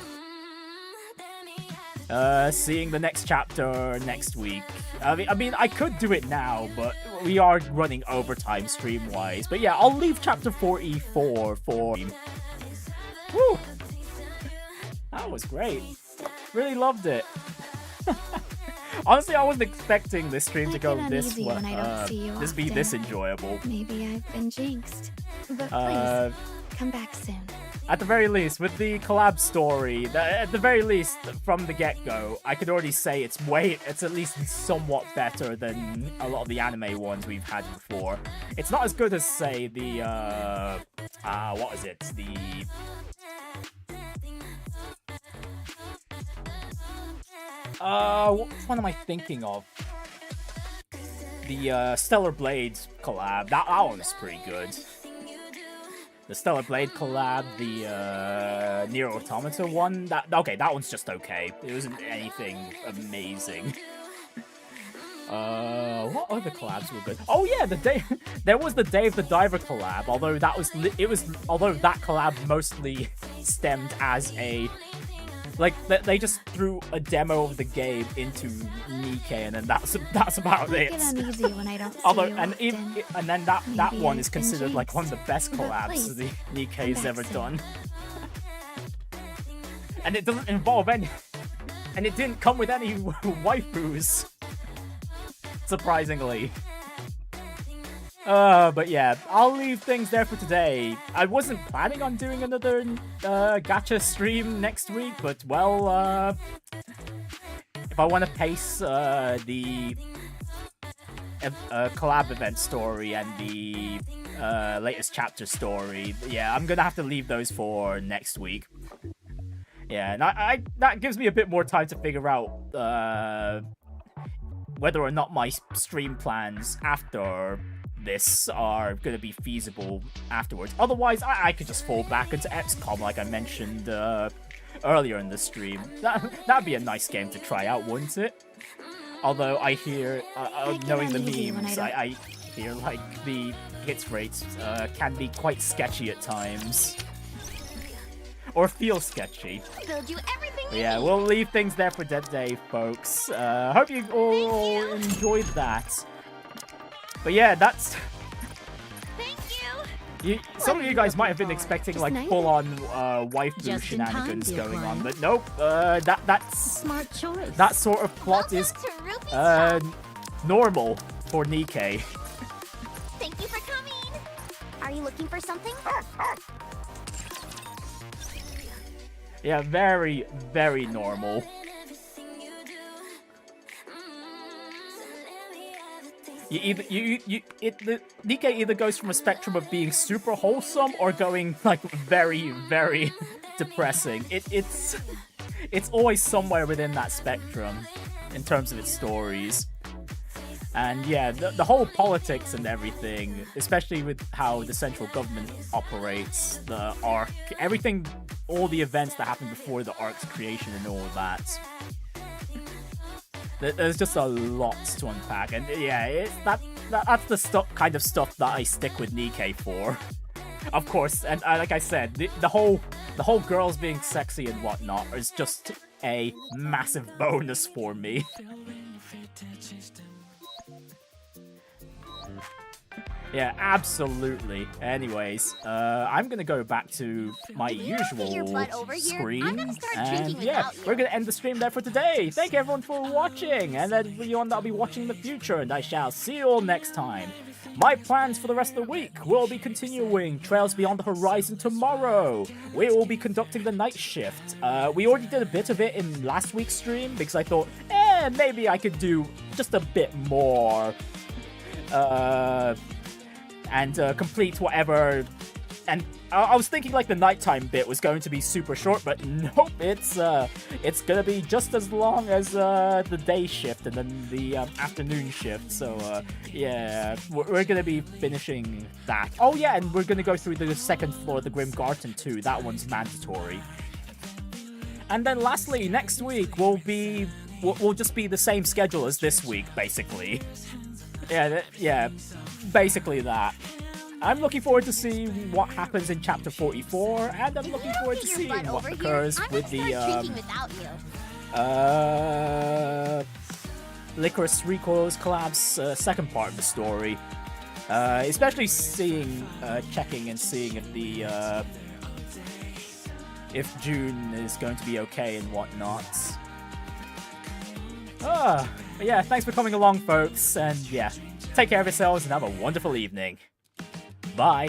seeing the next chapter next week. I mean, I could do it now, but we are running overtime stream-wise. But yeah, I'll leave chapter 44 for... Woo! That was great. Really loved it. Honestly, I wasn't expecting this stream to go this be this enjoyable. Maybe I've been jinxed. But please, come back soon. At the very least, with the collab story, at the very least, from the get-go, I could already say it's at least somewhat better than a lot of the anime ones we've had before. It's not as good as, say, the, what is it? Which one am I thinking of? The, Stellar Blades collab. That one's pretty good. The Stellar Blade collab, the, Nier Automata one, that one's just okay. It wasn't anything amazing. What other collabs were good? Oh yeah, there was the Day of the Diver collab, although that collab mostly stemmed as a... Like, they just threw a demo of the game into Nikke, and then that's about it. And then that one is considered like one of the best collabs the Nikke's ever done. And it doesn't involve any... And it didn't come with any waifus. Surprisingly. But yeah, I'll leave things there for today. I wasn't planning on doing another gacha stream next week, but well, if I want to pace the collab event story and the latest chapter story, yeah, I'm gonna have to leave those for next week. Yeah, and that gives me a bit more time to figure out whether or not my stream plans after this are going to be feasible afterwards. Otherwise, I could just fall back into XCOM like I mentioned earlier in the stream. That'd be a nice game to try out, wouldn't it? Although I hear, knowing the memes, I hear like the hit rates can be quite sketchy at times. Or feel sketchy. Build you everything but yeah, we'll leave things there for today, folks. Hope you all enjoyed that. But yeah, that's... Some of you guys might have been expecting like full-on waifu shenanigans going on, but nope. That's smart choice. That sort of plot is normal for Nikke. Thank you for coming. Are you looking for something? Yeah, very, very normal. Nikke either goes from a spectrum of being super wholesome or going like very, very depressing. It's always somewhere within that spectrum in terms of its stories. And yeah, the whole politics and everything, especially with how the central government operates, the arc, everything, all the events that happened before the arc's creation and all of that. There's just a lot to unpack, and yeah, that's the kind of stuff that I stick with Nikke for. Of course, and like I said, the whole girls being sexy and whatnot is just a massive bonus for me. Yeah, absolutely. Anyways, I'm gonna go back to my usual screen, and yeah, we're gonna end the stream there for today. Thank you everyone for watching, and then everyone that'll be watching in the future, and I shall see you all next time. My plans for the rest of the week will be continuing Trails Beyond the Horizon tomorrow. We will be conducting the night shift. We already did a bit of it in last week's stream, because I thought, maybe I could do just a bit more. And complete whatever, and I was thinking like the nighttime bit was going to be super short, but nope, it's gonna be just as long as the day shift and then the afternoon shift. So yeah, we're gonna be finishing that. Oh yeah, and we're gonna go through the second floor of the Grim Garden too. That one's mandatory. And then lastly, next week will just be the same schedule as this week, basically. Yeah, basically that. I'm looking forward to seeing what happens in Chapter 44, and I'm looking forward to seeing what occurs with the Lycoris Recoil Collab's second part of the story. Especially checking and seeing if June is going to be okay and whatnot. Yeah, thanks for coming along, folks, and yeah, take care of yourselves and have a wonderful evening. Bye.